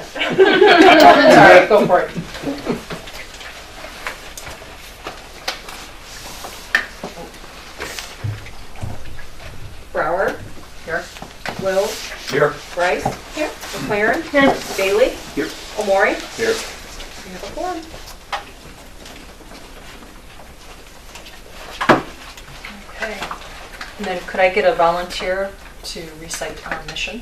second. Sorry, go for it. Brower. Here. Will. Here. Rice. Here. McLaren. Here. Bailey. Here. Omori. Here. We have a quorum. Okay. And then could I get a volunteer to recite our mission?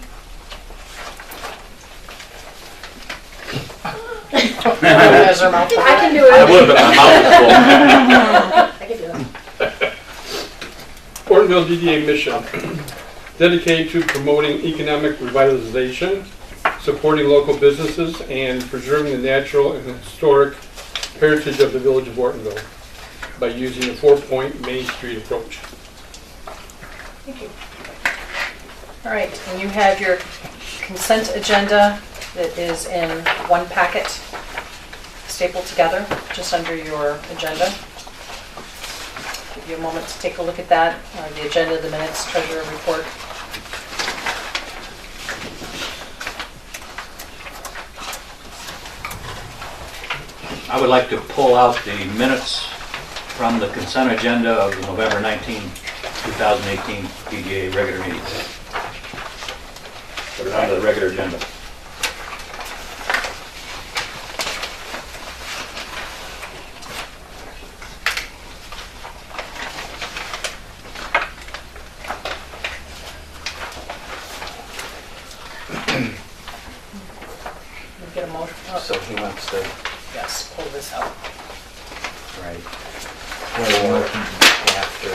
As her mouth. I can do I it. would have been my mouth I can do it. Ortonville DDA mission, dedicated to promoting economic revitalization, supporting local businesses, and preserving the natural and historic heritage of the village of Ortonville by using a 4-point Main Street approach. Thank you. All right, and you have your consent agenda that is in one packet, stapled together, just under your agenda. Give you a moment to take a look at that, the agenda, the minutes, treasurer report. I would like to pull out the minutes from the consent agenda of the November 19, 2018 DDA regular meeting. Put it onto the regular agenda. Get a motion. So he wants to, Yes, pull this out. right, or after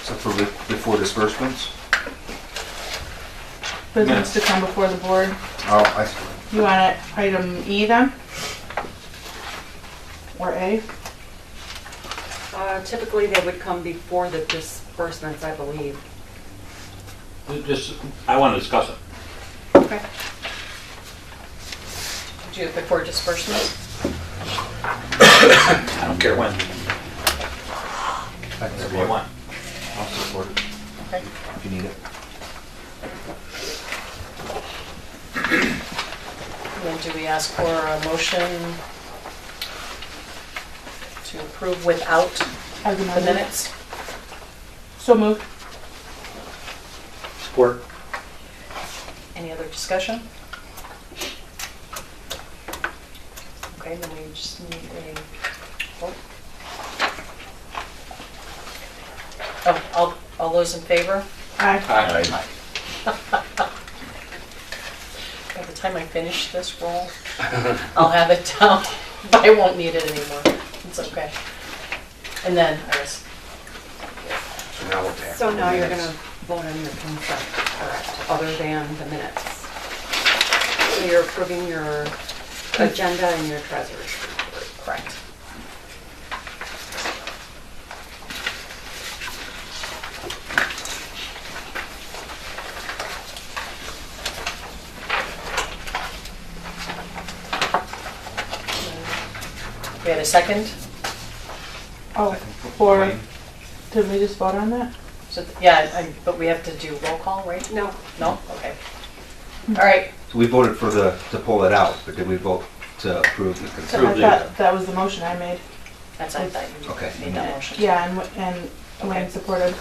So for before disbursements? Business to come before the board. Oh, I see. You want it item E then? Or A? Typically, they would come before the disbursements, I believe. Just, I want to discuss it. Okay. Do you before disbursements? I don't care when, whatever you want. I'll support it Okay. if you need it. And then do we ask for a motion to approve without As the amended. minutes? So moved. Support. Any other discussion? Okay, then we just need a vote. Oh, all those in favor? Aye. By the time I finish this roll, I'll have it down, but I won't need it anymore. It's okay. And then, I guess, So now we're back. So to now the you're minutes. gonna vote on your consent, correct, other than the minutes. So you're approving your agenda and your treasurer's report. correct. We had a second? Oh, for, did we just vote on that? So, yeah, but we have to do roll call, right? No, No? Okay. All right, So we voted for to pull it out, but did we vote to approve the consent? Approve I thought that was the motion I made. that's, I thought you Okay. made that motion. Yeah, and Wayne Okay. supported.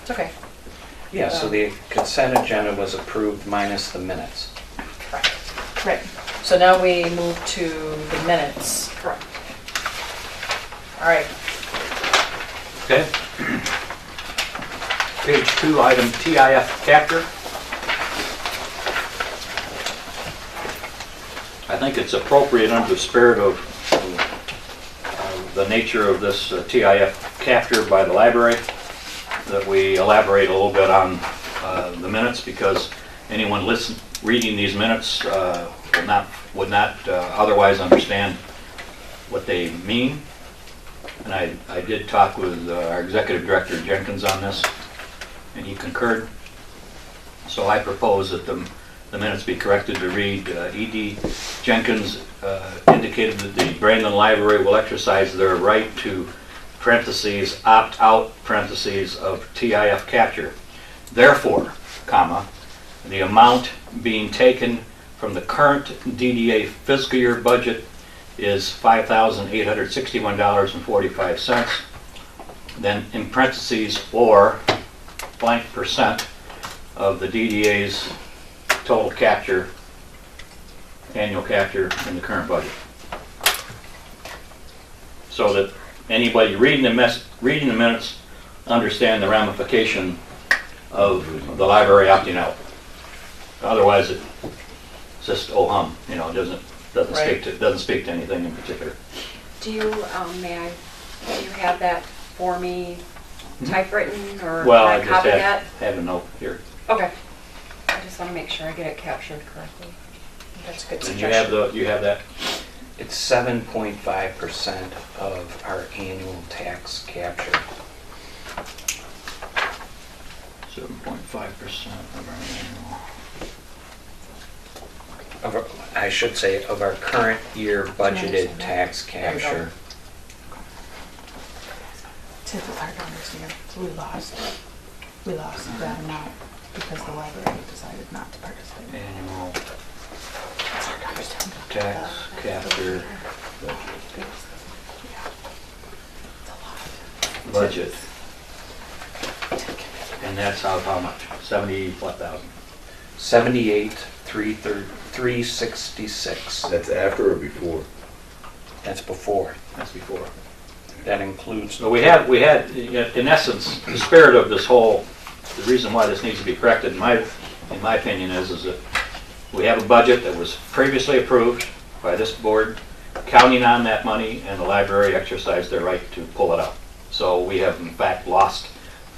It's okay. Yeah, so the consent agenda was approved minus the minutes. Correct. Right. So now we move to the minutes. correct. All right. Okay. Page 2, item TIF capture. I think it's appropriate under the spirit of the nature of this TIF capture by the library that we elaborate a little bit on the minutes, because anyone reading these minutes would not otherwise understand what they mean. And I did talk with our executive director Jenkins on this, and he concurred. So I propose that the minutes be corrected to read, E.D. Jenkins indicated that the Brandon Library will exercise their right to, parentheses, opt out, parentheses, of TIF capture. Therefore, comma, The amount being taken from the current DDA fiscal year budget is $5,861.45. Then in parentheses, or blank percent of the DDA's total capture, annual capture in the current budget. So that anybody reading the minutes understand the ramification of the library opting out. Otherwise, it's just oh hum, you know, it doesn't speak to anything in particular. Do you, do you have that for me typewritten, or Well, can I I just copy that? have a note here. Okay. I just want to make sure I get it captured correctly. That's a good And suggestion. you have that? It's 7.5% of our annual tax capture. 7.5% of our annual. I should say of our current year budgeted tax There you go. capture. Tip is hard to understand, so we lost that amount because the library decided not to participate. Annual It's hard to understand. tax capture budget. And that's how much? 70 what thousand? 78,366. That's after or before? That's before. That's before. That includes. So we had, in essence, the spirit of this whole, the reason why this needs to be corrected, in my opinion, is that we have a budget that was previously approved by this board, counting on that money, and the library exercised their right to pull it out. So we have in fact lost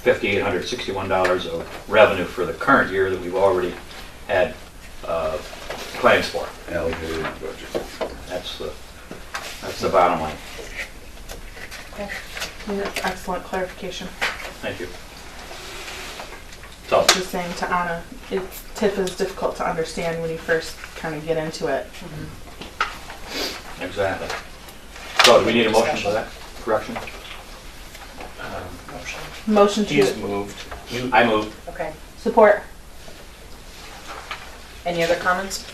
$5,861 of revenue for the current year that we've already had claims for. Allocated budget. That's the bottom line. Okay. That's excellent clarification. Thank you. So, Just saying to Anna, TIF is difficult to understand when you first kind of get into it. exactly. So do we need a motion for that correction? Motion He's to moved. I move. Okay. support. Any other comments?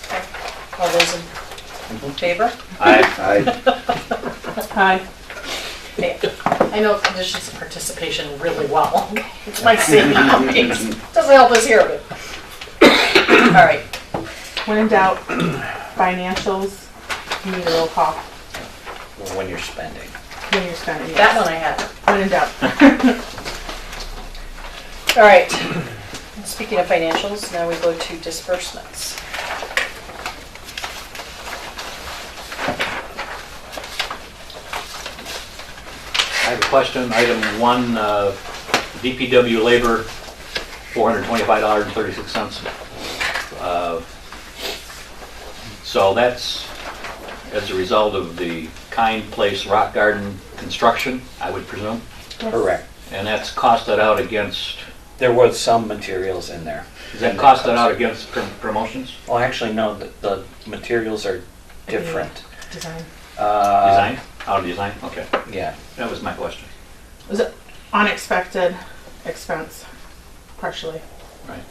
Okay. All those in favor? Aye. Hi. Hey, I know conditions of participation really well. It's my city meetings. Doesn't help us here, but. All right. When in doubt, financials, you need a roll call When you're spending. when you're spending. That one I had. When in doubt. All right. Speaking of financials, now we go to disbursements. I have a question. Item 1, DPW labor, $425.36. So that's as a result of the Kind Place Rock Garden construction, I would presume? Yes. Correct. And that's costed out against, There was some materials in there. is that costed out against promotions? Well, actually, no, the materials are different. Design. Design? Out of design? Okay. Yeah. That was my question. Was it unexpected expense, partially? Right.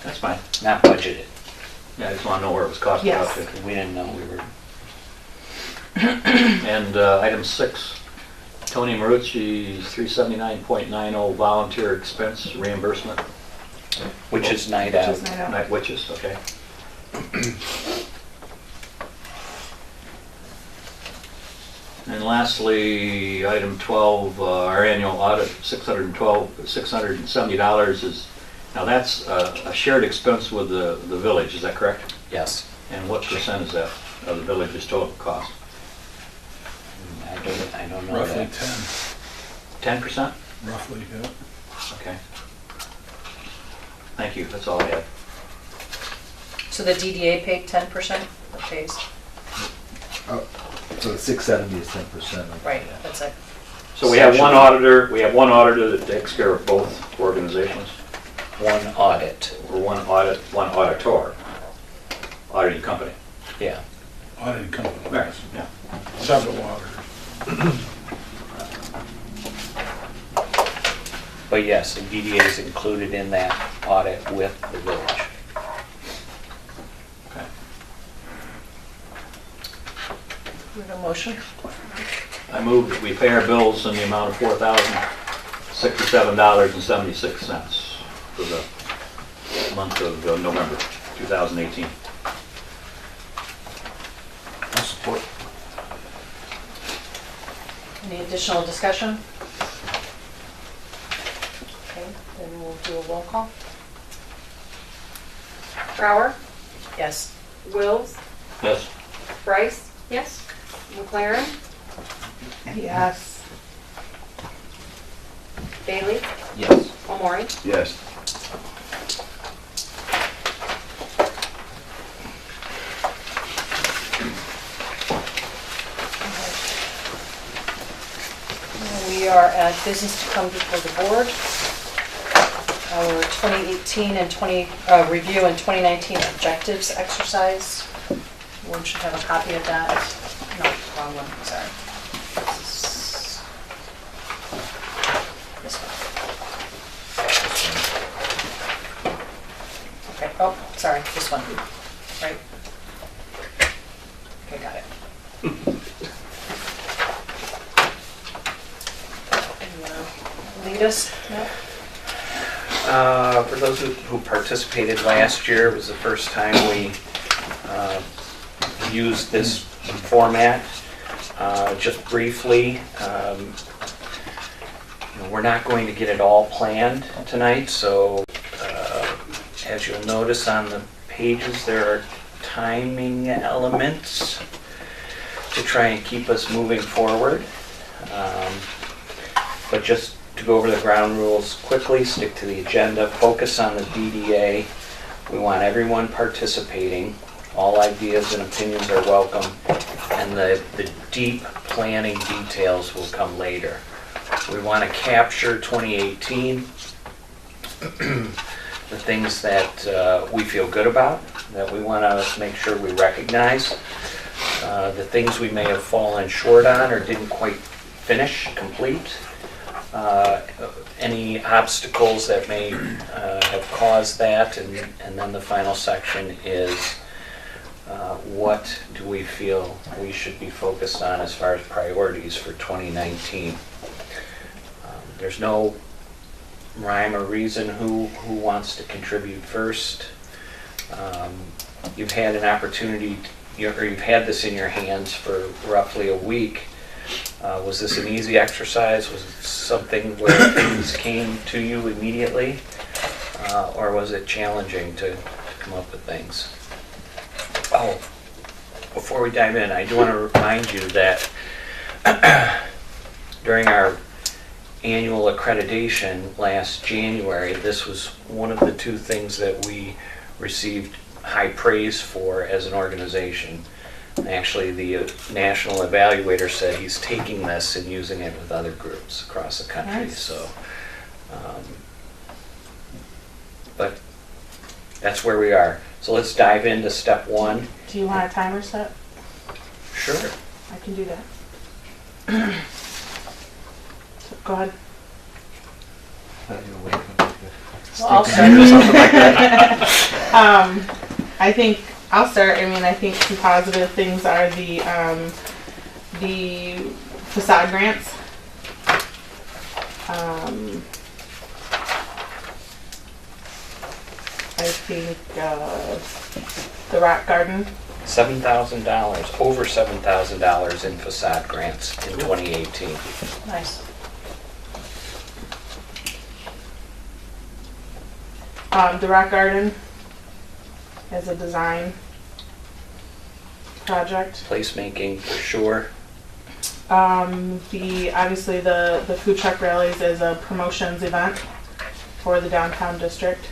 That's fine. Not budgeted. Yeah, I just want to know where it was costed Yes. out to. We didn't know we were. And item 6, Tony Marucci's $379.90 volunteer expense reimbursement. Which is night Which out. is night out. Night witches, okay. And lastly, item 12, our annual audit, $670 is, now that's a shared expense with the village, is that correct? Yes. And what percent is that of the village's total cost? I don't know Roughly that. 10, 10%? roughly, yeah. Okay. Thank you, that's all I have. So the DDA paid 10% or pays? So the 670 is 10%. Right, that's it. So we have one auditor that takes care of both organizations, One audit. or one auditor, auditing company. Yeah. Auditing company. Right, yeah. Several auditors. But yes, the DDA is included in that audit with the village. Okay. We have a motion? I move that we pay our bills in the amount of $4,067.76 for the month of November 2018. I'll support. Any additional discussion? Okay, then we'll do a roll call. Brower, Yes. Wills, Yes. Bryce, Yes. McLaren, Yes. Bailey, Yes. Omori. Yes. We are at business to come before the board. Our 2018 and review and 2019 objectives exercise. One should have a copy of that. No, wrong one, sorry. This one. Okay, oh, sorry, this one, right? Okay, got it. Lead us? No? For those who participated last year, it was the first time we used this format. Just briefly, we're not going to get it all planned tonight, so as you'll notice on the pages, there are timing elements to try and keep us moving forward. But just to go over the ground rules quickly, stick to the agenda, focus on the DDA. We want everyone participating. All ideas and opinions are welcome, and the deep planning details will come later. We want to capture 2018, the things that we feel good about, that we want to make sure we recognize, the things we may have fallen short on or didn't quite complete. Any obstacles that may have caused that, and then the final section is what do we feel we should be focused on as far as priorities for 2019. There's no rhyme or reason who wants to contribute first. You've had an opportunity, or you've had this in your hands for roughly a week. Was this an easy exercise? Was it something where things came to you immediately? Or was it challenging to come up with things? Oh, before we dive in, I do want to remind you that during our annual accreditation last January, this was one of the two things that we received high praise for as an organization. Actually, the national evaluator said he's taking this and using it with other groups across the country. Nice. So, but that's where we are. So let's dive into step one. Do you want a timer set? Sure. I can do that. Go ahead. Thought you were waiting for me to- Well, I'll Stick or something like that. I think I'll start. I mean, I think some positive things are the facade grants. I think the rock garden. $7,000, over $7,000 in facade grants in 2018. Nice. The rock garden as a design project. Placemaking for sure. Obviously the food truck rallies is a promotions event for the downtown district.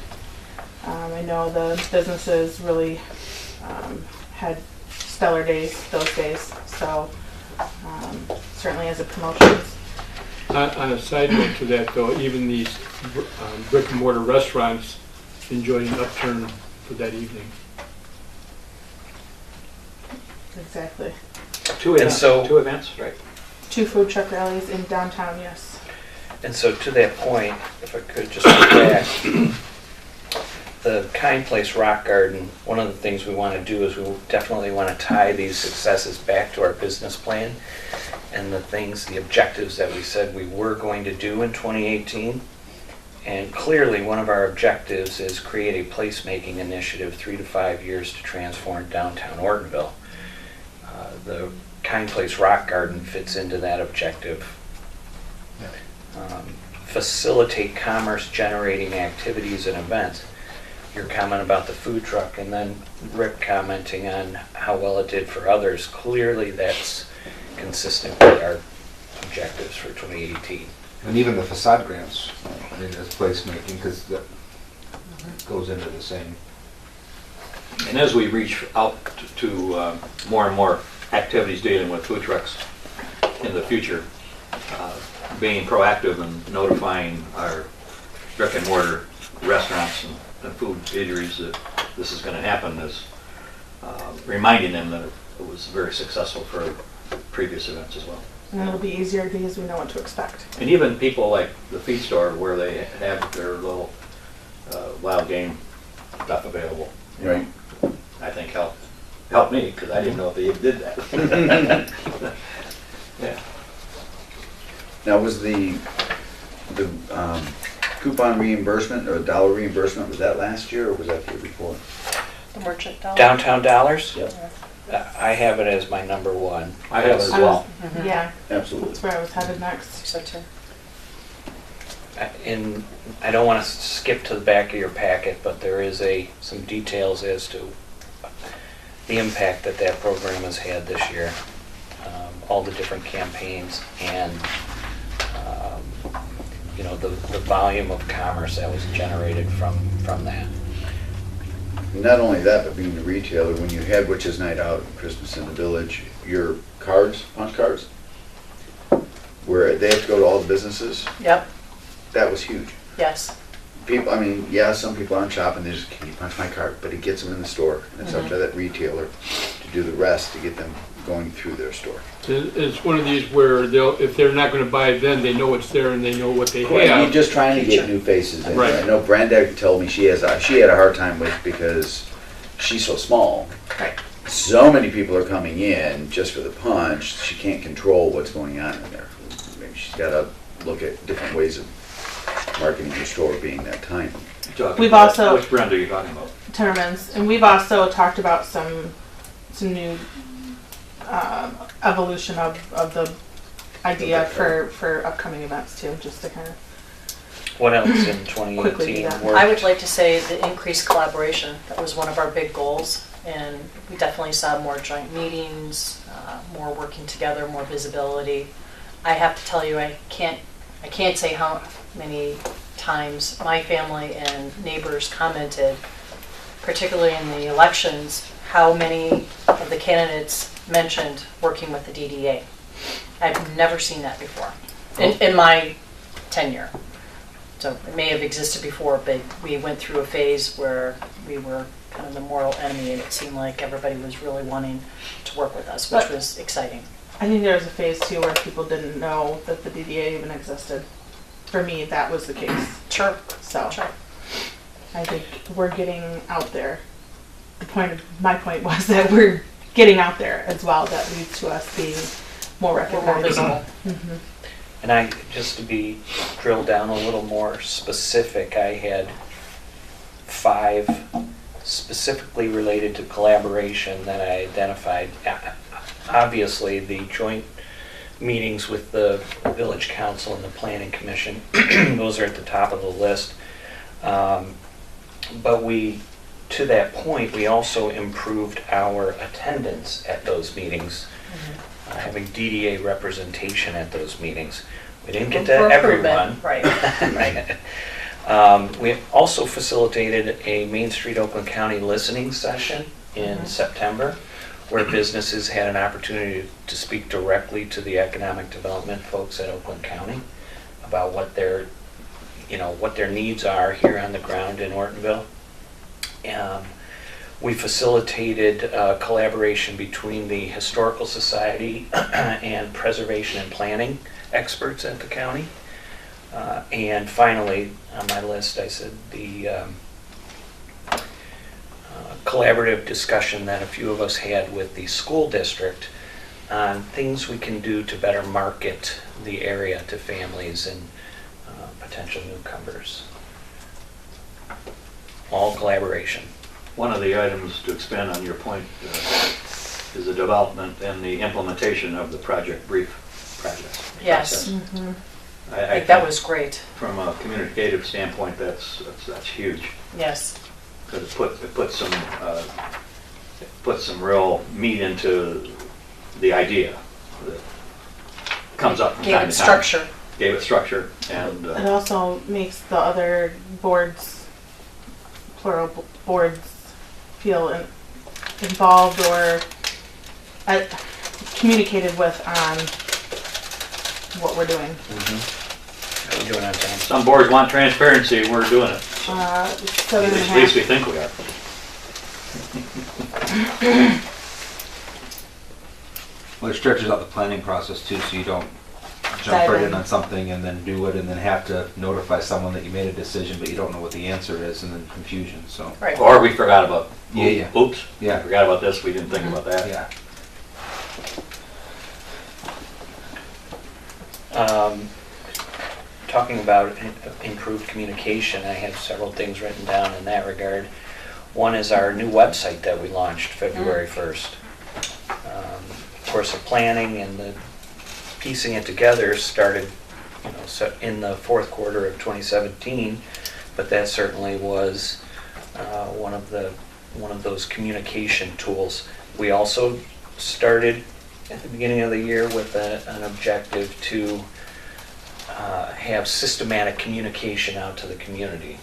I know the businesses really had stellar days those days, so certainly as a promotions. On a side note to that though, even these brick and mortar restaurants enjoyed an upturn for that evening. Exactly. Two And events, so- two events, right? 2 food truck rallies in downtown, yes. And so to that point, if I could just go back, the Kind Place Rock Garden, one of the things we want to do is we definitely want to tie these successes back to our business plan and the objectives that we said we were going to do in 2018. And clearly, one of our objectives is create a placemaking initiative 3 to 5 years to transform downtown Ortonville. The Kind Place Rock Garden fits into that objective. Facilitate commerce generating activities and events. Your comment about the food truck and then Rick commenting on how well it did for others, clearly that's consistent with our objectives for 2018. And even the facade grants, I mean, as placemaking, because that goes into the same. And as we reach out to more and more activities dealing with food trucks in the future, being proactive and notifying our brick and mortar restaurants and food eateries that this is going to happen is reminding them that it was very successful for previous events as well. And it'll be easier because we know what to expect. And even people like the feed store where they have their little wild game stuff available. you know, Right. I think helped me because I didn't know if they even did that. Yeah. Now, was the coupon reimbursement or dollar reimbursement, was that last year or was that the year before? The merchant dollar. Downtown dollars? Yep. I have it as my number one. I have as I well. was- Yeah, Absolutely. that's where I was headed next. So too. And I don't want to skip to the back of your packet, but there is some details as to the impact that program has had this year. All the different campaigns and the volume of commerce that was generated from that. Not only that, but being a retailer, when you had Witches Night Out, Christmas in the Village, your cards, punch cards, where they have to go to all the businesses, Yep, that was huge. yes. People, I mean, yeah, some people aren't shopping, they just, can you punch my card? But it gets them in the store, and it's up to that retailer to do the rest to get them going through their store. It's one of these where if they're not going to buy it then, they know it's there and they know what they You're have. just trying to get new faces in. Right. I know Brenda told me she had a hard time with because she's so small. Right. So many people are coming in just for the punch, she can't control what's going on in there. Maybe she's got to look at different ways of marketing your store being that tiny. We've also- Which brand are you talking about? Tournaments, and we've also talked about some new evolution of the idea for upcoming events too, just to kind of What else in Quickly 2018 do that. worked? I would like to say the increased collaboration. That was one of our big goals, and we definitely saw more joint meetings, more working together, more visibility. I have to tell you, I can't say how many times my family and neighbors commented, particularly in the elections, how many of the candidates mentioned working with the DDA. I've never seen that before in my tenure. So it may have existed before, but we went through a phase where we were kind of the mortal enemy, and it seemed like everybody was really wanting to work with us, which was exciting. I think there was a phase too where people didn't know that the DDA even existed. For me, that was the case. Sure. So Sure. I think we're getting out there. My point was that we're getting out there as well. That leads to us being more We're more recognized. visible. Mhm. And just to be drilled down a little more specific, I had 5 specifically related to collaboration that I identified. Obviously, the joint meetings with the Village Council and the Planning Commission, those are at the top of the list. But to that point, we also improved our attendance at those meetings, having DDA representation at those meetings. We didn't get to For everyone. improvement, Right. We also facilitated a Main Street Oakland County listening session in September, where businesses had an opportunity to speak directly to the economic development folks at Oakland County about what their needs are here on the ground in Ortonville. We facilitated collaboration between the Historical Society and Preservation and Planning experts at the county. And finally, on my list, I said the collaborative discussion that a few of us had with the school district on things we can do to better market the area to families and potential newcomers. All collaboration. One of the items to expand on your point is the development and the implementation of the project brief process. Yes. Mhm. I think that was great. From a communicative standpoint, that's huge. Yes. Because it puts some real meat into the idea that comes up from Gave time it to time. structure. Gave it structure, and It also makes the other boards, plural boards, feel involved or communicated with on what we're doing. How are we doing on time? some boards want transparency, we're doing it. So Seven and a at least we half. think we are. Well, it stretches out the planning process too, so you don't jump Dive right in in. on something and then do it and then have to notify someone that you made a decision, but you don't know what the answer is, and then confusion, so. Right. Or we forgot about, Yeah. oops, Yeah. forgot about this, we didn't think about that. Yeah. Talking about improved communication, I have several things written down in that regard. One is our new website that we launched February 1st. Of course, the planning and the piecing it together started in the fourth quarter of 2017, but that certainly was one of those communication tools. We also started at the beginning of the year with an objective to have systematic communication out to the community.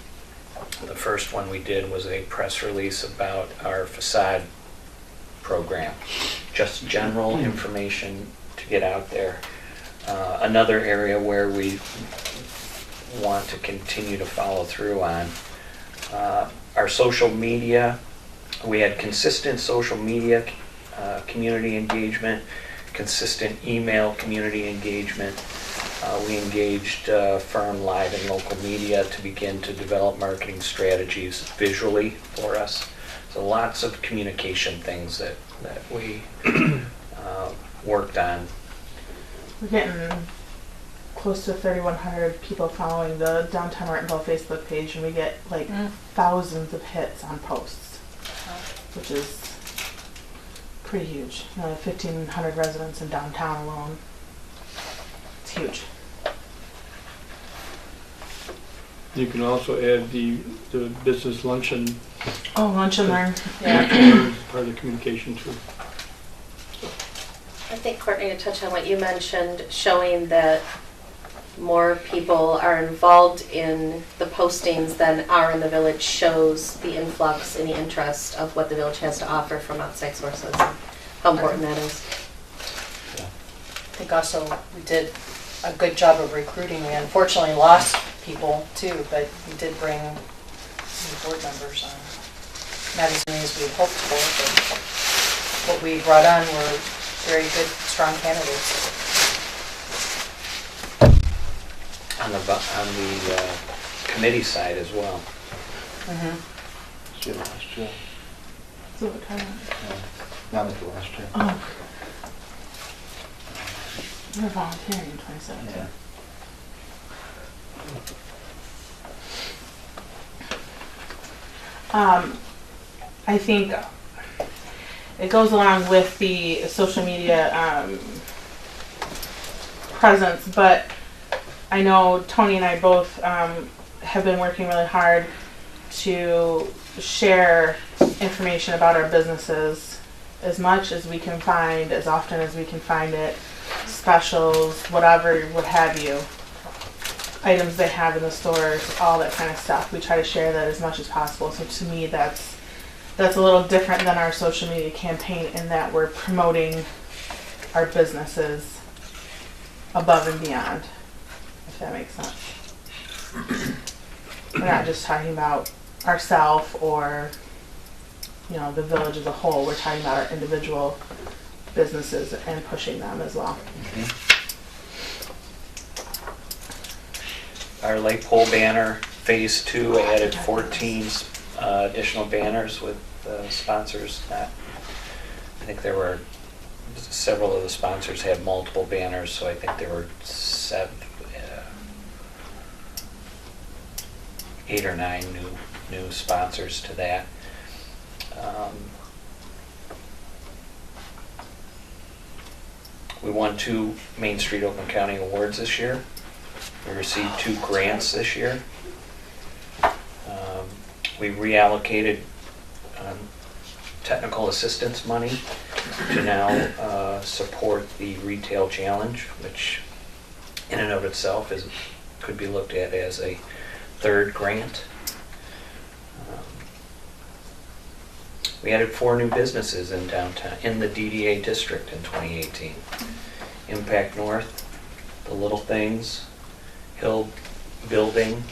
The first one we did was a press release about our facade program, just general information to get out there. Another area where we want to continue to follow through on our social media. We had consistent social media community engagement, consistent email community engagement. We engaged firm live and local media to begin to develop marketing strategies visually for us. So lots of communication things that we worked on. We're getting close to 3,100 people following the Downtown Ortonville Facebook page, and we get like thousands of hits on posts, which is pretty huge. 1,500 residents in downtown alone. It's huge. You can also add the business luncheon Oh, lunch and learn. Yeah. as part of the communication too. I think, Courtney, to touch on what you mentioned, showing that more people are involved in the postings than are in the village shows the influx and the interest of what the village has to offer from outside sources, how important that is. I think also we did a good job of recruiting. We unfortunately lost people too, but we did bring new board members on. Not as many as we had hoped for, but what we brought on were very good, strong candidates. On the committee side as well. See you last year. So what kind of, Not like the last year. oh. You were volunteering in 2017. Yeah. I think it goes along with the social media presence, but I know Tony and I both have been working really hard to share information about our businesses as much as we can find, as often as we can find it, specials, whatever, what have you, items they have in the stores, all that kind of stuff. We try to share that as much as possible. So to me, that's a little different than our social media campaign in that we're promoting our businesses above and beyond, if that makes sense. We're not just talking about ourselves or, the village as a whole. We're talking about our individual businesses and pushing them as well. our light pole banner, phase 2, added 14 additional banners with sponsors. I think there were several of the sponsors had multiple banners, so I think there were 8 or 9 new sponsors to that. We won 2 Main Street Oakland County awards this year. We received 2 grants this year. We reallocated technical assistance money to now support the retail challenge, which in and of itself could be looked at as a 3rd grant. We added 4 new businesses in downtown, in the DDA district in 2018. Impact North, The Little Things, Hill Building,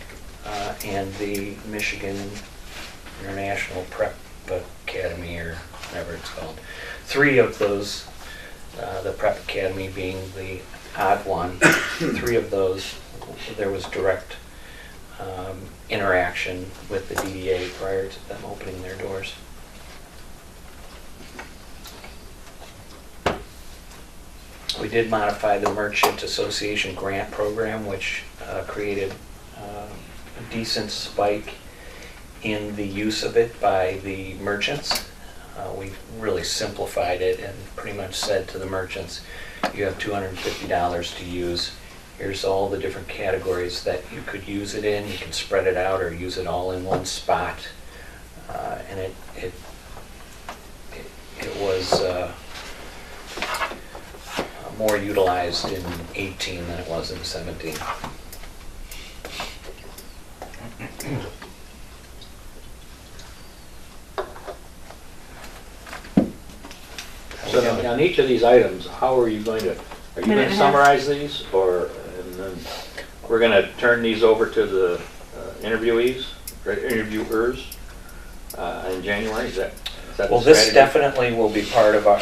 and the Michigan International Prep Academy, or whatever it's called. 3 of those, the Prep Academy being the odd one, 3 of those, there was direct interaction with the DDA prior to them opening their doors. We did modify the Merchant Association grant program, which created a decent spike in the use of it by the merchants. We really simplified it and pretty much said to the merchants, you have $250 to use. Here's all the different categories that you could use it in. You can spread it out or use it all in one spot. And it was more utilized in 18 than it was in 17. So on each of these items, how are you going to summarize these, or, and then we're going to turn these over to the interviewers in January? Is that Well, the this strategy? definitely will be part of our,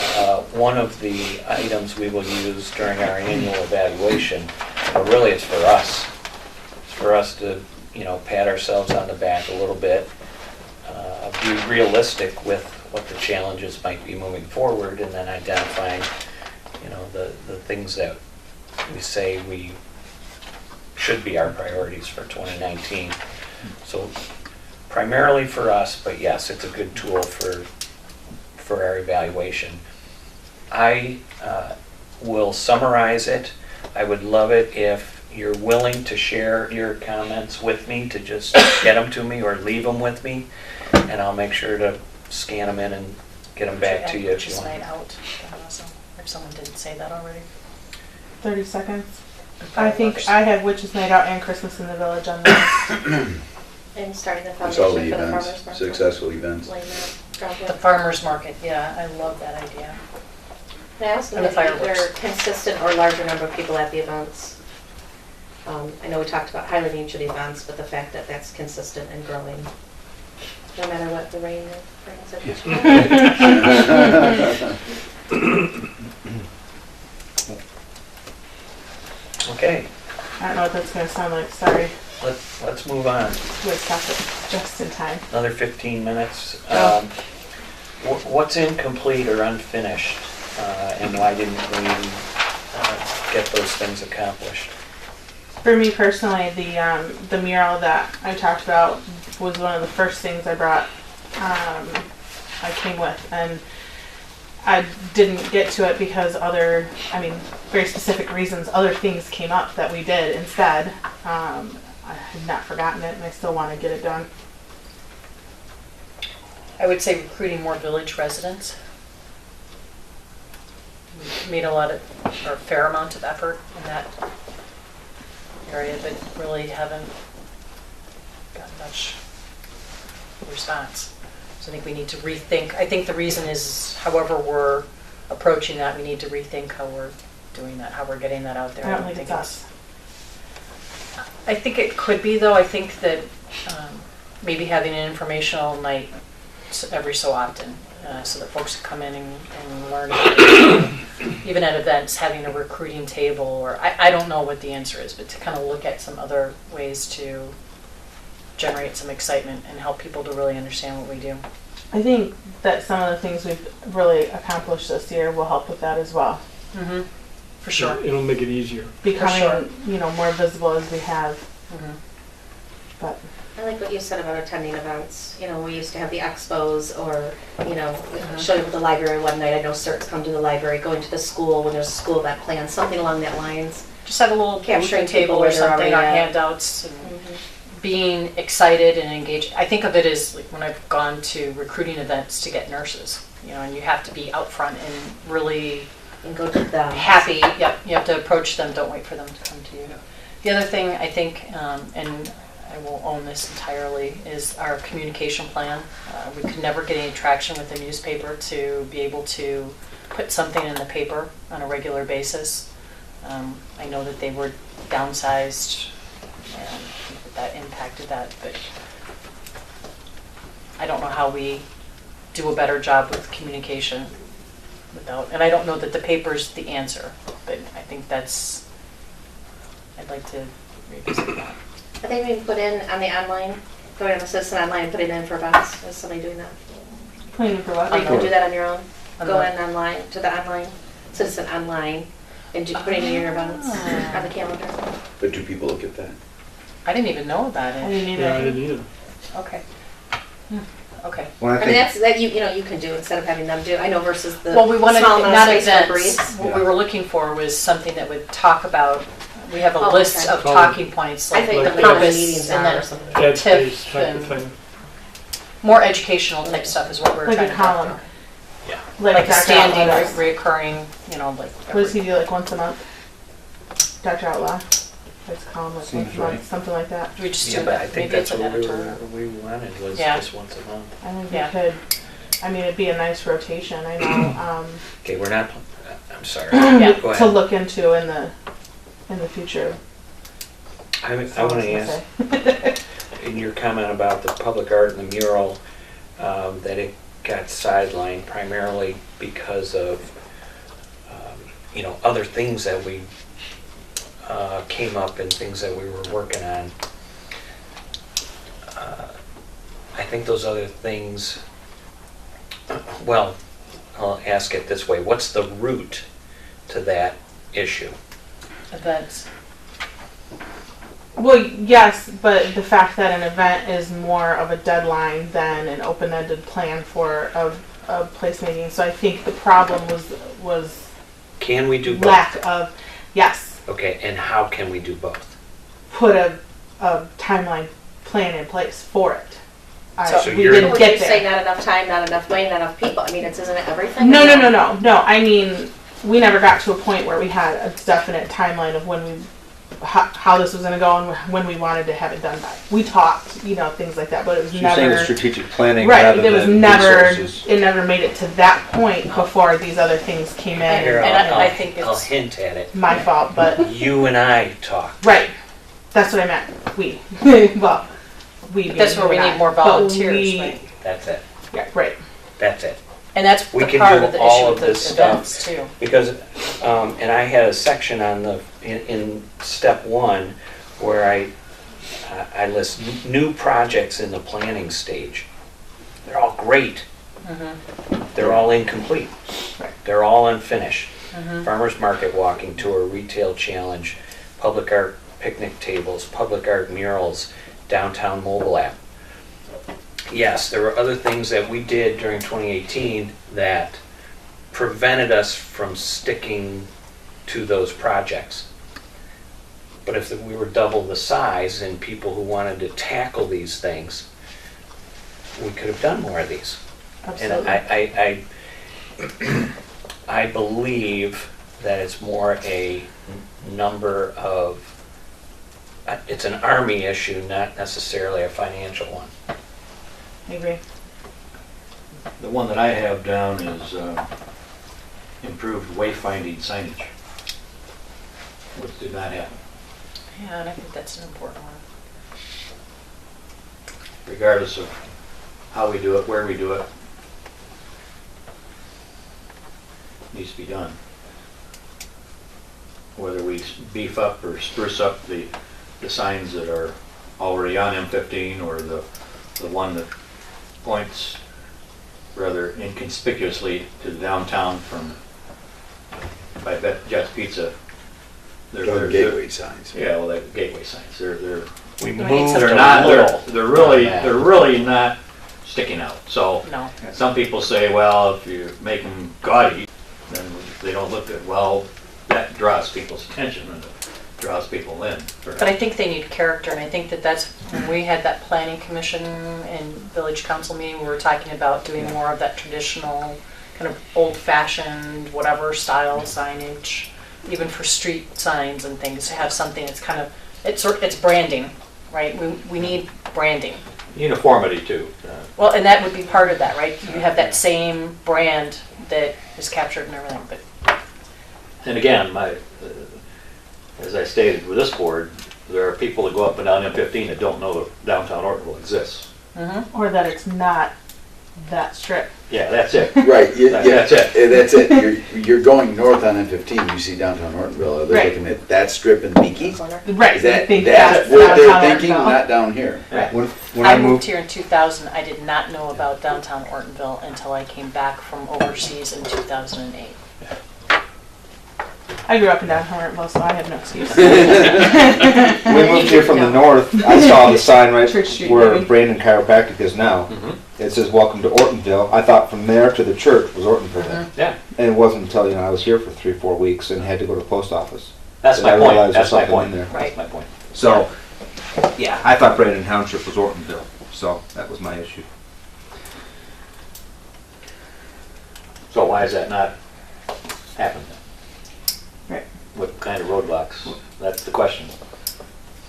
one of the items we will use during our annual evaluation. But really, it's for us. It's for us to, pat ourselves on the back a little bit, be realistic with what the challenges might be moving forward, and then identifying, the things that we say we should be our priorities for 2019. So primarily for us, but yes, it's a good tool for our evaluation. I will summarize it. I would love it if you're willing to share your comments with me, to just get them to me or leave them with me, and I'll make sure to scan them in and get them back to you if you Just night want. out, also, if someone didn't say that already. 30 seconds. I think I have Witches Night Out and Christmas in the Village on there. And starting the It's all foundation the for the farmers events, market. successful events. Laying that groundwork. The farmer's market, yeah, I love that idea. And I also And the know that fireworks. either consistent or larger number of people at the events. I know we talked about highlighting each of the events, but the fact that that's consistent and growing, no matter what the rain brings. Okay, I don't know what that's going to sound like. Sorry. let's move on. We stopped it just in time. Another 15 minutes. Oh. What's incomplete or unfinished, and why didn't we get those things accomplished? For me personally, the mural that I talked about was one of the first things I brought. I came with, and I didn't get to it because very specific reasons, other things came up that we did instead. I had not forgotten it, and I still want to get it done. I would say recruiting more village residents. We made a fair amount of effort in that area, but really haven't gotten much response. So I think we need to rethink. I think the reason is, however we're approaching that, we need to rethink how we're doing that, how we're getting that out there. I don't think it's us. I think it could be, though. I think that maybe having an informational night every so often so that folks come in and learn about it. Even at events, having a recruiting table, or I don't know what the answer is, but to kind of look at some other ways to generate some excitement and help people to really understand what we do. I think that some of the things we've really accomplished this year will help with that as well. Mm-hmm. For sure. It'll make it easier. Becoming, sure. you know, more visible as we have. Mm-hmm. But I like what you said about attending events. You know, we used to have the expos or, you know, showing up at the library one night. I know certs come to the library, going to the school when there's a school event planned, something along that lines. Just have a little Capturing table people or where they're something on already at. handouts and being excited and engaged. I think of it as like when I've gone to recruiting events to get nurses, you know, and you have to be out front and really And go to them. happy. Yep, you have to approach them. Don't wait for them to come to you. The other thing I think, and I will own this entirely, is our communication plan. We could never get any traction with the newspaper to be able to put something in the paper on a regular basis. I know that they were downsized and that impacted that, but I don't know how we do a better job with communication without, and I don't know that the paper's the answer, but I think that's, I'd like to revisit that. I think we can put in on the online, go on the citizen online and put it in for events. Is somebody doing that? planning for what? Or you can do that on your own. On Go what? in online, to the online, citizen online, and put it in your events on the calendar. But do people look at that? I didn't even know about I it. didn't either. Yeah, I didn't either. Okay. Okay. Well, I I mean, think, that's, that you know, you can do instead of having them do. I know versus the Well, we wanted, small amount not of space for events, briefs. what we were looking for was something that would talk about, we have a Oh, list okay. of talking points, I like think the the public purpose, meetings and are or then something. Ad space TIF type of and thing. more educational type stuff is what we're Like trying a to column. do. Yeah. Like a Dr. standing, Outlaw does. reoccurring, you know, like. What does he do, like once a month? Dr. Outlaw? His column like Seems once a month, right. something like that. We just Yeah, do but I that, think maybe it's that's an what editor. we wanted was Yeah. just once a month. I think Yeah. we could, I mean, it'd be a nice rotation, I know, Okay, we're not, I'm sorry. Yeah. Go to ahead. look into in the future. I That's all want I to was ask, gonna say. in your comment about the public art and the mural, that it got sidelined primarily because of, you know, other things that we came up and things that we were working on. I think those other things, well, I'll ask it this way. What's the root to that issue? Events. Well, yes, but the fact that an event is more of a deadline than an open-ended plan for a placemaking. So I think the problem was Can we do both? lack of, yes, Okay, and how can we do both? put a timeline plan in place for it. So We you're- didn't Would get you say there. not enough time, not enough money, not enough people? I mean, isn't it everything? No. I mean, we never got to a point where we had a definite timeline of when how this was going to go and when we wanted to have it done by. We talked, you know, things like that, but it was so you're saying the never strategic planning right. rather There was than never resources. it never made it to that point before these other things came in. Here, And I think I'll it's- hint at it. My fault, but You and I talked. right. That's what I meant. We. Well, we. That's where we being need more but volunteers, we- right? That's it. Yeah, right. That's it. And that's We the can part do of the all issue of with the this stuff. events too. Because, and I had a section on in step one where I list new projects in the planning stage. They're all great. They're all incomplete. Right. They're all unfinished. Farmers market walking tour, retail challenge, public art picnic tables, public art murals, downtown mobile app. Yes, there were other things that we did during 2018 that prevented us from sticking to those projects. But if we were double the size and people who wanted to tackle these things, we could have done more of these. Absolutely. And I believe that it's more a number of, it's an Army issue, not necessarily a financial one. I agree. The one that I have down is improved wayfinding signage, which did not happen, Yeah, and I think that's an important one. regardless of how we do it, where we do it. needs to be done. Whether we beef up or spruce up the signs that are already on M15, or the one that points rather inconspicuously to the downtown from by Jet's Pizza. Those gateway signs. Yeah, well, they're gateway signs. They're We need moved some- they're a not little they're really on that. they're really not sticking out. So No. some people say, well, if you make them gaudy, then they don't look good. Well, that draws people's attention and it draws people in. But I think they need character, and I think that that's, when we had that planning commission and village council meeting, we were talking about doing more of that traditional, kind of old-fashioned, whatever style signage, even for street signs and things, to have something that's kind of, it's branding, right? We need branding. Uniformity too. Well, and that would be part of that, right? You have that same brand that is captured and everything, but And again, as I stated with this board, there are people that go up and down M15 that don't know that downtown Ortonville exists. Or that it's not that strip. Yeah, that's it. Right, That's it. That's it. You're going north on M15, you see downtown Ortonville, are they Right. looking at that strip in Beaky? Corner. Right. Is they that, think that's what downtown they're thinking, Ortonville. not down here? When I moved here in 2000. I did not know about downtown Ortonville until I came back from overseas in 2008. I grew up in downtown Ortonville, so I have no excuse. we moved here from the north, I saw the sign right Church Street, where maybe. Brandon Chiropractic is now. Mhm. It says, "Welcome to Ortonville." I thought from there to the church was Ortonville. then. Yeah, And it wasn't until, I was here for 3-4 weeks and had to go to the post office. that's And I my point. realized That's there's my something point. in there. That's my point. So, yeah, I thought Brandon Township was Ortonville, so that was my issue. So why has that not happened? Right. What kind of roadblocks? That's the question.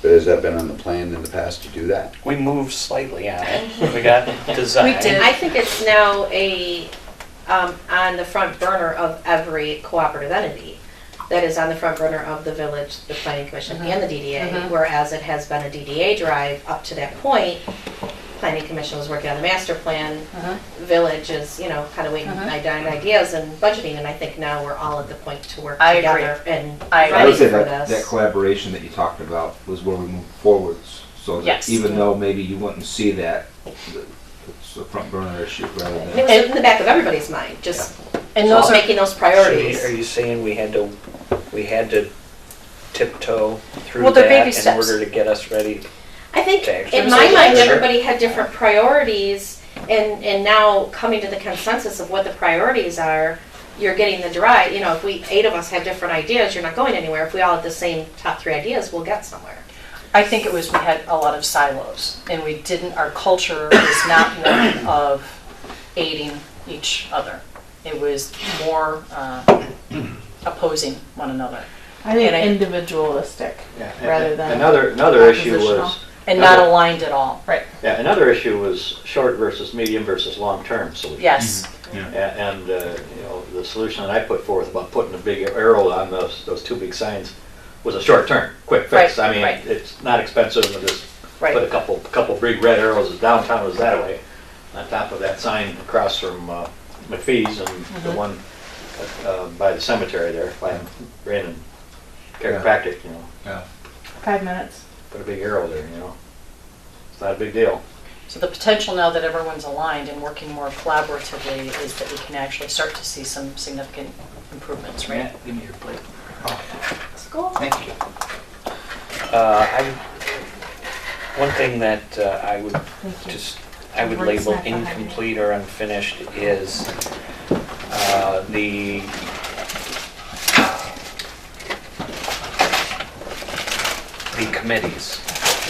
But has that been on the plan in the past to do that? We moved slightly on it. We got design. We did. I think it's now on the front burner of every cooperative entity. That is on the front burner of the village, the planning commission, and the DDA, whereas it has been a DDA drive up to that point. Planning commission was working on the master plan, village is, kind of waiting on ideas and budgeting, and I think now we're all at the point to work I together agree. and I I would ready say for that this. collaboration that you talked about was where we moved forwards. So that Yes. even though maybe you wouldn't see that, it's a front burner issue rather And than. it was in the back of everybody's mind, just And those are, making those So priorities. are you saying we had to tiptoe through Well, they're that baby in steps. order to get us ready? I think, to actually in my say mind, that. everybody had different priorities, and now coming to the consensus of what the priorities are, you're getting the drive. If 8 of us have different ideas, you're not going anywhere. If we all have the same top 3 ideas, we'll get somewhere. I think it was, we had a lot of silos, and we didn't, our culture was not one of aiding each other. It was more opposing one another, I think And I- individualistic rather than Another issue oppositional. was, and not aligned at all. Right. yeah, another issue was short versus medium versus long-term solution. Yes. And the solution that I put forth about putting a big arrow on those 2 big signs was a short term, quick fix. Right, I mean, right. it's not expensive to just Right. put a couple big red arrows downtown was that way, on top of that sign across from McPhee's and the one by the cemetery there, by Brandon Chiropractic, 5 minutes. put a big arrow there, It's not a big deal. So the potential now that everyone's aligned and working more collaboratively is that we can actually start to see some significant improvements, right? Give me your plate. Let's go. Thank you. One thing that I would Thank you. I would Work label snack behind you. incomplete or unfinished is the committees.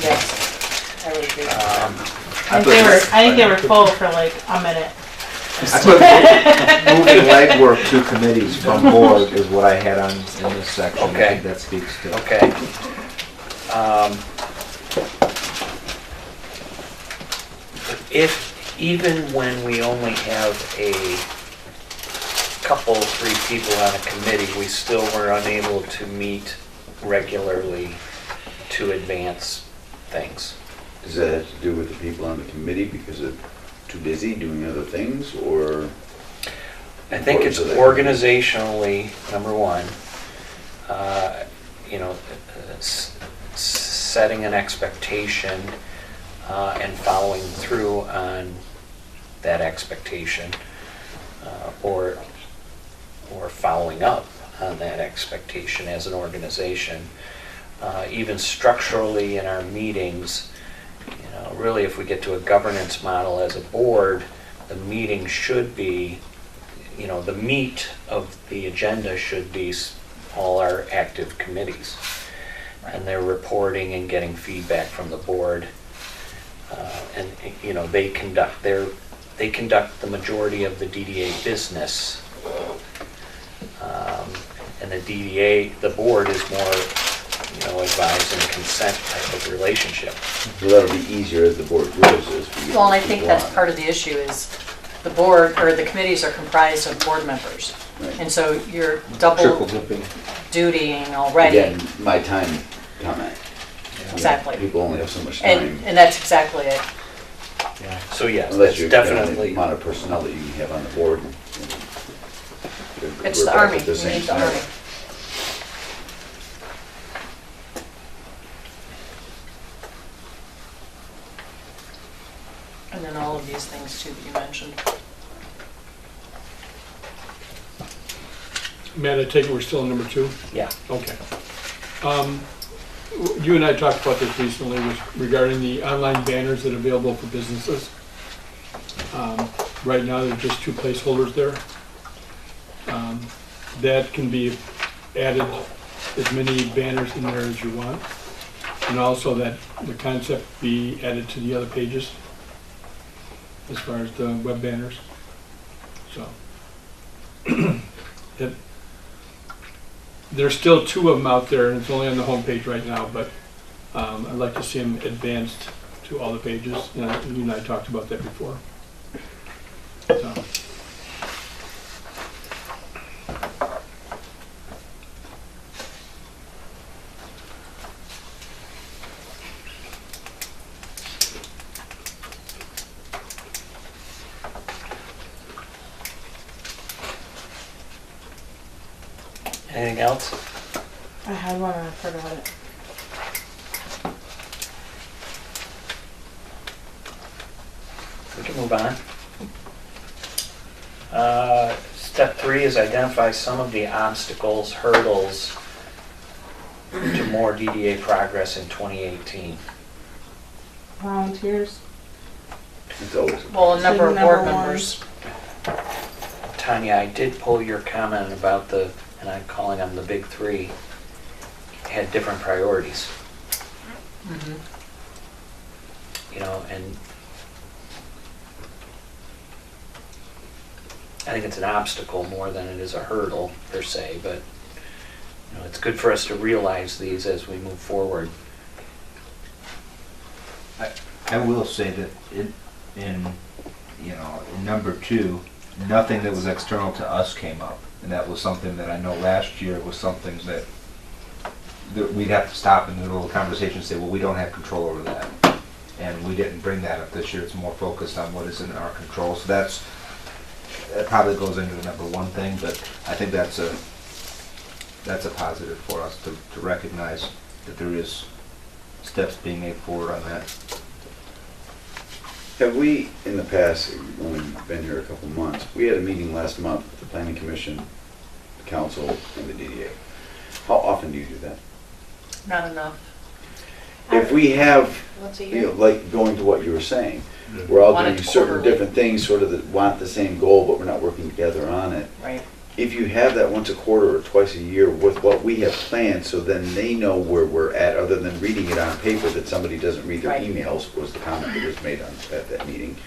Yes, I would agree. I think they were full for like a minute. I put moving legwork to committees from board is what I had on in this section. I Okay. think that speaks to. Okay. If, even when we only have a couple, 3 people on a committee, we still were unable to meet regularly to advance things. Does that have to do with the people on the committee because they're too busy doing other things, or? I think it's organizationally, number one, setting an expectation and following through on that expectation, or following up on that expectation as an organization. Even structurally in our meetings, really if we get to a governance model as a board, the meeting should be, the meat of the agenda should be all our active committees. And they're reporting and getting feedback from the board. And they conduct the majority of the DDA business. And the board is more, advise and consent type of relationship. So that'll be easier as the board grows as we. Well, and I think that's part of the issue is the board, or the committees are comprised of board members. Right. And so you're Triple double dipping. dutying already. Again, my time comment. Exactly. People only have so much time. And that's exactly it. So yes, Unless that's you're counting the definitely. amount of personnel that you can have on the board. It's We're the back Army, at we same need the scenario. Army. And then all of these things too that you mentioned. Matt, I take it we're still on number 2? Yeah. Okay. You and I talked about this recently regarding the online banners that are available for businesses. Right now, there's just 2 placeholders there. That can be added as many banners in there as you want. And also that the concept be added to the other pages as far as the web banners. So, there's still 2 of them out there, and it's only on the homepage right now, but I'd like to see them advanced to all the pages. You and I talked about that before. So. Anything else? I had one and I forgot it. We can move on. Step 3 is identify some of the obstacles, hurdles to more DDA progress in 2018. Volunteers. It's always. Well, a number of Number board one. members. Tanya, I did pull your comment about and I'm calling them the big 3, had different priorities. Mhm. And I think it's an obstacle more than it is a hurdle per se, but it's good for us to realize these as we move forward. I will say that in number 2, nothing that was external to us came up. And that was something that I know last year was something that we'd have to stop in the middle of the conversation and say, well, we don't have control over that. And we didn't bring that up this year. It's more focused on what is in our control. So that probably goes into the number 1 thing, but I think that's a positive for us to recognize that there is steps being made forward on that. Have we, in the past, when we've been here a couple of months, we had a meeting last month with the Planning Commission, the Council, and the DDA. How often do you do that? Not enough. If we have, Once a year. like going to what you were saying, we're all Want it doing certain quarterly. different things, sort of that want the same goal, but we're not working together on it. Right. If you have that once a quarter or twice a year with what we have planned, so then they know where we're at, other than reading it on paper that somebody doesn't read their Right. emails, was the comment that was made at that meeting.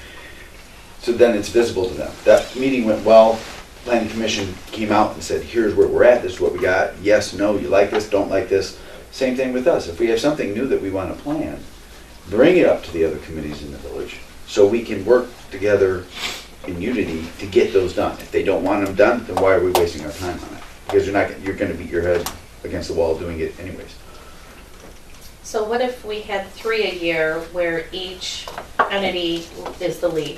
So then it's visible to them. That meeting went well, Planning Commission came out and said, here's where we're at, this is what we got, yes, no, you like this, don't like this. Same thing with us. If we have something new that we want to plan, bring it up to the other committees in the village, so we can work together in unity to get those done. If they don't want them done, then why are we wasting our time on it? Because you're going to beat your head against the wall doing it anyways. So what if we had 3 a year where each entity is the lead?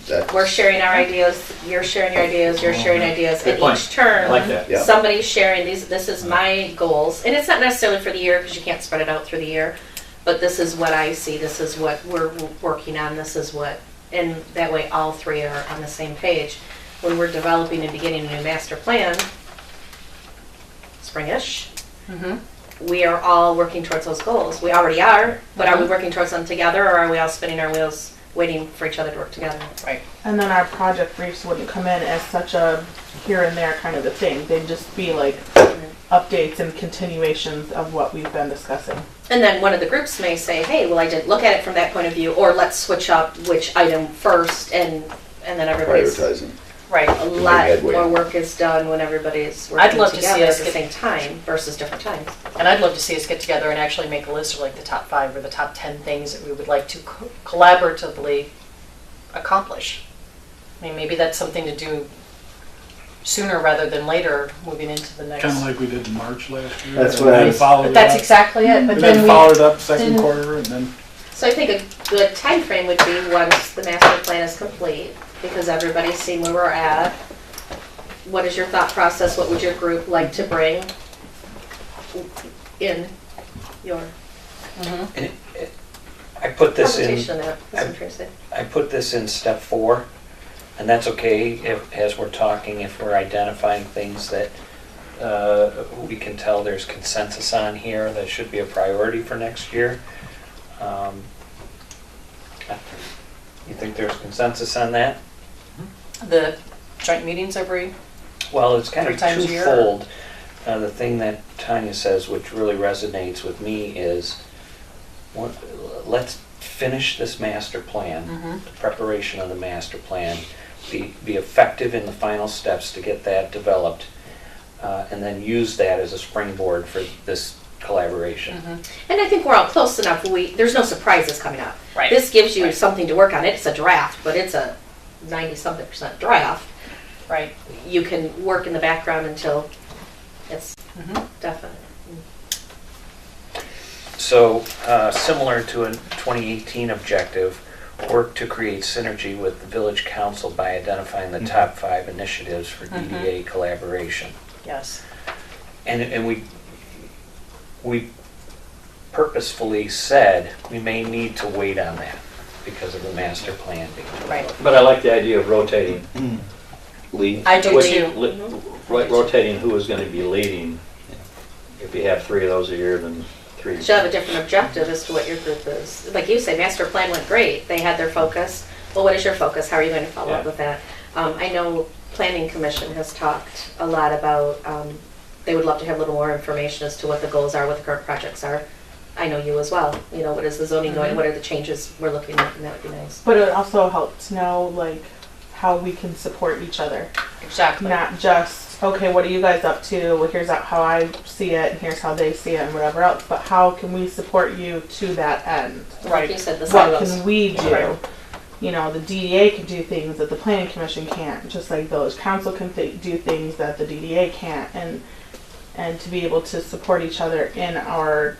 We're sharing our ideas, you're sharing your ideas, you're sharing ideas, Good and point. each turn, I like that. Yeah. somebody's sharing these, this is my goals, and it's not necessarily for the year, because you can't spread it out through the year, but this is what I see, this is what we're working on, this is what, and that way all three are on the same page. When we're developing and beginning a new master plan, springish, we are all working towards those goals. We already are, but are we working towards them together, or are we all spinning our wheels waiting for each other to work together? Right. And then our project briefs wouldn't come in as such a here and there kind of a thing. They'd just be like updates and continuations of what we've been discussing. And then one of the groups may say, hey, well, I didn't look at it from that point of view, or let's switch up which item first, and then everybody's, Prioritizing. Right. a lot headway. more work is done when everybody's I'd working love to see together at us the get- same time versus different times. And I'd love to see us get together and actually make a list of like the top 5 or the top 10 things that we would like to collaboratively accomplish. I mean, maybe that's something to do sooner rather than later, moving into the next. Kind of like we did in March last year. That's and what I then was- followed But it that's up. exactly it. But And then then we followed it up second didn't- quarter and then, So I think a good time frame would be once the master plan is complete, because everybody's seen where we're at. What is your thought process? What would your group like to bring in your I put this in, presentation? That's what I'm trying to say. I put this in step 4, and that's okay if, as we're talking, if we're identifying things that we can tell there's consensus on here that should be a priority for next year. You think there's consensus on that? the joint meetings every. Well, it's kind 3 of times a year? twofold. The thing that Tanya says, which really resonates with me, is let's finish this master plan, the preparation of the master plan, be effective in the final steps to get that developed, and then use that as a springboard for this collaboration. And I think we're all close enough. There's no surprises coming up. Right. This gives you something to work on. It's a draft, but it's a 90-something% draft. Right. You can work in the background until it's definite. So, similar to a 2018 objective, work to create synergy with the village council by identifying the top 5 initiatives for DDA collaboration. Yes. And we purposefully said we may need to wait on that because of the master plan being Right. But I like the idea of rotating. Lee? I do Which- too. Rotating who is going to be leading. If you have 3 of those a year, then 3. You should have a different objective as to what your group is. Like you say, master plan went great. They had their focus. Well, what is your focus? How are you going to follow up Yeah. with that? I know Planning Commission has talked a lot about, they would love to have a little more information as to what the goals are, what the current projects are. I know you as well. You know, what is the zoning going, what are the changes we're looking at, and that would be nice. But it would also help to know like how we can support each other. Exactly. Not just, okay, what are you guys up to? Well, here's how I see it, and here's how they see it, and whatever else. But how can we support you to that end? Like you said, the What silos. can we do? Right. You know, the DDA can do things that the Planning Commission can't, just like village council can do things that the DDA can't, and to be able to support each other in our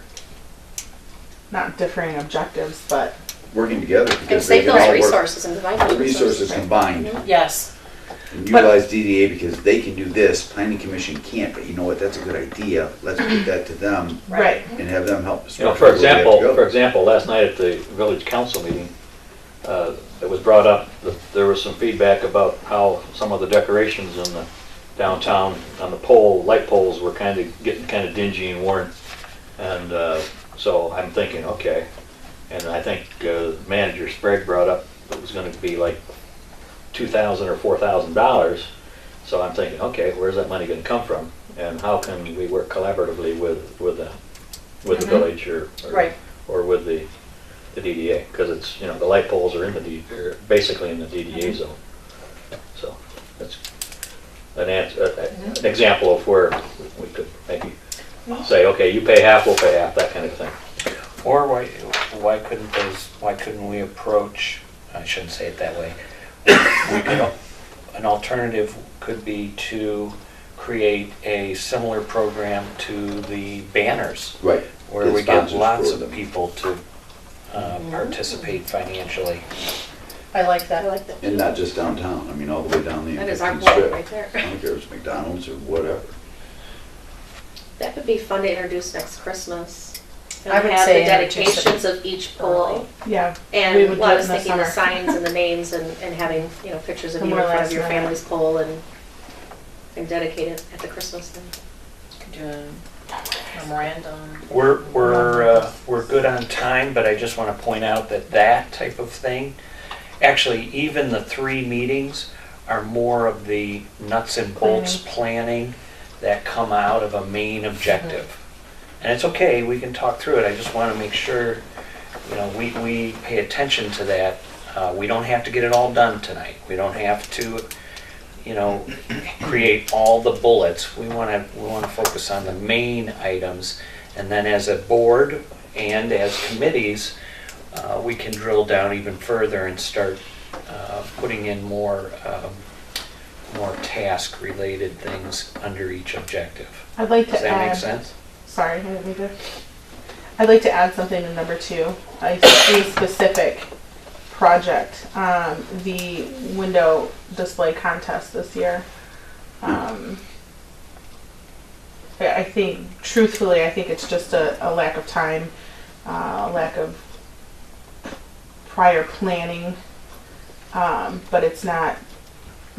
not differing objectives, but Working together And because they save can those all work. resources and divide those The resources combined Yes. and utilize DDA because they can do this, planning commission can't, but you know what, that's a good idea. Let's put that to them right. and have them help. You know, structure where we have to go. for example, last night at the village council meeting, it was brought up that there was some feedback about how some of the decorations in the downtown on the light poles were getting kind of dingy and worn. And so I'm thinking, okay. And I think Manager Sprague brought up it was going to be like $2,000 or $4,000. So I'm thinking, okay, where's that money going to come from? And how can we work collaboratively with the village or Right. or with the DDA? Because it's, you know, the light poles are basically in the DDA zone. So that's an example of where we could maybe say, okay, you pay half, we'll pay half, that kind of thing. Or why couldn't we approach, I shouldn't say it that way. An alternative could be to create a similar program to the banners, Right. where Get we get sponsors lots for of them. people to participate financially. I like I that. like that. And not just downtown, I mean, all the way down the That is our M15 goal strip. right there. I don't care if it's McDonald's or whatever. That would be fun to introduce next Christmas. And I would have say the introduce it dedications of each pole. Yeah. We And would well, I do it was in the thinking the summer. signs and the names and having, you know, pictures of The you in more front of last your minute. family's pole and dedicate it at the Christmas thing. Could do a memorandum. We're good on time, but I just want to point out that that type of thing, actually, even the 3 meetings are more of the nuts and bolts planning that come out of a main objective. And it's okay, we can talk through it. I just want to make sure, you know, we pay attention to that. We don't have to get it all done tonight. We don't have to, you know, create all the bullets. We want to focus on the main items, and then as a board and as committees, we can drill down even further and start putting in more task-related things under each objective. I'd like to Does that add. make sense? Sorry, I didn't mean to. I'd like to add something to number 2. I see specific project, the window display contest this year. I think, truthfully, I think it's just a lack of time, a lack of prior planning, but it's not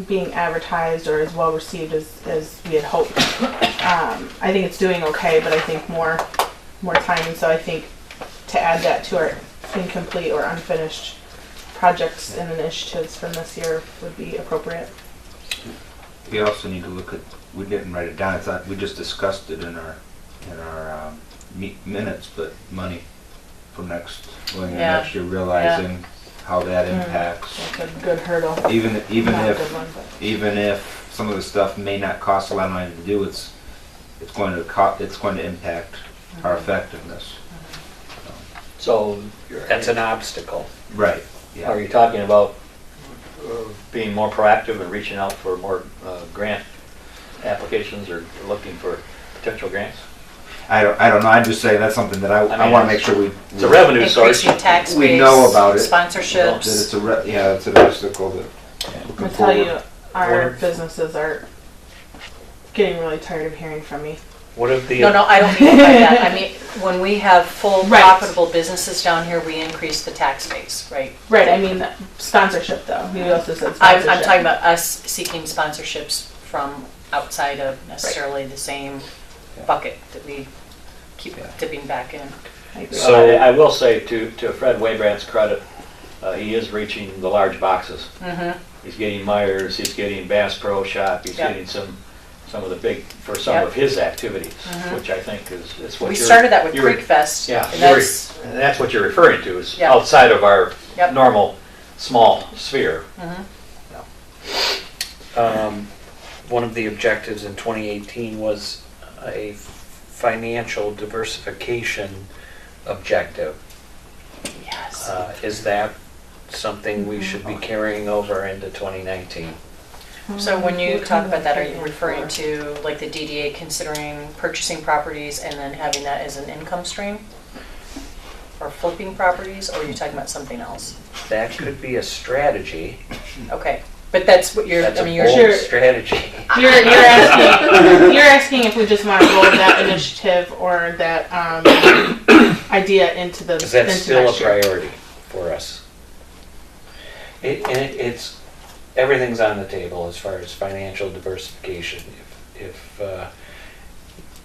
being advertised or as well received as we had hoped. I think it's doing okay, but I think more time, and so I think to add that to our incomplete or unfinished projects and initiatives from this year would be appropriate. We also need to look at, we didn't write it down, it's not, we just discussed it in our minutes, but money for going into Yeah. next year, realizing how that impacts. That's a good hurdle. Even Not a good if one, but even if some of the stuff may not cost a lot of money to do, it's going to impact our effectiveness. So, That's an obstacle. Right. are Yeah. you talking about being more proactive and reaching out for more grant applications or looking for potential grants? I don't know. I'm just saying that's something that I mean, want to make sure we It's a revenue source. Increasing tax We base, know about it. sponsorships. that it's it's an obstacle that. I'll looking tell you, forward. our businesses are getting really tired of hearing from me. What if the... No, I don't mean it like that. I mean, when we have full Right. profitable businesses down here, we increase the tax base, right? Right, I mean sponsorship though. You also said I'm sponsorship. talking about us seeking sponsorships from outside of necessarily the same bucket that we keep dipping back in. I agree. So- I will say to Fred Waybrandt's credit, he is reaching the large boxes. Mm-hmm. He's getting Myers, he's getting Bass Pro Shop, he's Yeah. getting some of the big, for some Yep. of his activities, Mhm. which I think is what We you're... started that with you're- Creek Fest. Yeah, and and that's what you're referring to, is Yep. outside of our Yep. normal, small sphere. Mhm. One of the objectives in 2018 was a financial diversification objective. Yes. Is that something we should be carrying over into 2019? So when you talk about that, are you referring to like the DDA considering purchasing properties and then having that as an income stream? Or flipping properties, or are you talking about something else? That could be a strategy. Okay, but that's what you're, That's I a mean, you're bold Sure. strategy. You're asking if we just want to roll that initiative or that idea into the Is that into still a next year. priority for us? It's, everything's on the table as far as financial diversification. If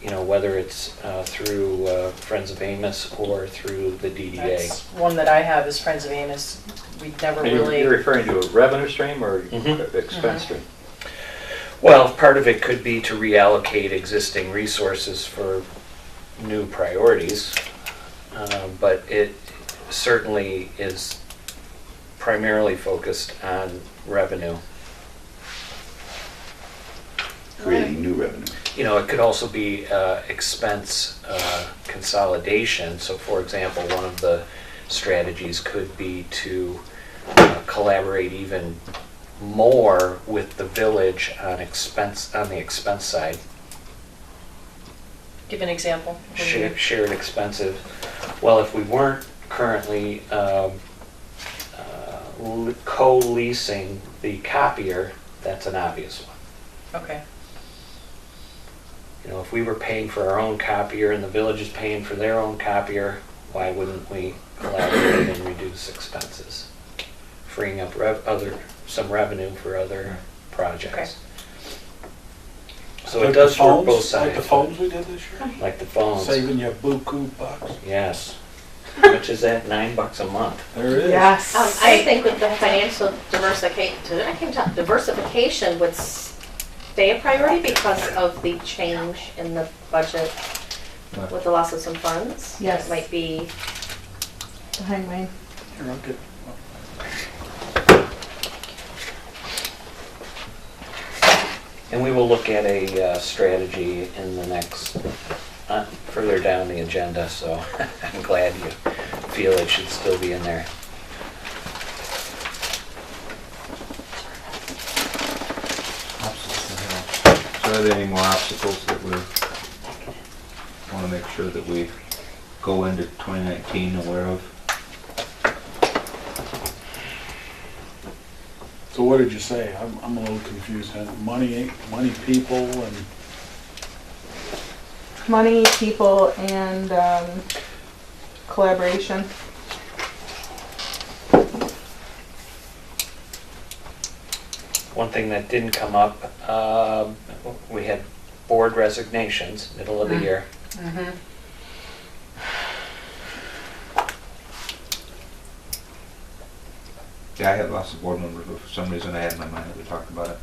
you know, whether it's through Friends of Amos or through the DDA. That's one that I have is Friends of Amos. We never And you're really, referring to a revenue stream or Mhm. expense Mhm. stream? Well, part of it could be to reallocate existing resources for new priorities, but it certainly is primarily focused on revenue. Creating new revenue. You know, it could also be expense consolidation. So, for example, one of the strategies could be to collaborate even more with the village on the expense side. give an example. Shared expensive. Well, if we weren't currently co-leasing the copier, that's an obvious one. Okay. You know, if we were paying for our own copier and the village is paying for their own copier, why wouldn't we collaborate and reduce expenses? Freeing up some revenue for other projects. So Like it does the work phones- both sides. Like the phones we did this year? Like the phones. Saving you buku bucks. Yes. How much is that? $9 a month. There it is. Yes. I think with the financial diversification would stay a priority because of the change in the budget with the loss of some funds. Yes. It might be, Behind mine. Here, I'll get. And we will look at a strategy in the next, further down the agenda, so I'm glad you feel it should still be in there. Obstacles ahead. So are there any more obstacles that we want to make sure that we go into 2019 aware of? So what did you say? I'm a little confused. Money, people, and Money, people, and collaboration. One thing that didn't come up, we had board resignations, middle of the year. Mm-hmm. Yeah, I had lots of board members, but for some reason I had in my mind that we talked about it.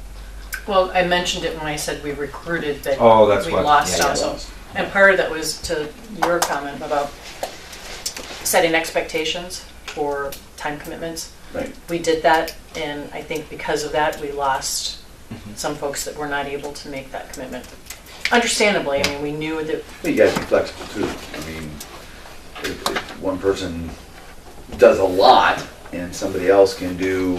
Well, I mentioned it when I said we recruited, but Oh, that's we what. lost yeah, also. And part of that was to your comment about setting expectations for time commitments. Right. We did that, and I think because of that, we lost Mhm. some folks that were not able to make that commitment. Understandably, I mean, we knew that, Well, you gotta be flexible too. I mean, if one person does a lot and somebody else can do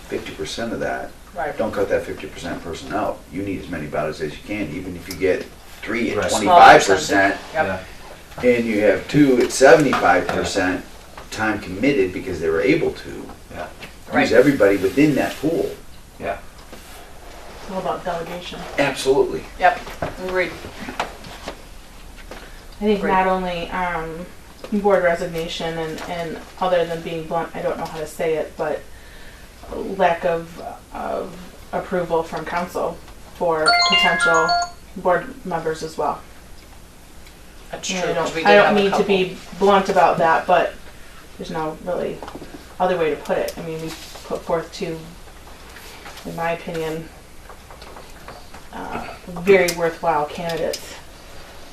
50% of that, right, don't cut that 50% person out. You need as many ballots as you can, even if you get 3 at Right. 25%, yep, and you have 2 at 75% time committed because they were able to. Yeah. Right. Use everybody within that pool. Yeah. It's all about delegation. Absolutely. yep, agreed. I think Right. not only board resignation and other than being blunt, I don't know how to say it, but lack of approval from council for potential board members as well. That's And true. I 'Cause we don't, did I don't have a mean to couple. be blunt about that, but there's no really other way to put it. I mean, we put forth two, in my opinion, very worthwhile candidates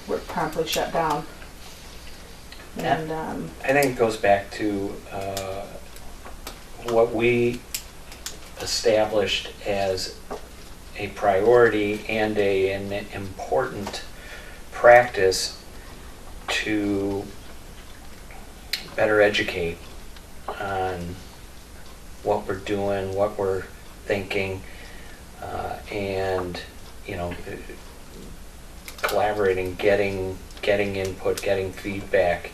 were promptly shut down. And I think it goes back to what we established as a priority and an important practice to better educate on what we're doing, what we're thinking, and, you know, collaborating, getting input, getting feedback,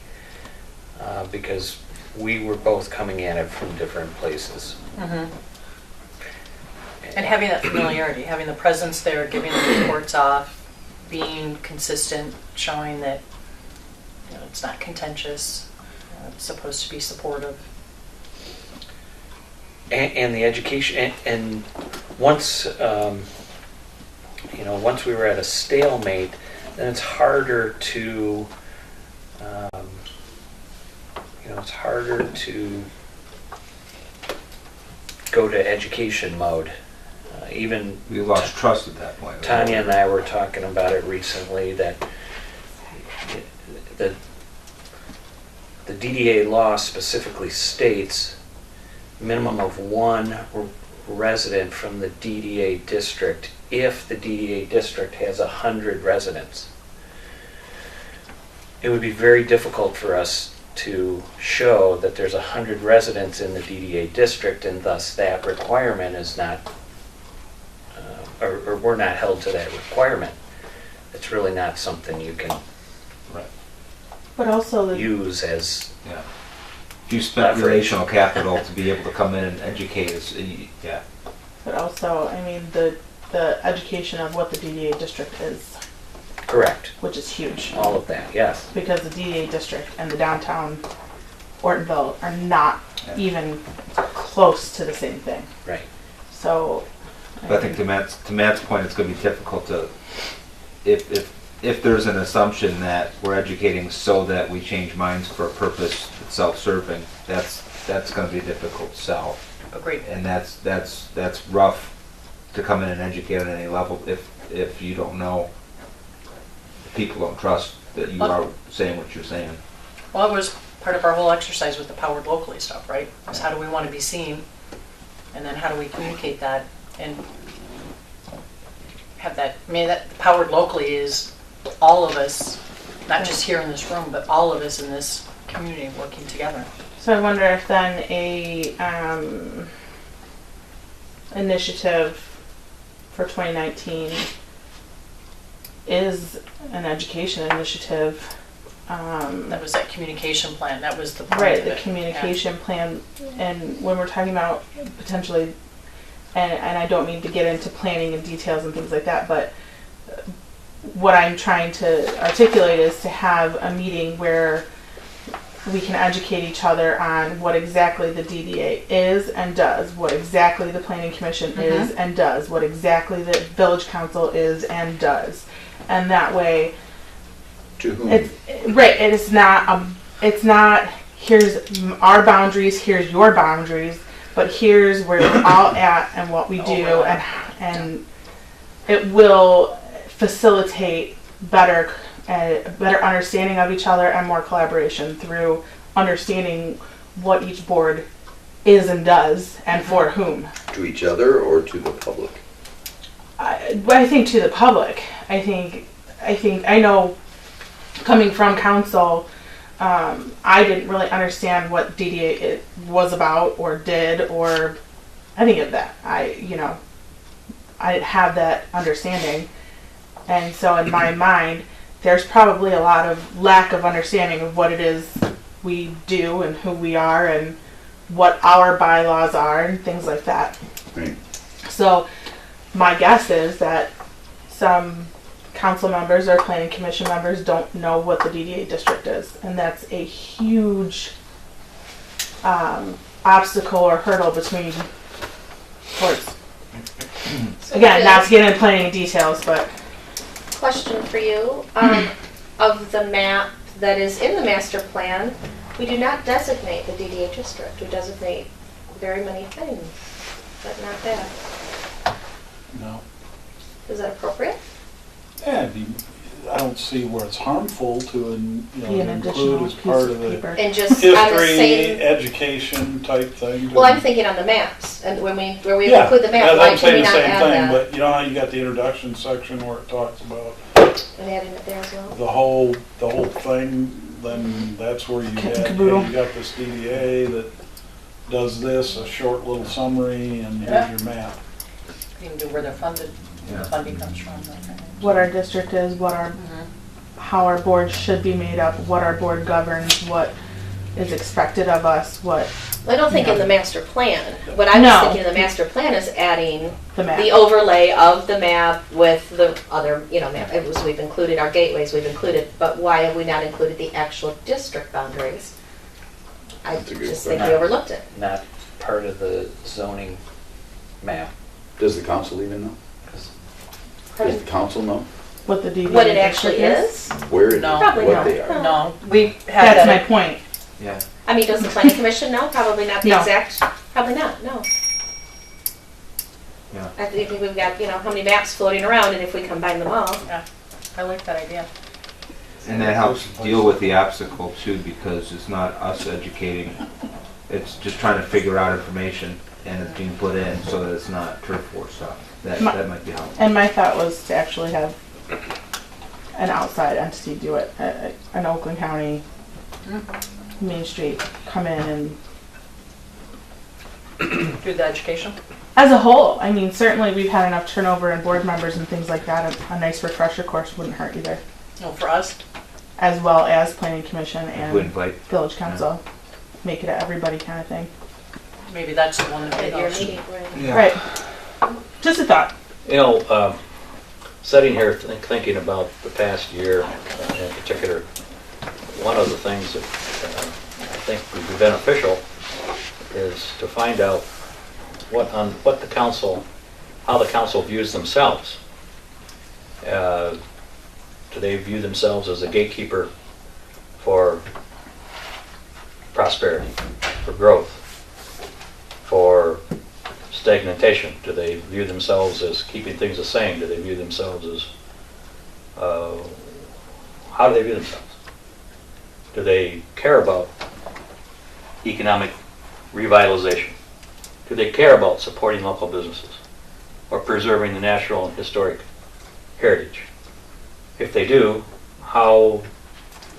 because we were both coming at it from different places. Mhm. And having that familiarity, having the presence there, giving the reports off, being consistent, showing that, you know, it's not contentious, it's supposed to be supportive. And the education, and once, once we were at a stalemate, then it's harder to, go to education mode. Even We lost trust at that point. Tanya and I were talking about it recently, that the DDA law specifically states minimum of one resident from the DDA district if the DDA district has 100 residents. It would be very difficult for us to show that there's 100 residents in the DDA district, and thus that requirement is not, or we're not held to that requirement. It's really not something you can but also the use as, Yeah. If you spent relational capital to be able to come in and educate us, yeah. But also, I mean, the education of what the DDA district is, Correct. which is huge. All of that, yes. Because the DDA district and the downtown Ortonville are not even close to the same thing. Right. So. But I think to Matt's point, it's going to be difficult to, if there's an assumption that we're educating so that we change minds for a purpose that's self-serving, that's going to be a difficult sell. Agreed. And that's rough to come in and educate on any level if you don't know, if people don't trust that you are saying what you're saying. Well, it was part of our whole exercise with the powered locally stuff, right? Is how do we want to be seen? And then how do we communicate that and have that, I mean, that powered locally is all of us, not just here in this room, but all of us in this community working together. So I wonder if then a initiative for 2019 is an education initiative. That was that communication plan, that was the point Right, of the it. communication plan, and when we're talking about potentially, and I don't mean to get into planning and details and things like that, but what I'm trying to articulate is to have a meeting where we can educate each other on what exactly the DDA is and does, what exactly the planning commission is and does, what exactly the village council is and does. And that way, To whom? it's not here's our boundaries, here's your boundaries, but here's where we're all at and what we do, and it will facilitate better understanding of each other and more collaboration through understanding what each board is and does and for whom. To each other or to the public? I think to the public. I know coming from council, I didn't really understand what DDA it was about or did or any of that. I didn't have that understanding. And so in my mind, there's probably a lot of lack of understanding of what it is we do and who we are and what our bylaws are and things like that. Right. So my guess is that some council members or planning commission members don't know what the DDA district is, and that's a huge obstacle or hurdle between boards. Again, not to get into planning details, but Question for you, of the map that is in the master plan, we do not designate the DDA district. We designate very many things, but not that. No. Is that appropriate? Yeah, I don't see where it's harmful to, be an include additional as piece part of of the paper. And just on the history, same, education type thing. well, I'm thinking on the maps, and where we Yeah, include the map, I'm why can saying we the not same add thing, that? but you know how you got the introduction section where it talks about And adding it there as well? the whole thing, then that's where you Kit and get, caboodle. hey, you got this DDA that does this, a short little summary, and Yeah. here's your map. You can do where the funding comes from. that kind of- what our district is, how our board should be made up, what our board governs, what is expected of us, what I don't think No. in the master plan. What I was No. thinking in the master plan is adding the map. the overlay of the map with the other, map. We've included our gateways, we've included, but why have we not included the actual district boundaries? I That's a good just think we question. overlooked it. Not part of the zoning map. Does the council even know? Does the council know What the DDA What it district actually is? where it is, No. Probably what not. they are? No, we had That's my that, point. Yeah. I mean, does the planning commission know? Probably not the No. exact, probably not, no. Yeah. I think we've got, how many maps floating around, and if we combine them all, I like that idea. And that helps deal with the obstacle too, because it's not us educating, it's just trying to figure out information and it's being put in so that it's not turf war stuff. That might be helpful. And my thought was to actually have an outside entity do it, an Oakland County, Main Street, come in and, Do the education. as a whole, I mean, certainly we've had enough turnover in board members and things like that, a nice refresher course wouldn't hurt either, No, for us, as well as planning commission We and invite, village council. make it a everybody kind of thing. Maybe that's the one that At we your lost. meeting, right? Yeah. Right. Just a thought. You know, sitting here thinking about the past year in particular, one of the things that I think would be beneficial is to find out what the council, how the council views themselves. Do they view themselves as a gatekeeper for prosperity, for growth, for stagnation? Do they view themselves as keeping things the same? Do they view themselves as, how do they view themselves? Do they care about economic revitalization? Do they care about supporting local businesses or preserving the natural and historic heritage? If they do, how,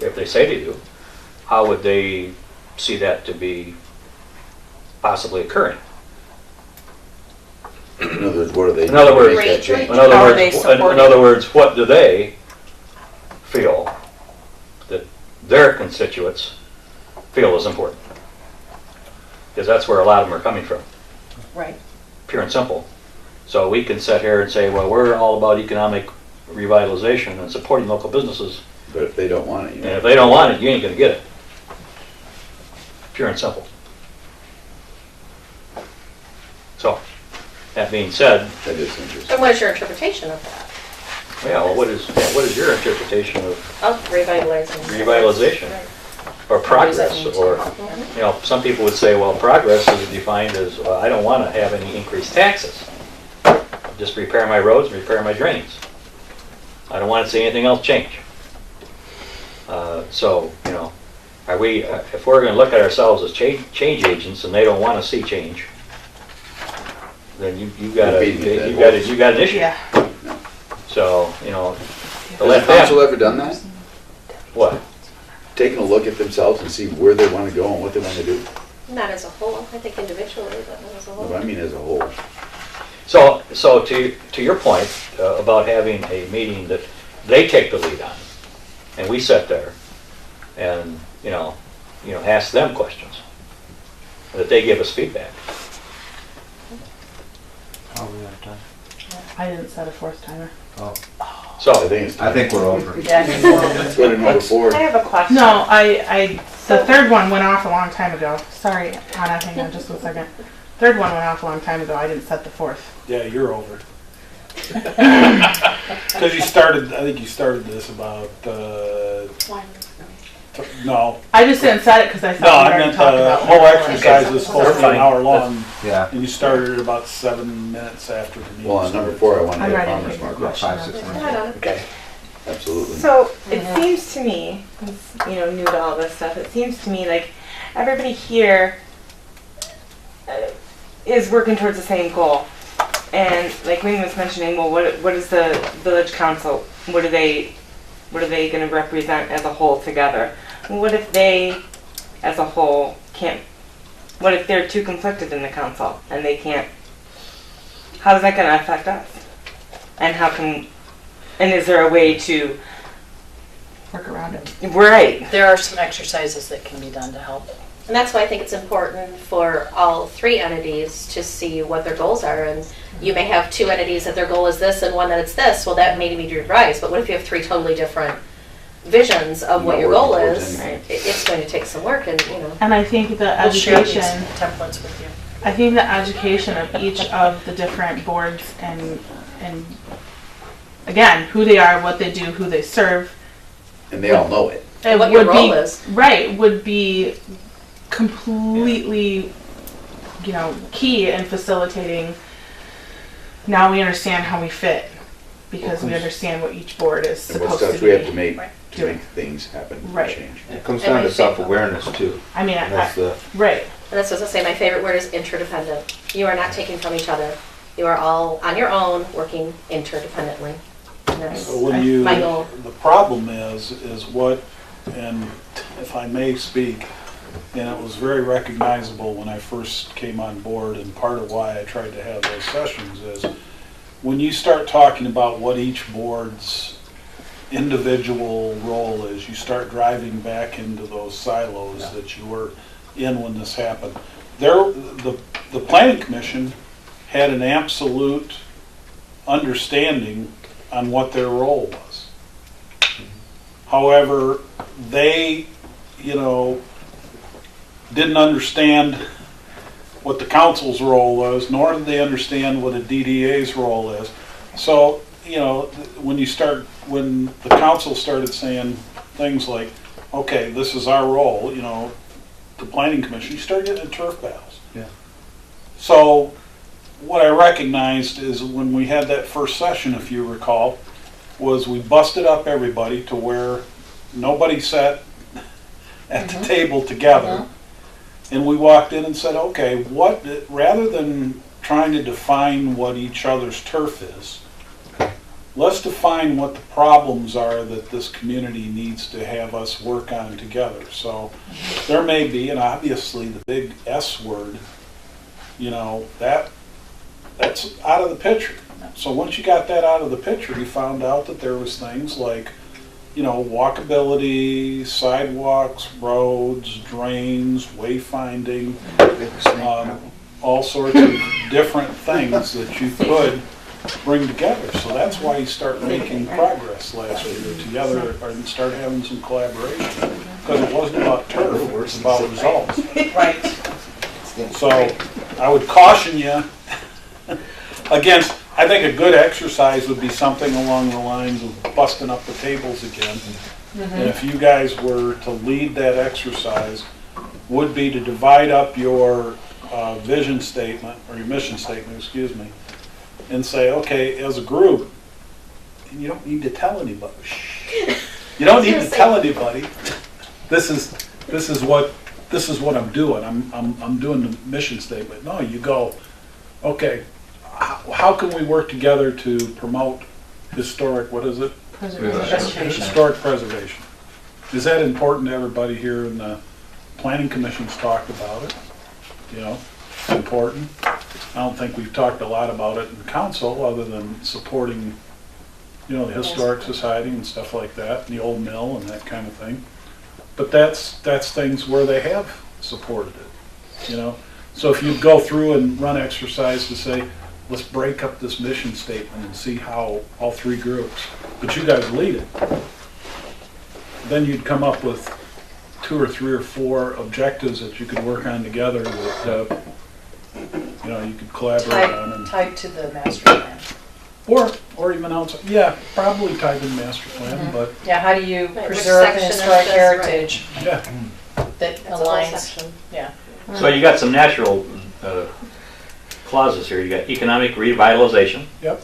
if they say they do, how would they see that to be possibly occurring? In other words, what are they? In other words- Make that change. In other How are words, they supporting? in other words, what do they feel that their constituents feel is important? Because that's where a lot of them are coming from, Right. pure and simple. So we can sit here and say, well, we're all about economic revitalization and supporting local businesses, But if they don't want it, you and know. if they don't want it, you ain't gonna get it. Pure and simple. So, that being said, That is interesting. And what is your interpretation of that? well, what is your interpretation of Of revitalizing? revitalization? Right. Or progress, mean to or, Mhm. you know, some people would say, well, progress is defined as, well, I don't want to have any increased taxes. Just repair my roads, repair my drains. I don't want to see anything else change. So, you know, are we, if we're going to look at ourselves as change agents and they don't want to see change, then you got an issue. Yeah. So, you know, to Has the let council them, ever done that? what? Taking a look at themselves and see where they want to go and what they want to do? Not as a whole, I think individually, but not as a No, whole. but I mean as a whole. So to your point about having a meeting that they take the lead on, and we sit there and, you know, ask them questions, that they give us feedback. Oh, we have time. I didn't set a fourth timer. Oh, So, I think it's I think we're over. Yeah. Let's go to number 4. I have a question. No, the third one went off a long time ago. Sorry, Anna, hang on just 1 second. Third one went off a long time ago. I didn't set the fourth. Yeah, you're over. Because you started, I think you started this about, no. I just didn't set it because I No, thought we I already meant talked the about whole it. exercise was supposed to be an hour long, Yeah. and you started at about 7 minutes after the meeting Well, on number started. 4, I want to I'm have ready to farmer's make a market. About question. 5, 6 I minutes. don't know. Okay. Absolutely. So it seems to me, new to all this stuff, it seems to me like everybody here is working towards the same goal. And like Wayne was mentioning, well, what is the village council? What are they going to represent as a whole together? What if they, as a whole, can't? What if they're too conflicted in the council and they can't? How is that going to affect us? And how can? And is there a way to? Work around it. Right. There are some exercises that can be done to help. And that's why I think it's important for all 3 entities to see what their goals are. And you may have 2 entities that their goal is this and one that it's this. Well, that may be your advice. But what if you have 3 totally different visions of what Not your goal working towards is? anything. It's going to take some work, and And I think the We'll share these education, templates with you. I think the education of each of the different boards and again, who they are, what they do, who they serve. And they all know it. And what would your role be- is. Right, would be completely, key in facilitating. Now we understand how we fit because we understand what each board is And what supposed to steps be. we have to make Right. to make things happen and Right. change. It comes And down I to think- self-awareness too. I mean, And that's the, right. And that's what I say, my favorite word is interdependent. You are not taking from each other. You are all on your own, working interdependently. And that's So when you, my goal. the problem is what, and if I may speak, and it was very recognizable when I first came on board, and part of why I tried to have those sessions is when you start talking about what each board's individual role is, you start driving back into those silos that you were in when this happened. The planning commission had an absolute understanding on what their role was. However, they, didn't understand what the council's role was, nor did they understand what a DDA's role is. So, when the council started saying things like, okay, this is our role, the planning commission, you start getting in turf battles. Yeah. So, what I recognized is when we had that first session, if you recall, was we busted up everybody to where nobody sat at the table together. And we walked in and said, okay, rather than trying to define what each other's turf is, let's define what the problems are that this community needs to have us work on together. So there may be, and obviously the big S word, that's out of the picture. So once you got that out of the picture, you found out that there was things like, walkability, sidewalks, roads, drains, wayfinding, all sorts of different things that you could bring together. So that's why you start making progress last year together and start having some collaboration. Because it wasn't about turf, it was about results. Right. So I would caution you against, I think a good exercise would be something along the lines of busting up the tables again. And if you guys were to lead that exercise, would be to divide up your vision statement, or your mission statement, excuse me, and say, okay, as a group, and you don't need to tell anybody. You don't need to tell anybody. This is what I'm doing. I'm doing the mission statement. No, you go, okay, how can we work together to promote historic, what is it? Preservation. Historic preservation. Is that important to everybody here in the planning commission's talked about it? It's important. I don't think we've talked a lot about it in council other than supporting, the historic society and stuff like that, and the old mill and that kind of thing. But that's things where they have supported it, So if you go through and run exercise to say, let's break up this mission statement and see how all three groups, but you guys lead it. Then you'd come up with 2 or 3 or 4 objectives that you could work on together that, you could collaborate on. And, Tied to the master plan. or even outside, yeah, probably tied to the master plan, but, Yeah, how do you Right, which preserve section is historic this, heritage yeah. that That's a whole aligns? section. Yeah. So you got some natural clauses here. You got economic revitalization, Yep,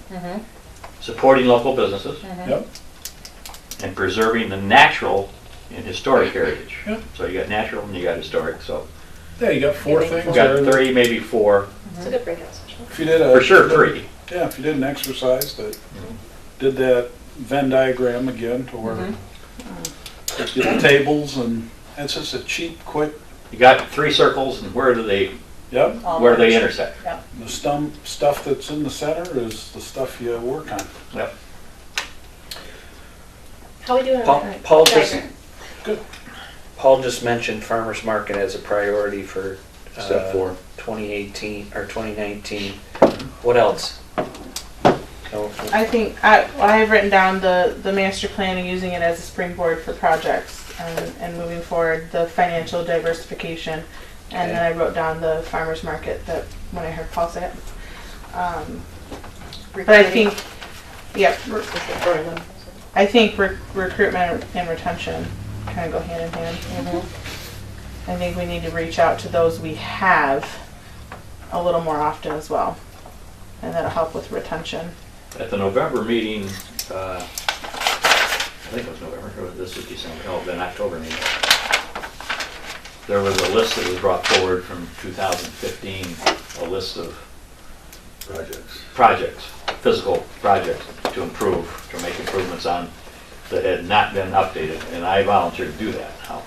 supporting local businesses, yep, and preserving the natural and historic heritage. Yep. So you got natural and you got historic. So yeah, you got 4 Maybe things you got there. 3, maybe 4. It's a good breakout session. If you did For sure, 3. Yeah, if you did an exercise that did that Venn diagram again to where you get the tables, and it's just a cheap, quick, You got 3 circles, and where do they All where do they merged. intersect? Yeah. the stuff that's in the center is the stuff you work on. Yep. How are we doing? Paul, on that? Paul just Diagram? Paul just mentioned farmers market as a priority for Step 4. 2018 or 2019. What else? No, I think I have written down the master plan and using it as a springboard for projects and moving forward, the financial diversification, and then I wrote down the farmers market that when I heard Paul say it. But I think, yep, I think recruitment and retention kind of go hand in hand. I think we need to reach out to those we have a little more often as well, and that'll help with retention. At the November meeting, I think it was November, or this was December, no, then October meeting. There was a list that was brought forward from 2015, a list of projects, physical projects to improve, to make improvements on that had not been updated, and I volunteered to do that now.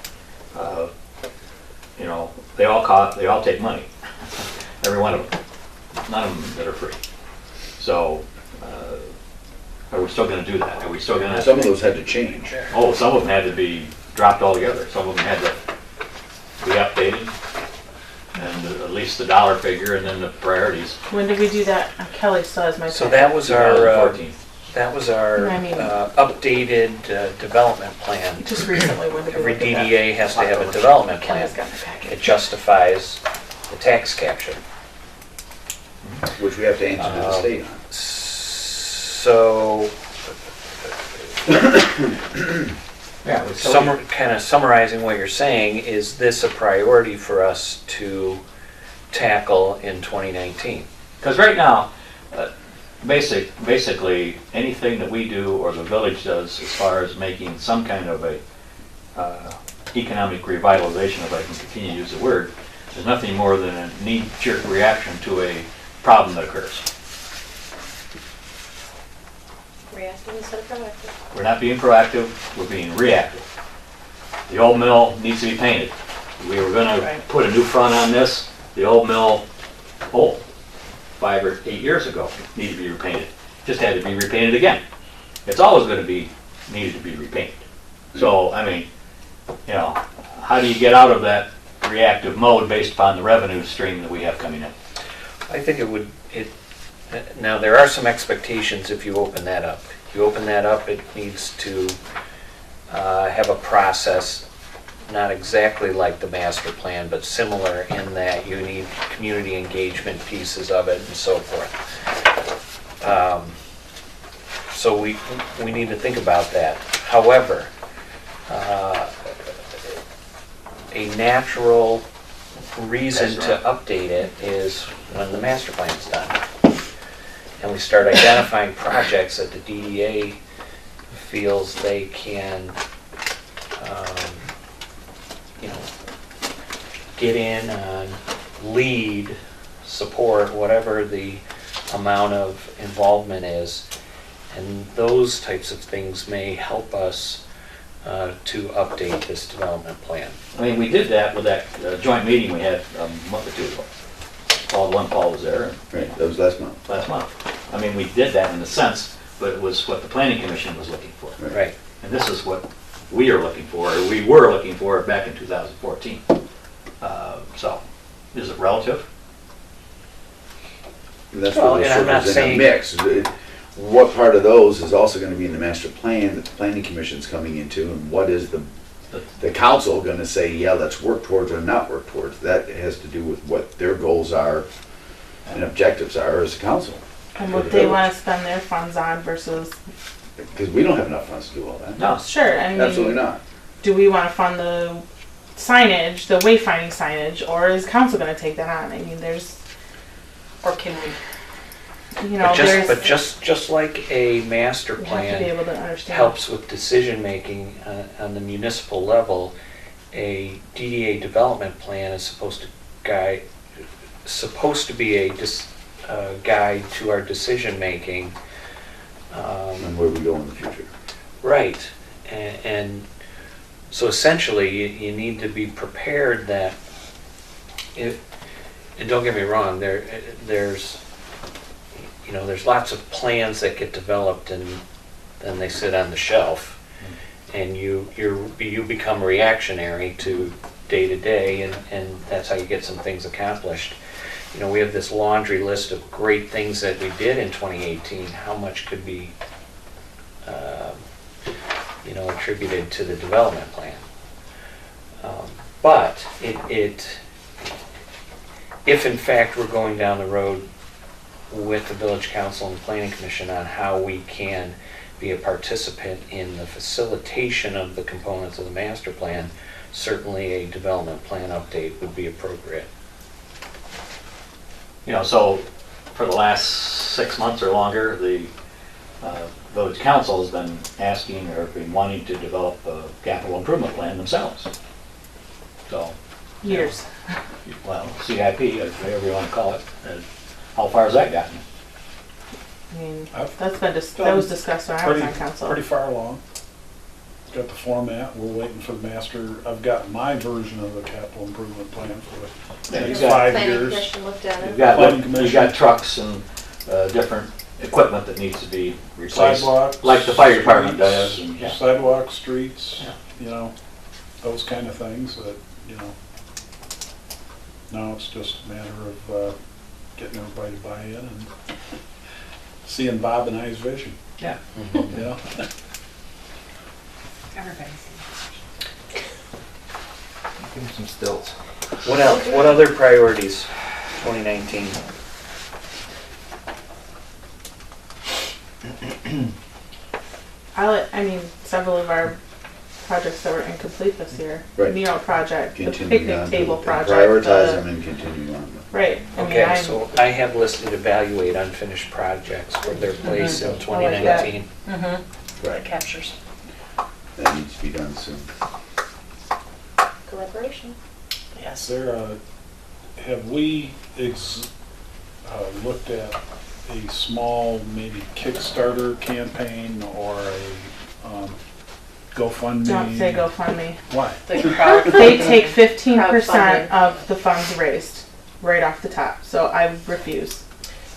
They all take money, every one of them, none of them that are free. So, are we still gonna do that? Are we still gonna? Some of those had to change. Oh, some of them had to be dropped altogether. Some of them had to be updated. least the dollar figure and then the priorities. When did we do that? Kelly still has my. So packet. that was our, 2014. that was our I mean- updated development plan. Just recently, when did we Every look at that? DDA has to have a development plan. Kelly's got my packet. It justifies the tax capture. Which we have to answer to the state on. So, Yeah, we still- kind of summarizing what you're saying, is this a priority for us to tackle in 2019? Because right now, basically, anything that we do or the village does as far as making some kind of a economic revitalization, if I can continue to use the word, is nothing more than a knee-jerk reaction to a problem that occurs. Reactive instead of proactive. We're not being proactive, we're being reactive. The old mill needs to be painted. We were gonna Right. put a new front on this, the old mill, 5 or 8 years ago, needed to be repainted. Just had to be repainted again. It's always gonna be, needed to be repainted. So, I mean, you know, how do you get out of that reactive mode based upon the revenue stream that we have coming in? I think now there are some expectations if you open that up. If you open that up, it needs to have a process, not exactly like the master plan, but similar in that you need community engagement pieces of it and so forth. So we need to think about that. However, a natural reason to update it is when the master plan's done. And we start identifying projects that the DDA feels they can, get in on, lead, support, whatever the amount of involvement is. And those types of things may help us to update this development plan. I mean, we did that with that joint meeting we had a month or two ago. Paul was there Right, that was last month. last month. I mean, we did that in a sense, but it was what the planning commission was looking for. Right. And this is what we are looking for, or we were looking for back in 2014. So, is it relative? And that's Well, where the and I'm not circles in a saying- mix. What part of those is also gonna be in the master plan that the planning commission's coming into, and what is the council gonna say, yeah, let's work towards or not work towards? That has to do with what their goals are and objectives are as a council. And for what the they village. want to spend their funds on versus, Because we don't have enough funds to do all that. No. sure, I mean. Absolutely not. Do we want to fund the signage, the wayfinding signage, or is council going to take that on? I mean, there's, Or can we? you know, But just like a master we have to be plan able to understand. helps with decision-making on the municipal level, a DDA development plan is supposed to be a guide to our decision-making. And where we go in the future. Right, and so essentially, you need to be prepared that if, and don't get me wrong, there's lots of plans that get developed and then they sit on the shelf, and you become reactionary to day to day, and that's how you get some things accomplished. You know, we have this laundry list of great things that we did in 2018. How much could be attributed to the development plan? But if in fact we're going down the road with the village council and planning commission on how we can be a participant in the facilitation of the components of the master plan, certainly a development plan update would be appropriate. You know, so for the last 6 months or longer, the village council has been asking or been wanting to develop a capital improvement plan themselves. So, Years. well, CIP, whatever you want to call it, how far has that gotten? I mean, I've that was discussed when I was on council. Pretty far along. Got the format, we're waiting for the master, I've got my version of the capital improvement plan for the Yeah, next you got- 5 Planning years. commission looked at You've it. got, Planning you've commission. got trucks and different equipment that needs to be replaced. Sidewalks. Like the fire department does. streets, And, yeah. Sidewalks, streets, Yeah. you know, those kind of things that, Now it's just a matter of getting everybody to buy in and seeing Bob and I's vision. Yeah. Yeah. Everybody's. Give him some stilts. What else? What other priorities, 2019? Several of our projects that were incomplete this year. Right. Mural project, the Continue picnic on, table and project. prioritize the- them and continue on. Right. I mean, Okay, I'm- so I have listed evaluate unfinished projects for their place in I like that. 2019. Mm-hmm. Right. That captures. That needs to be done soon. Collaboration. Yes. Have we looked at a small, maybe Kickstarter campaign or a GoFundMe? Don't say GoFundMe. Why? The crowd. They take 15% Crowdfunding. of the funds raised right off the top, so I refuse.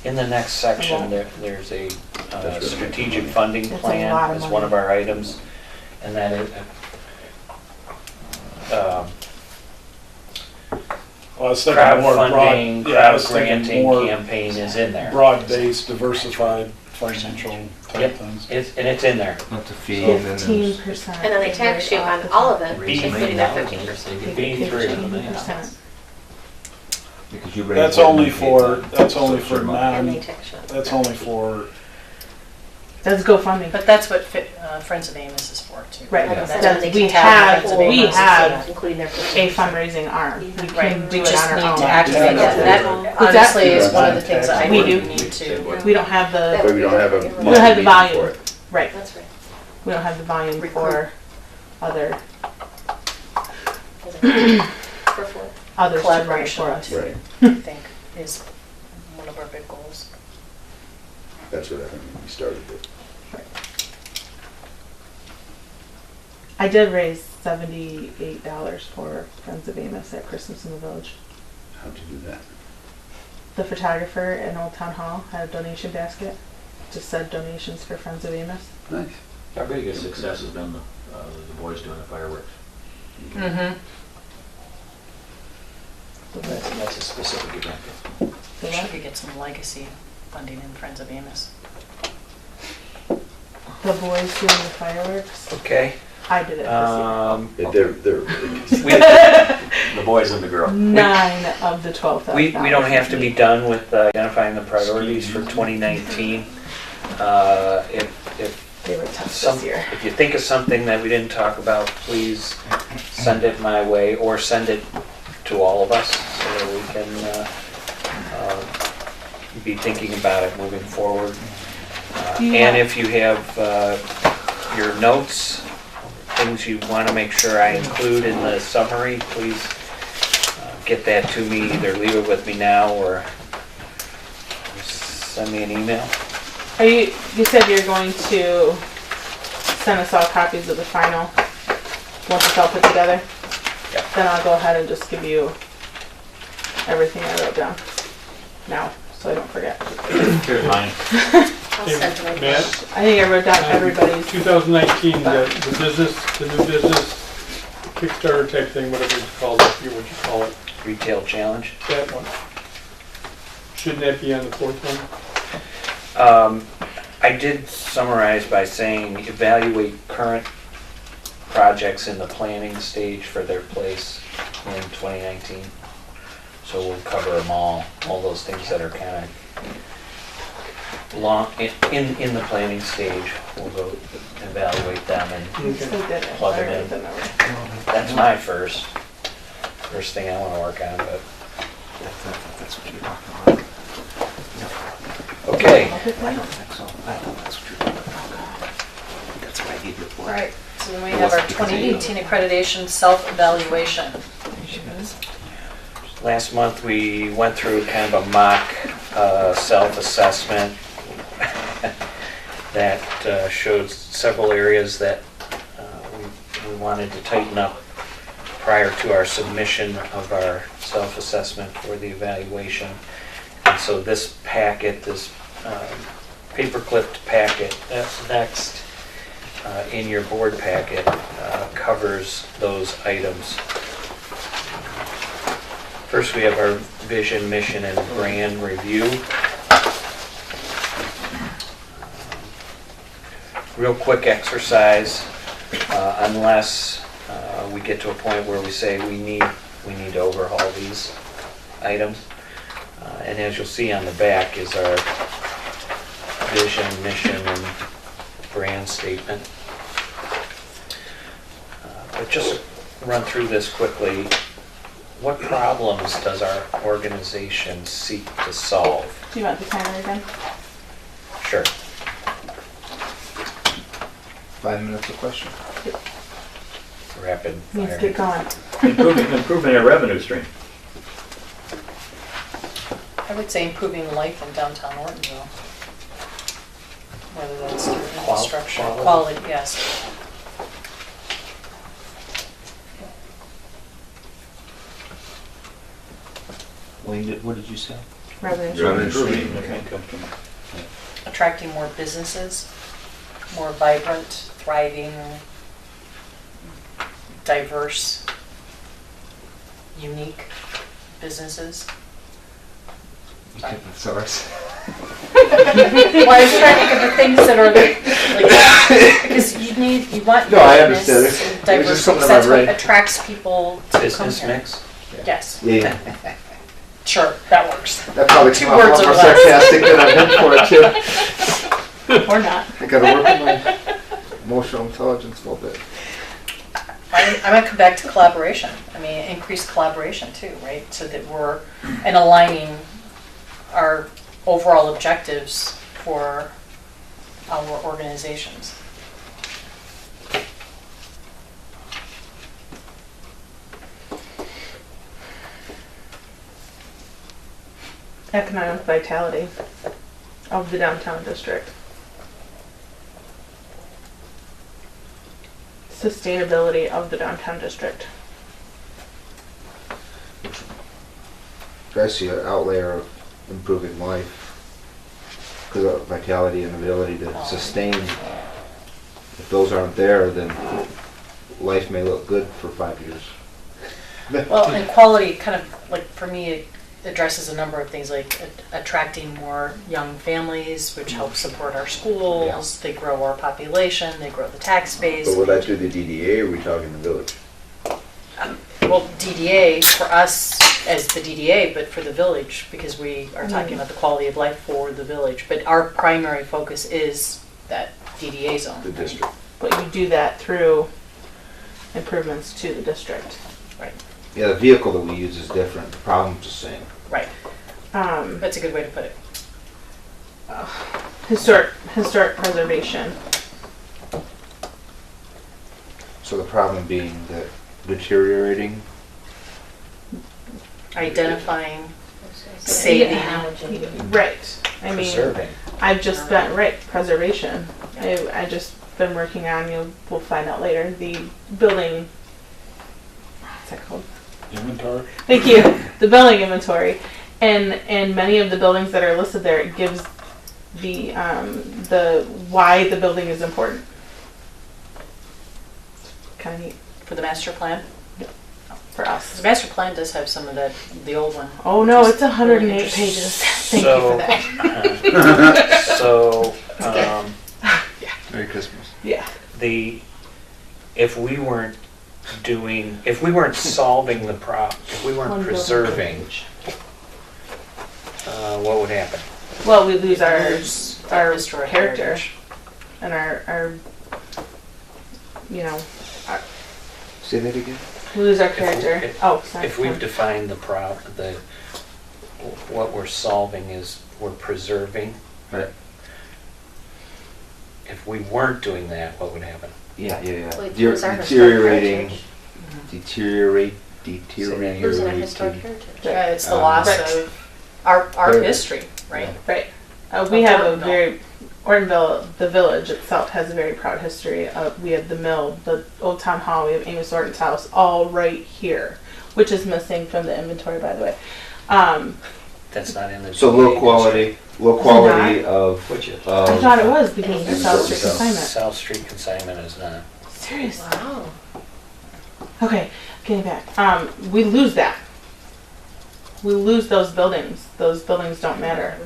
In the next section, there's a That's really strategic good. funding It's a plan lot of is money. one of our items. And that is, Well, I was thinking more broad. crowdfunding, Yeah, I was crowd thinking granting more campaign is in there. broad-based, diversified financial type Yep. things. And it's in there. Not to feed and then 15%. And then they tax you on all of it, including their 15%. B3. 15%. because you raise. That's what only you pay for, for. that's only So for it's your And non, they tax you. that's only for, That's GoFundMe. But that's what Friends of Amos is for too. Right. Like I That's said, what when they we take have. tax, we have including their a 15%. fundraising arm. We Right, can do we it just on need our to own. activate Yeah. that. That honestly is one of the things that I We think do. we need to. We don't have the, But we don't have a. We don't have the monthly meeting volume. for it. right, That's right. we don't have the volume Recruit. for other, For four. others to run it Collaboration for us. too. Right, I think is one of our big goals. that's what I think we started with. I did raise $78 for Friends of Amos at Christmas in the Village. How to do that. The photographer in Old Town Hall had a donation basket, just said donations for Friends of Amos. Nice. Our biggest success has been the boys doing the fireworks. Mm-hmm. That's a specific event. The Sure what? could get some legacy funding in Friends of Amos. The boys doing the fireworks. Okay. I did it this They're ridiculous. The boys and the girl. year. 9 of the 12,000. We don't have to be done with identifying the priorities for 2019. If They were tough some, this year. if you think of something that we didn't talk about, please send it my way or send it to all of us so that we can be thinking about it moving forward. Yeah. And if you have your notes, things you want to make sure I include in the summary, please get that to me, either leave it with me now or send me an email. You said you're going to send us all copies of the final once it's all put together? Yep. Then I'll go ahead and just give you everything I wrote down now, so I don't forget. Here's mine. I'll send them. Matt, I think I wrote down everybody's. 2019, the business, the new business Kickstarter type thing, whatever it's called, what you call it, Retail challenge. that one. Shouldn't that be on the fourth one? I did summarize by saying evaluate current projects in the planning stage for their place in 2019. So we'll cover them all those things that are kind of long, in the planning stage. We'll go evaluate them and Still did it. Plug I them in. wrote them over. that's my first thing I want to work on, but. That's what you're talking about. Okay. I'll pick mine. So, I know that's what you're talking about. That's what I gave you for. All right, so then we have our 2018 accreditation self-evaluation. Last month, we went through kind of a mock self-assessment that showed several areas that we wanted to tighten up prior to our submission of our self-assessment for the evaluation. And so this packet, this paper-clipped packet that's next in your board packet covers those items. First, we have our vision, mission, and brand review. Real quick exercise, unless we get to a point where we say we need to overhaul these items. And as you'll see on the back is our vision, mission, and brand statement. But just run through this quickly. What problems does our organization seek to solve? Do you want the timer again? Sure. 5 minutes of question. Rapid Let's fire. get going. Improving our revenue stream. I would say improving life in downtown Ortonville. Whether that's through infrastructure, quality, yes. Wayne, what did you say? Revenue. Improving the income stream. Attracting more businesses, more vibrant, thriving, diverse, unique businesses. You took the source. Well, I was trying to think of the things that are like because you want No, I business understand it. and It was just diversity. something in That's my what brain. attracts people to Business come here. mix? Yes, Yeah, sure, that works. that probably Two came out a words lot or more less. sarcastic than I meant for it too. Or not. I gotta work on my emotional intelligence a little bit. I'm gonna come back to collaboration. I mean, increased collaboration too, right? So that we're and aligning our overall objectives for our organizations. Economic vitality of the downtown district. Sustainability of the downtown district. I see an outlayer of improving life. Because of vitality and ability to sustain. If those aren't there, then life may look good for 5 years. Well, and quality kind of like for me it addresses a number of things like attracting more young families, which helps support our schools. They grow our population. They grow the tax base. But would that do the DDA, or are we talking the village? Well, DDA for us as the DDA, but for the village because we are talking about the quality of life for the village. But our primary focus is that DDA zone. The district. But you do that through improvements to the district. Right. Yeah, the vehicle that we use is different. The problem's the same. Right. That's a good way to put it. Historic preservation. So the problem being that deteriorating. Identifying, saving. Right. I mean, Preserving. I've just spent, preservation. I just been working on, we'll find out later, the building, what's that called? Inventory? Thank you. The building inventory. And many of the buildings that are listed there, it gives the why the building is important. Kind of neat For the master plan? for us. The master plan does have some of that, the old one. Oh no, Which is it's 108 really interesting. pages. Thank you for that. Merry Christmas. Yeah. If we weren't solving the problem, if we weren't One building. preserving, what would happen? Well, we lose our historic character heritage. and our Say that again? we lose our If- character. if- Oh, sorry. If we've defined what we're solving is we're preserving. Right. If we weren't doing that, what would happen? Yeah. Wait, De- who's our historic deteriorating. heritage? Deteriorating. Losing our historic heritage. Yeah, it's the loss Right. of our Heritage. history, right? Right. We have a Ortonville. very Ortonville, the village itself has a very proud history. We have the mill, the old town hall, we have Amos Orton's house, all right here, which is missing from the inventory, by the way. That's not in the. So low quality of. Which is. I thought it was because of the South Street South. consignment. South Street consignment is not. Seriously. Wow. Okay, getting back. We lose that. we lose those buildings. Those buildings don't matter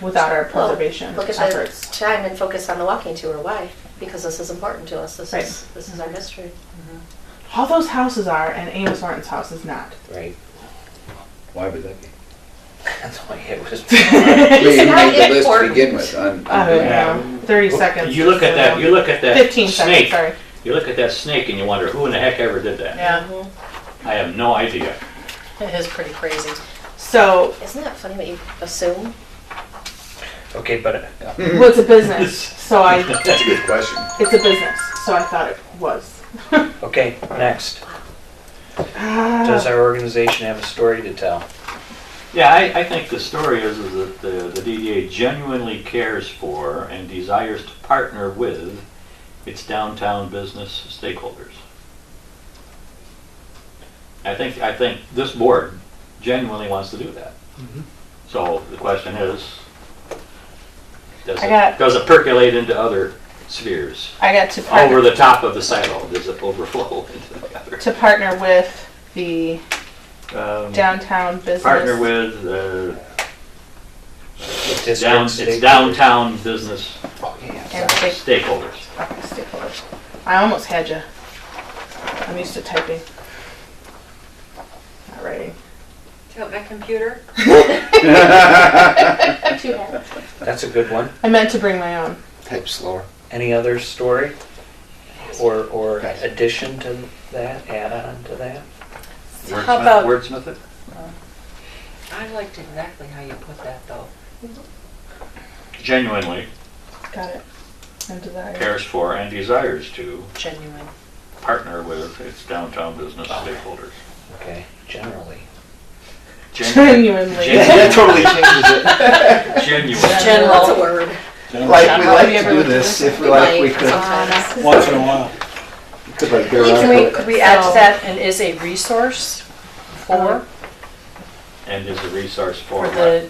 without our Well, preservation Look at efforts. the time and focus on the walking tour. Why? Because this is important to us. This Right. is our history. All those houses are, and Amos Norton's house is not. Right. Why would that be? That's why it was. Well, you not made the list to important. begin with. On I don't know. 30 seconds. You look at that, you look at that 15 seconds, snake, sorry. you look at that snake and you wonder, who in the heck ever did that? Yeah, I have no idea. it is pretty crazy. So, Isn't that funny what you assume? Okay, but well, it's a business, so That's a good question. it's a business, so I thought it was. okay, next. Does our organization have a story to tell? Yeah, I think the story is that the DDA genuinely cares for and desires to partner with its downtown business stakeholders. I think this board genuinely wants to do that. So the question is, does it percolate into other spheres? I got to Over partner, the top of the silo, does it overflow into the other? to partner with the downtown business. Partner with District it's downtown business and stakeholders. stakeholders. I almost had you. I'm used to typing. Not writing. Do you want my computer? That's a good one. I meant to bring my own. Type slower. Any other story? Or addition to that, add on to that? How about- Wordsmith it? I liked exactly how you put that, though. Genuinely Got it. And desire. cares for and desires to Genuine. partner with its downtown business stakeholders. Okay, generally. Genuinely. That totally changes it. Genuine. General. That's a word. Like, we Have like you to ever do looked at this, this? if we like, we Like, could, sometimes. Once in a while. could like Could we add to that and is a resource for And is a resource for what?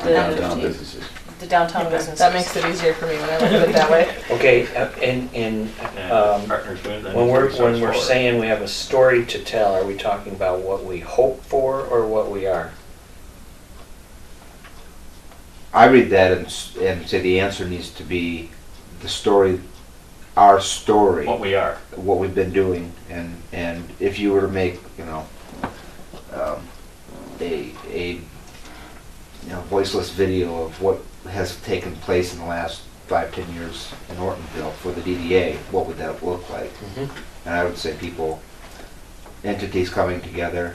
Downtown businesses. the downtown businesses? That makes it easier for me when I look at it that way. Okay, And partners with and when is a we're resource for. saying we have a story to tell, are we talking about what we hope for or what we are? I read that and say the answer needs to be the story, our story, What we are. what we've been doing, and if you were to make, a voiceless video of what has taken place in the last 5-10 years in Ortonville for the DDA, what would that look like? And I would say people, entities coming together,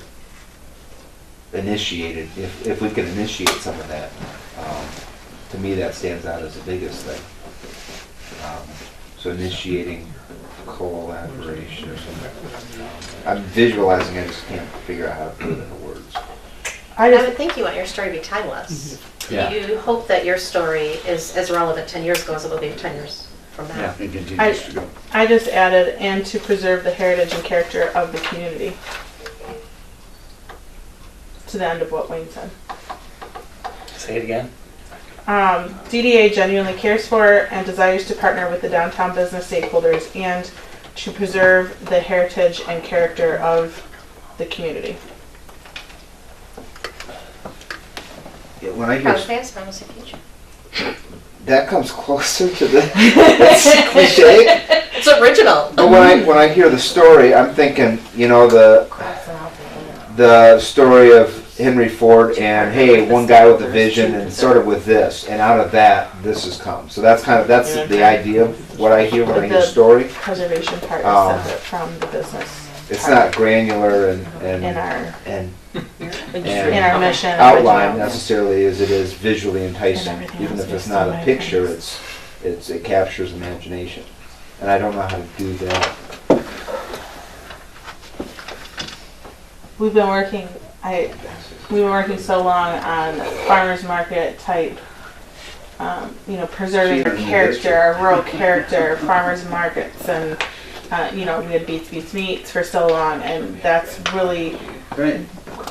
initiated, if we can initiate some of that, to me that stands out as the biggest thing. So initiating collaboration. I'm visualizing, I just can't figure out how to put it into words. I I just, would think you want your story to be timeless. Yeah. You hope that your story is as relevant 10 years ago as it will be 10 years from now. Yeah. And continues to go. I just added, and to preserve the heritage and character of the community. To the end of what Wayne said. Say it again? DDA genuinely cares for and desires to partner with the downtown business stakeholders and to preserve the heritage and character of the community. Yeah, when I hear Proud past, promising future. that comes closer to the cliche. It's original. But when I hear the story, I'm thinking, the story of Henry Ford and hey, one guy with a vision and sort of with this, and out of that, this has come. So that's the idea of what I hear when I hear story. Preservation part is separate from the business. It's not granular and In our and mission. outline original. necessarily as it is visually enticing. And everything Even else if it's is not so a many picture, things. it captures imagination, and I don't know how to do that. We've been working so long on farmers market type, preserving our character, our rural character, farmers markets, and we had Beats Meats for so long, and that's really Right.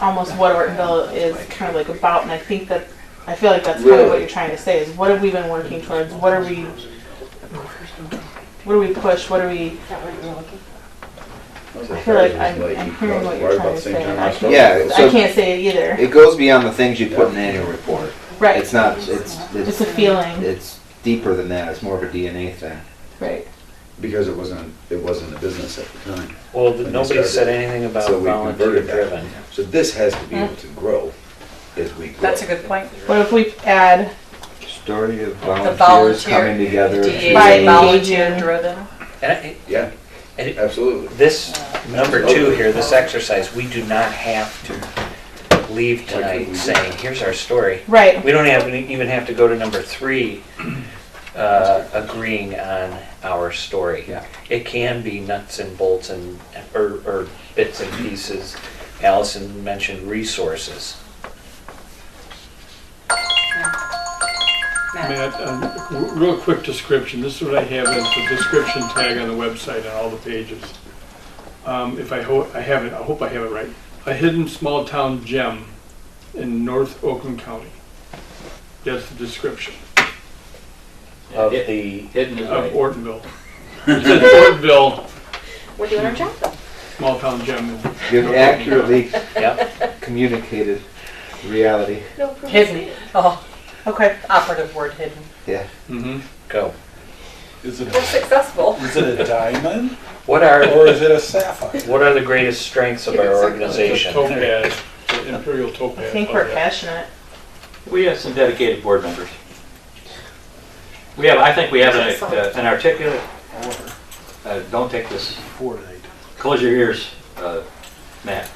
almost what Ortonville is kind of like about. And I feel like that's kind of Really? what you're trying to say is what have we been working towards? What do we push? What do we? I feel like I'm hearing what you're trying to say. And I can't, Yeah, I so can't say it either. it goes beyond the things you put in the annual report. Right. It's not, It's a feeling. it's deeper than that. It's more of a DNA thing. Right. Because it wasn't a business at the time. Well, When they nobody started. said anything about So we volunteer converted that. driven. So this has to be able to grow as we grow. That's a good point. What if we add Story of The volunteers volunteer, coming together. DDA By volunteer engaging. driven. And Yeah, it- absolutely. this, number 2 here, this exercise, we do not have to leave tonight saying, here's our story. right? We don't even have to go to number 3, agreeing on our story. Yeah. It can be nuts and bolts and, or bits and pieces. Allison mentioned resources. Matt, real quick description. This is what I have as the description tag on the website on all the pages. If I hope I have it right. A hidden small town gem in North Oakland County. That's the description Of the, Hidden is of right. Ortonville. It says Ortonville, We're doing our job though. small town gem. You've accurately yep, communicated reality. No proof Hidden. needed. Oh, Okay. operative word, hidden. Yeah. Mm-hmm. go. Is it We're successful. is it a diamond What are, or is it a sapphire? what are the greatest strengths of our The organization? topaz, the imperial topaz. I think we're passionate. We have some dedicated board members. I think we have an articulate, don't take this, Fortnite. close your ears, Matt.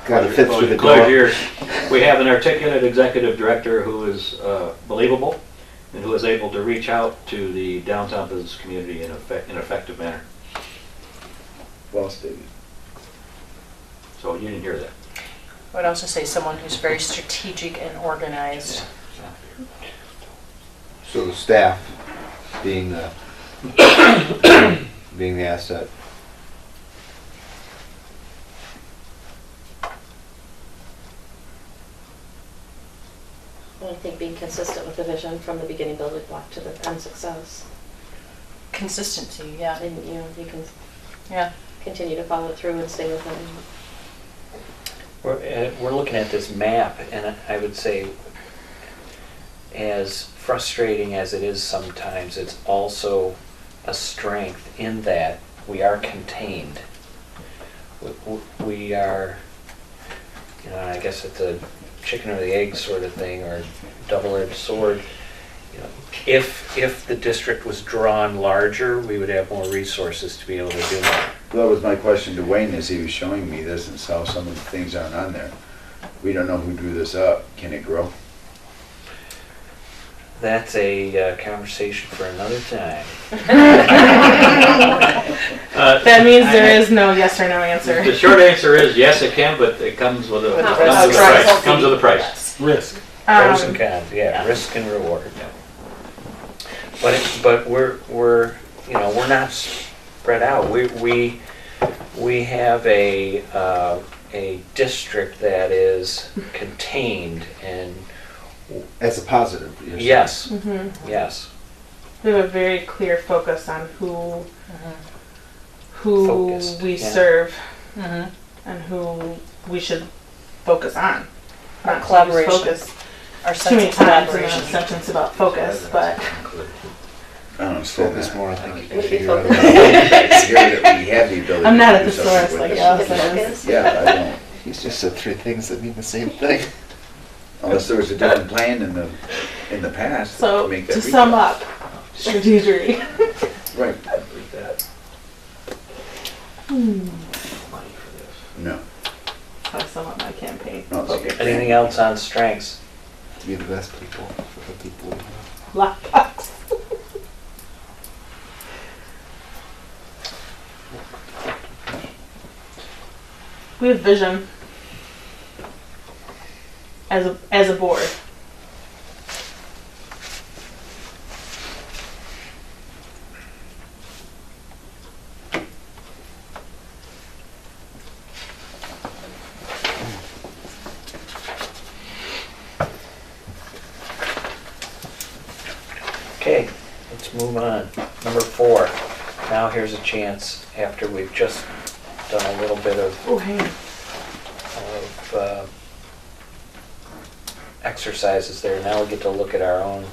Got to fit through the Close your door. ears. We have an articulate executive director who is believable and who is able to reach out to the downtown business community in an effective manner. Well stated. So you didn't hear that. I would also say someone who's very strategic and organized. So the staff being the being the asset. I think being consistent with the vision from the beginning building block to the end success. Consistency, yeah. And you can Yeah. continue to follow through and stay with it. We're looking at this map, and I would say, as frustrating as it is sometimes, it's also a strength in that we are contained. We are, I guess it's a chicken or the egg sort of thing, or double-edged sword. If the district was drawn larger, we would have more resources to be able to do that. That was my question to Wayne as he was showing me this and how some of the things aren't on there. We don't know who drew this up. Can it grow? That's a conversation for another time. That means there is no yes or no answer. The short answer is yes, it can, but it comes with a price. Comes with a price. Risk. Pros and cons, yeah. risk and reward. But we're not spread out. We have a district that is contained and As a positive. you're saying. yes, Mm-hmm. yes. We have a very clear focus on who Focused, we yeah. serve Mhm. and who we should focus on. Our Not to use collaboration. Focus Our too many sense of times in a collaboration. sentence about focus, but I don't understand Focus that. more on thinking. Would it be Figure out focused? Here that we have the ability I'm not to a do something thesaurus with like this. Allison is. Focus? Yeah, I don't. He's just said three things that mean the same thing. Unless there was a different plan in the past So to make that to sum reach. up, strategy. Right. No. I sum up my campaign. No, it's okay. Anything else on strengths? To be the best people for the people we love. Lockbox. We have vision as a board. Okay, let's move on. Number 4. Now here's a chance after we've just done a little bit of Oh, hang on. exercises there. Now we get to look at our own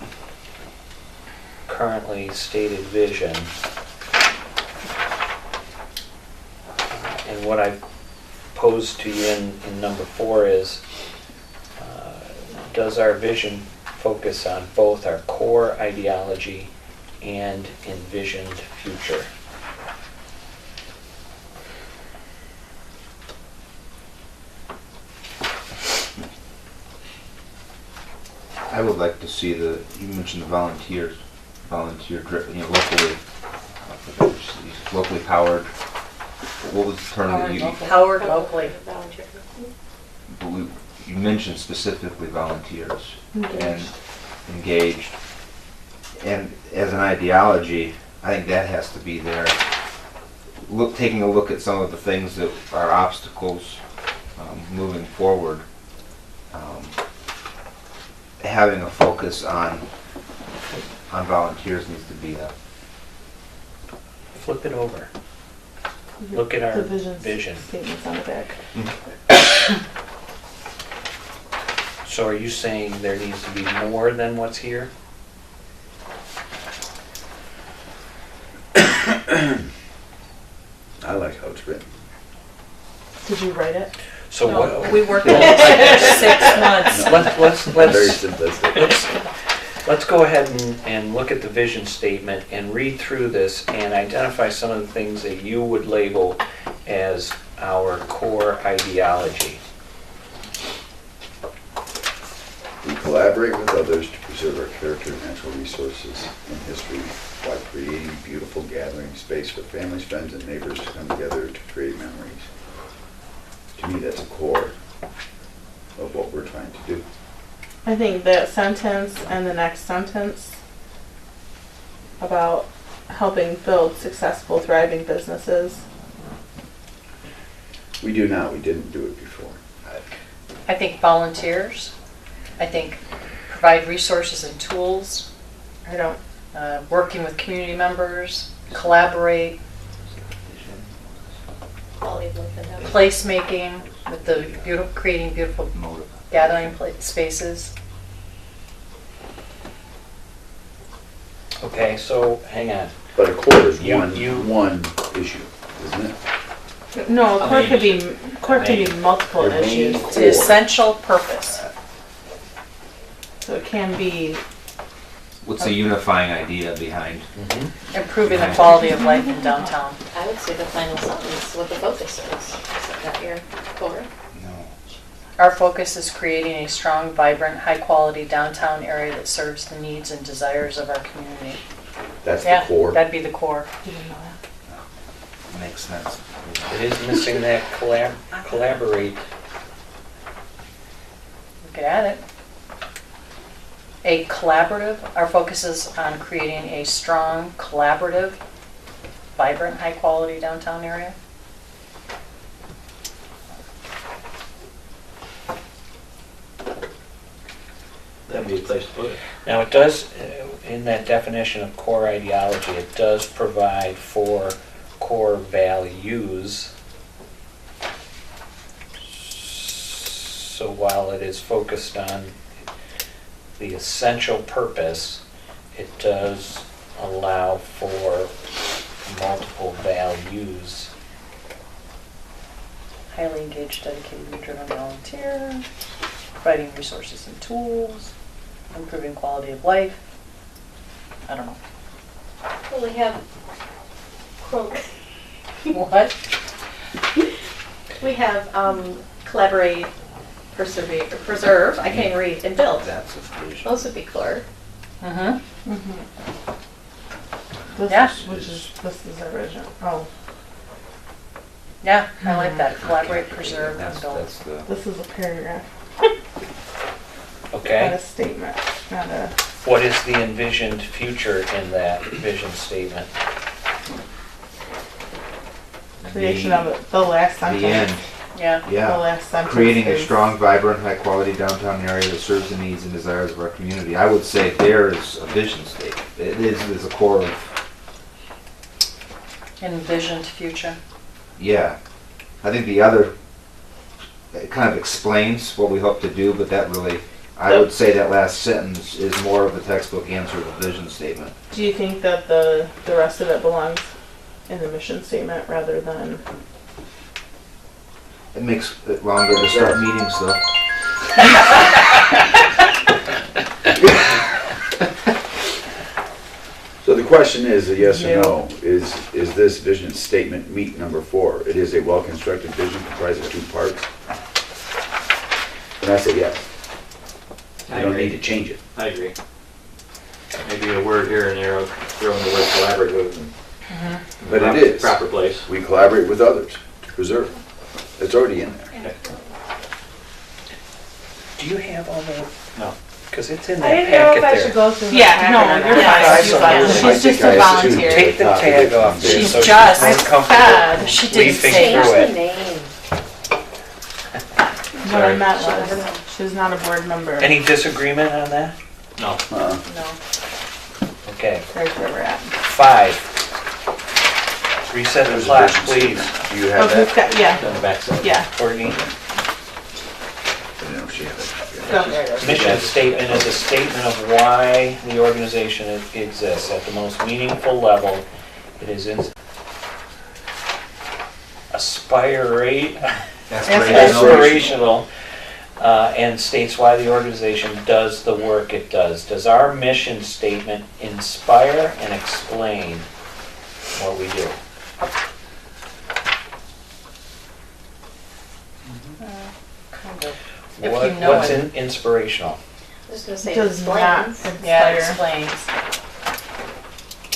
currently stated vision. And what I've posed to you in number 4 is, does our vision focus on both our core ideology and envisioned future? I would like to see you mentioned the volunteer, locally powered, what was the term that you, Powered locally. Volunteer. you mentioned specifically volunteers and Engaged. engaged. And as an ideology, I think that has to be there. Taking a look at some of the things that are obstacles moving forward. Having a focus on volunteers needs to be a Flip it over. Look at our The vision. statements on the back. So are you saying there needs to be more than what's here? I like how it's written. Did you write it? So No, what? we worked on it for 6 months. Very simplistic. Let's go ahead and look at the vision statement and read through this and identify some of the things that you would label as our core ideology. We collaborate with others to preserve our character, natural resources, and history while creating beautiful gathering space for families, friends, and neighbors to come together to create memories. To me, that's a core of what we're trying to do. I think that sentence and the next sentence about helping build successful, thriving businesses. We do now, we didn't do it before. I think volunteers. I think provide resources and tools. I don't, Working with community members, collaborate, Quality of life and health. placemaking with the creating beautiful gathering spaces. Okay, so hang on. But a core is You- one issue, isn't it? no, I core mean, could be multiple Your main issues. It's the essential purpose. So it can be, what's the unifying idea behind? Improving the quality of life in downtown. I would say the final sentence, what the focus is. Is that your core? No. Our focus is creating a strong, vibrant, high-quality downtown area that serves the needs and desires of our community. That's the Yeah, core. that'd be the core. you didn't know that. Makes sense. It is missing that collaborate. Look at it. A collaborative, our focus is on creating a strong, collaborative, vibrant, high-quality downtown area. That'd be a place to put it. Now it does, in that definition of core ideology, it does provide for core values. So while it is focused on the essential purpose, it does allow for multiple values. Highly engaged, dedicated, and driven volunteer, providing resources and tools, improving quality of life. I don't know. Well, we have, quote, What? we have collaborate, preserve, I can't even read, and build. That's a vision. Those would be core. Mm-hmm. This Yeah. this is original. Oh, Yeah, I like that. Collaborate, preserve, and build. That's the, this is a paragraph, not Okay? a statement, not a, What is the envisioned future in that vision statement? creation of it. The last sentence. the end, Yeah. The yeah. last sentence. Creating a is- strong, vibrant, high-quality downtown area that serves the needs and desires of our community. I would say there is a vision statement. It is a core of, Envisioned future. yeah. I think the other, it kind of explains what we hope to do, but that really, I would say that last sentence is more of a textbook answer to the vision statement. Do you think that the rest of it belongs in the mission statement rather than? It makes it longer to start meetings though. So the question is a yes or no. Is this vision statement meet number 4? It is a well-constructed vision comprised of 2 parts. And I say yes. I You don't agree. need to change it. I agree. Maybe a word here and there, I'll throw in the word collaborative in But the it is. proper place. We collaborate with others to preserve. It's already in there. Do you have all the? No. Because it's in I that didn't know if packet I should there. go through the Yeah, packet no, or you're not. fine. I She's saw fine. her. She's just a I asked you to volunteer. Take the tag off there. She's so just more comfortable. bad. She didn't Briefing say through Change it. the name. What I meant was, she's not a board member. Any disagreement on that? No. No, Okay. there's where we're at. 5. Reset the There's a clock, vision please. statement. Do you Oh, have who's that? got, yeah, On the backside. yeah. Courtney, No, she had it. Go. mission statement is a statement of why the organization exists. At the most meaningful level, it is aspirational, and states why the organization does the work it does. Does our mission statement inspire and explain what we do? Kind of. If you know What's it. inspirational? I was gonna say Does not explains. Yeah, it inspire. explains.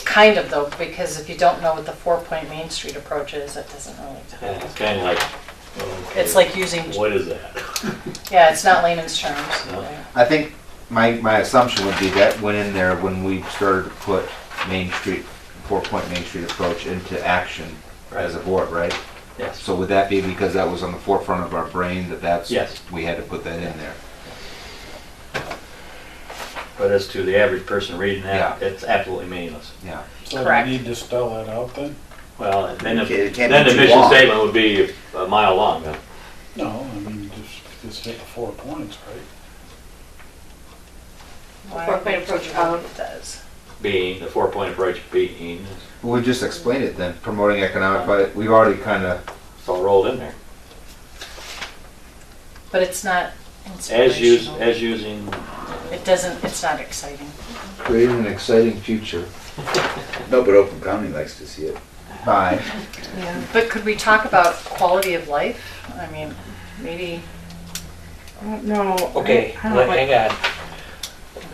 Kind of though, because if you don't know what the 4-point Main Street approach is, that doesn't really tell you. It's kind of like, okay, It's like using, what is that? yeah, it's not layman's terms. No. I think my assumption would be that went in there when we started to put Main Street, 4-point Main Street approach into action as a board, right? Yes. So would that be because that was on the forefront of our brain that's, Yes. we had to put that in there? But as to the average person reading that, Yeah. it's absolutely meaningless. Yeah. So do Correct. we need to spell that out then? Well, then It can't then be the too mission long. statement would be a mile long then. No, I mean, just hit the 4 points, right? Why 4-point would you approach do what of- it does. Being, the 4-point approach being, Well, we just explained it then, promoting economic, but we've already kind of, it's all rolled in there. But it's not As inspirational. using, It doesn't, it's not exciting. creating an exciting future No, but Oakland County likes to see it. by, Yeah. But could we talk about quality of life? I mean, maybe, I don't know. Okay, I don't know, like- hang on.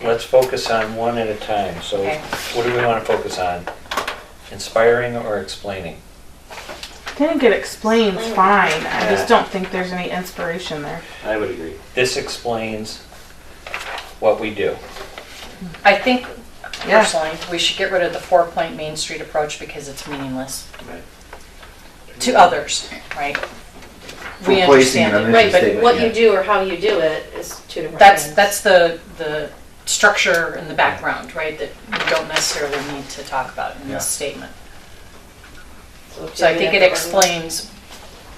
Let's focus on one at a time. So Okay. what do we want to focus on? Inspiring or explaining? I think it explains fine. I Yeah. just don't think there's any inspiration there. I would agree. This explains what we do. I think Yeah. personally, we should get rid of the 4-point Main Street approach because it's meaningless Right. to others, right? We Replacing understand it. it. Mission Right, but statement, what yeah. you do or how you do it is 2 different That's, things. that's the structure in the background, right, that you don't necessarily need to talk about in Yeah. this statement. if So I you think have it to explains,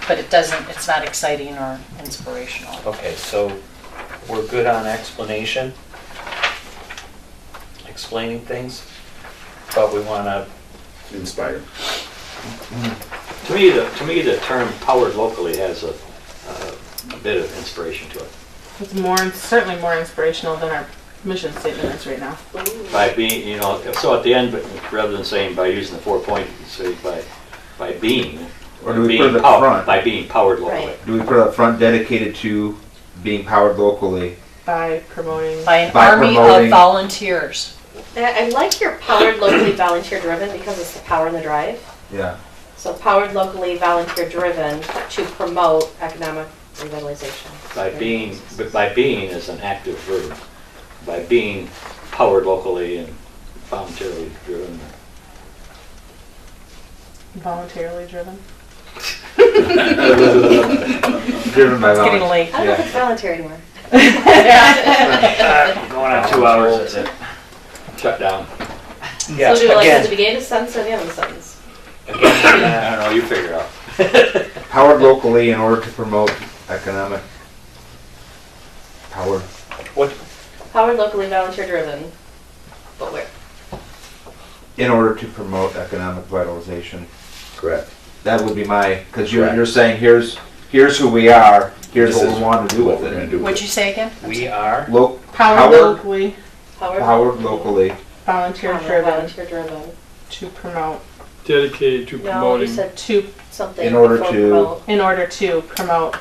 but it doesn't, it's not exciting or inspirational. Okay, so we're good on explanation, explaining things, but we want to, Inspire. To me, the term powered locally has a bit of inspiration to it. It's more, certainly more inspirational than our mission statement is right now. By being, so at the end, but rather than saying by using the 4-point, say by being, Or do we being put it up pow- front? by being powered locally. Right. do we put up front dedicated to being powered locally? By promoting. By an By army of promoting- volunteers. I like your powered locally volunteer driven because it's the power and the drive. Yeah. So powered locally volunteer driven to promote economic revitalization. By being is an active verb. By being powered locally and voluntarily driven. Voluntarily driven. Driven by It's getting volunteers. late. I don't know if it's voluntary anymore. Going on 2 hours, that's it. Shut down. yeah, So do like at the again, beginning of the sentence or the end of the sentence? I don't know, you figure it out. Powered locally in order to promote economic power. What, Powered locally, volunteer driven. But where? In order to promote economic vitalization. Correct. That would be my, because you're Correct. saying here's who we are, here's This what is we want to do what with we're gonna it. do with What'd it. you say again? we are, Powered Powered- locally, Powered locally. volunteer Powered, driven volunteer driven. to promote, Dedicated to No, you promoting. said to, something In order before to- promote. in order to promote.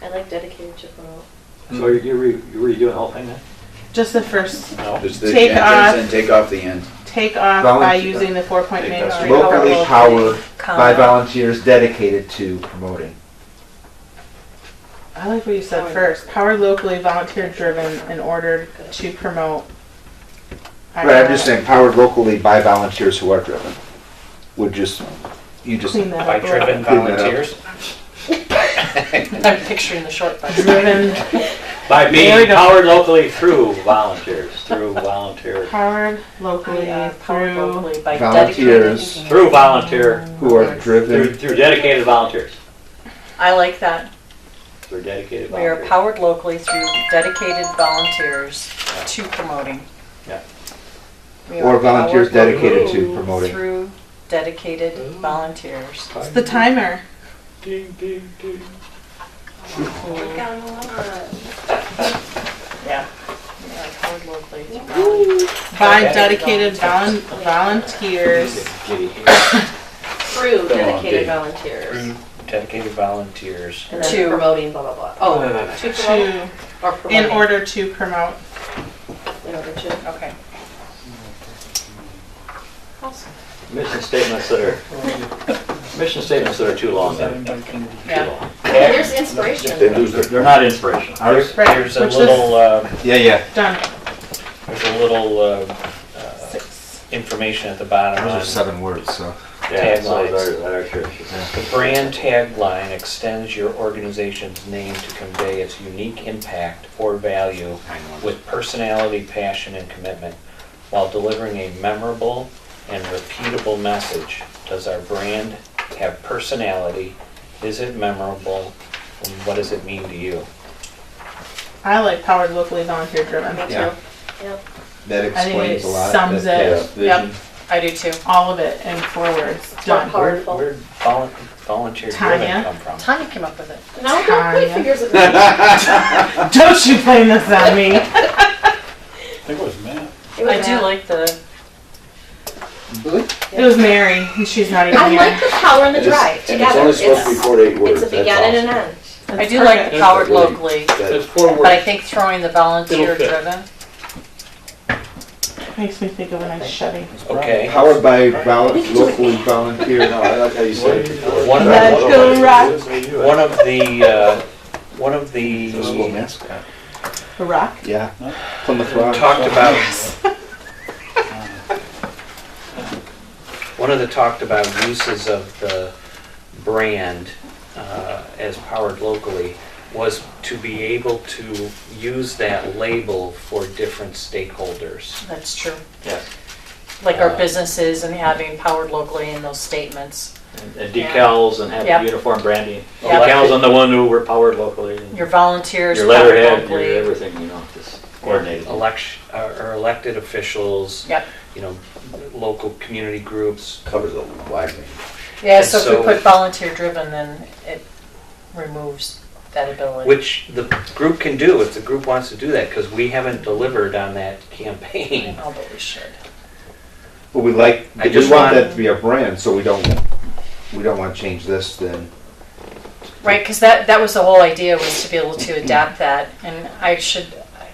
I like dedicated to promote. So you're redoing the whole thing then? Just the first, no, Just the Take entrance off. and take off the end. take off by Volunteer- using the 4-point Take manual. that. Locally powered by Comma. volunteers dedicated to promoting. I like what you said first. Powered locally, volunteer driven in order to promote. Right, I'm just saying powered locally by volunteers who are driven. Would just, you just, Clean that by up a little. driven Clean that up. volunteers. I'm picturing the short bus. Driven, By There we being go. powered locally through volunteers, through volunteer, powered locally Powered through. locally by Volunteers. dedicated. through volunteer, who are driven. through dedicated volunteers. I like that. Through dedicated We are volunteers. powered locally through dedicated volunteers to promoting. Yeah. We Or are volunteers powered dedicated to locally promoting. Through dedicated volunteers. It's the timer. Ding, ding, ding. Yeah. We are powered locally through volunteers. By Okay. dedicated volunteers. Through dedicated Okay. volunteers. Through dedicated volunteers. And then To- promoting blah, blah, blah. Oh, to promote To, or promoting. in order to promote. In order to. Okay. Awesome. Mission statements that are too long. They're Yeah. There's inspiration. They lose their. they're not inspirational. There's Right, there's a which little, Yeah. Done. there's a little 6. information at the bottom Those on are 7 words, so. Yeah, so taglines. that are true. The brand tagline extends your organization's name to convey its unique impact or value with personality, passion, and commitment while delivering a memorable and repeatable message. Does our brand have personality? Is it memorable? And what does it mean to you? I like powered locally, volunteer driven. Me Yeah. too. Yep. That I think explains it a lot. sums That- it. yeah, Yep. I do too. All of it in 4 words. More Done. powerful. Where'd volunteer Tanya? driven come from? Tanya came up with it. No, don't point Tanya. fingers at me. Don't you blame this on me. I think it was Matt. It was I do Matt. like the, It was Mary, and she's not even I here. like the power and the drive And it's together. only supposed to be 4 to 8 words. It's a That's beginning and awesome. end. I That's do like perfect. the powered Really- locally, that- That's 4 but I words. think throwing the volunteer It'll fit. driven. Makes me think of a nice Chevy. Okay. Powered by locally volunteer. No, I like how you said it before. One of Let's the, go rock. one of the This little mascot. A rock? Yeah. Plymouth Rock. talked about one of the talked about uses of the brand as powered locally was to be able to use that label for different stakeholders. That's true. Yes. Like our businesses and having powered locally in those statements. And decals and Yep. having uniform branding. Yep. Decals on the one who were powered locally. and Your volunteers Your powered letterhead, your locally. everything, you know, just coordinated. Or elected officials, Yep. you know, local community groups. Covers a wide range. Yeah, And so if so- we put volunteer driven, then it removes that ability. Which the group can do if the group wants to do that, because we haven't delivered on that campaign. Oh, but we should. But we like, I we just want want- that to be our brand, so we don't want to change this then. Right, because that was the whole idea, was to be able to adapt that, and I should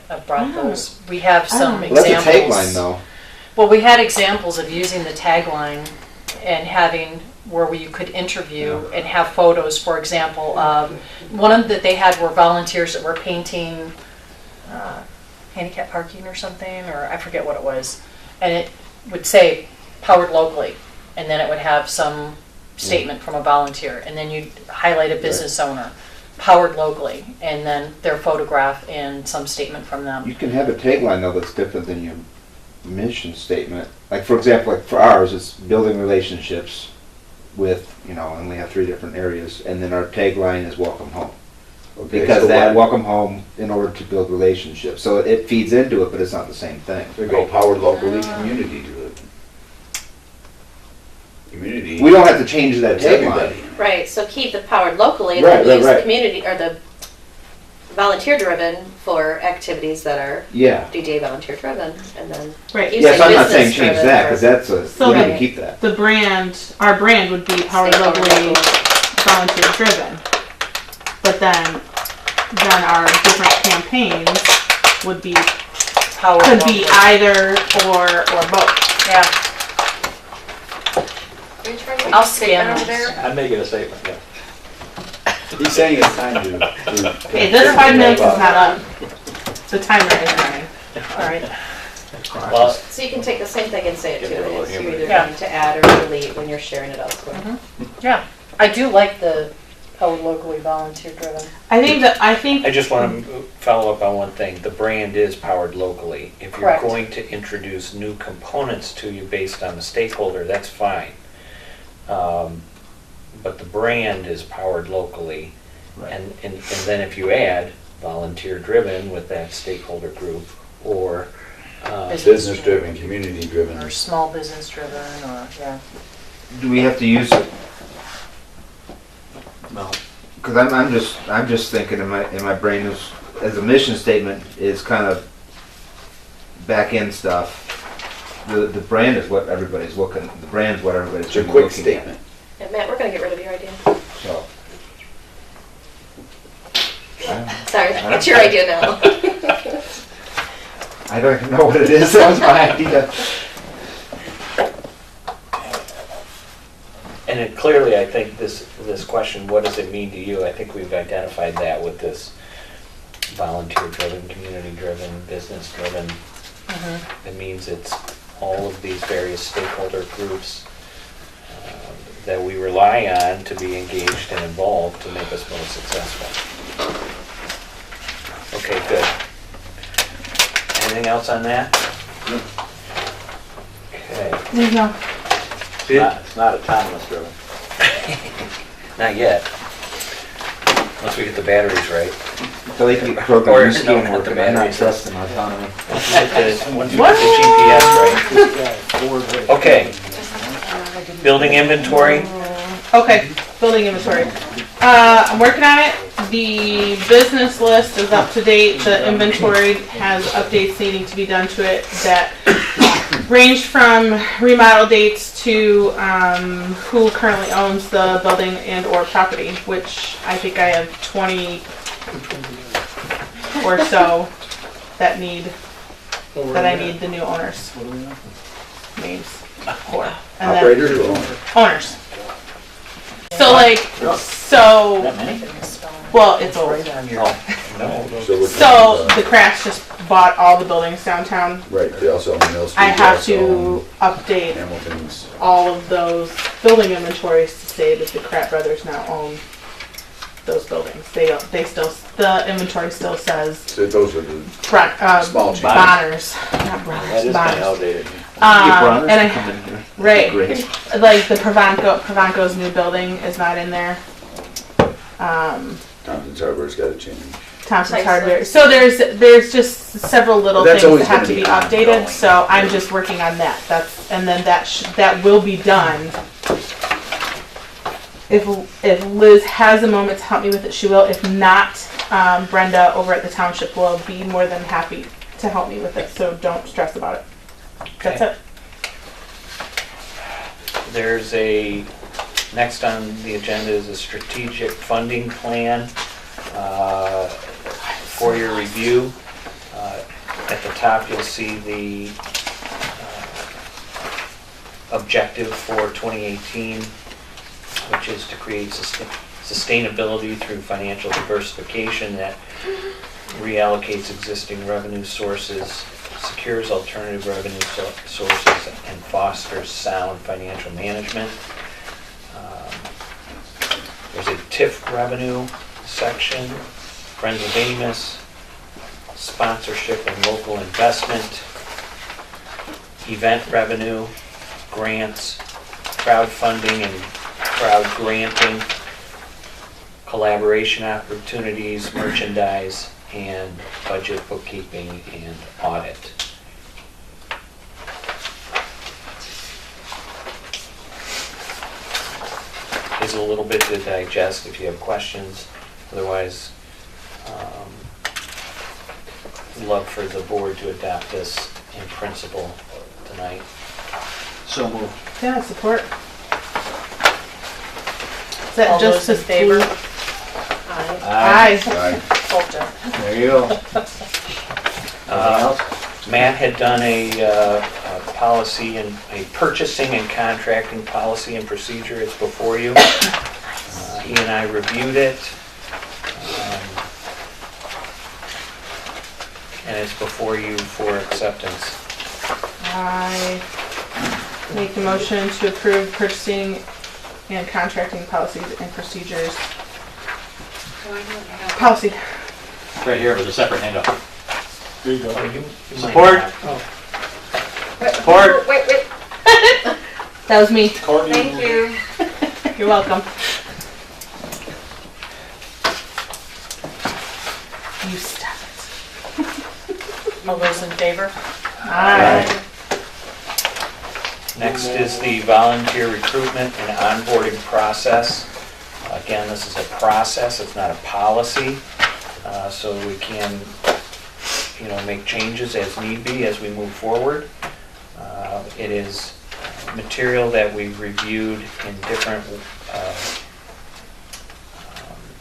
have brought those. We have some Well, that's a examples. tagline though. Well, we had examples of using the tagline and having where you could interview and have photos, for example, of one of that they had were volunteers that were painting handicap parking or something, or I forget what it was, and it would say powered locally, and then it would have some statement from a volunteer, and then you'd highlight a business owner, powered locally, and then their photograph and some statement from them. You can have a tagline though that's different than your mission statement. Like for example, like for ours, it's building relationships with, and we have 3 different areas, and then our tagline is welcome home. Okay, Because so that what- welcome home in order to build relationships. So it feeds into it, but it's not the same thing. We go powered locally, community driven. Community. We don't have to change that It's tagline. everybody. Right, so keep the powered locally and Right, then right, use the right. community, or the volunteer driven for activities that are Yeah. DDA volunteer driven, and then Right. use Yes, like I'm not saying business change driven that, or- because that's a, So we need to then- keep that. The brand, our brand would be powered Stay powered locally, local. volunteer driven. But then our different campaigns would be, Power could be locally. either or both. Yeah, Are you trying to make I'll a statement scan over this. there? I'm making a statement, yeah. He's saying it's time to. Okay, this 5 minutes is not up. The timer is running. all right. Well, So you can take the same thing and say it Give too, it a little is you're humor. either Yeah. going to add or delete when you're sharing it elsewhere. Yeah, I do like the powered locally, volunteer driven. I just want to follow up on one thing. The brand is powered locally. If you're Correct. going to introduce new components to you based on the stakeholder, that's fine. But the brand is powered locally. Right. And then if you add volunteer driven with that stakeholder group, or Business driven, community driven. Or small business driven, or, yeah. Do we have to use it? no, Because I'm just thinking in my brain is, as a mission statement is kind of back end stuff. The brand is what everybody's looking. The brand's what everybody's It's a looking quick at. statement. And Matt, we're going to get rid of your idea. So. Sorry, it's your idea now. I don't even know what it is. That was my idea. and it clearly, I think this question, what does it mean to you? I think we've identified that with this volunteer driven, community driven, business driven. It means it's all of these various stakeholder groups that we rely on to be engaged and involved to make us more successful. Okay, good. Anything else on that? Okay. There you go. It's not autonomous driven. Not yet. Once we get the batteries right. So they can get Or, program no, scheme not the working. I'm not batteries. trusting autonomy. Once we get the GPS right. Okay. Building inventory. Okay, building inventory. I'm working on it. The business list is up to date. The inventory has updates needing to be done to it that range from remodel dates to who currently owns the building and or property, which I think I have 20 or so that I need the new owners' names for. And then Operators or owners? owners. So That many? well, it's old. Right on your. No. So the Crafts just bought all the buildings downtown. Right, they also own Mill Street. I have they also to update own Hamilton's. all of those building inventories to say that the Kraft brothers now own those buildings. The inventory still says So those are the, Small changes. Bonners, not That Brothers, is kind of Bonners. outdated. And I, Come in here. right, Great. like the Provanco's new building is not in there. Thompson's Harbor's got to change. Thompson's Nice. Hardware. So there's just several little That's things that always have gonna to be be updated. ongoing. So I'm just working on that. And then that will be done. If Liz has a moment to help me with it, she will. If not, Brenda over at the township will be more than happy to help me with it. So don't stress about it. That's Okay. it. There's next on the agenda is a strategic funding plan for your review. At the top, you'll see the objective for 2018, which is to create sustainability through financial diversification that reallocates existing revenue sources, secures alternative revenue sources, and fosters sound financial management. There's a TIF revenue section, Friends of Amos, sponsorship and local investment, event revenue, grants, crowdfunding and crowd granting, collaboration opportunities, merchandise, and budget, bookkeeping, and audit. Is a little bit to digest if you have questions. Otherwise, love for the board to adopt this in principle tonight. So moved. Yeah, support. Is that All just those in to favor? Aye. Hold on. There you go. Anything else? Matt had done a policy and a purchasing and contracting policy and procedure. It's before you. He and I reviewed it. And it's before you for acceptance. I make the motion to approve purchasing and contracting policies and procedures. Policy. Right here with a separate handout. There you go. You might Support. not. Support. Wait. That was me. Courtney, Thank you. You're welcome. You stop it. All those in favor? Aye. Next is the volunteer recruitment and onboarding process. Again, this is a process, it's not a policy, so we can, make changes as need be as we move forward. It is material that we've reviewed in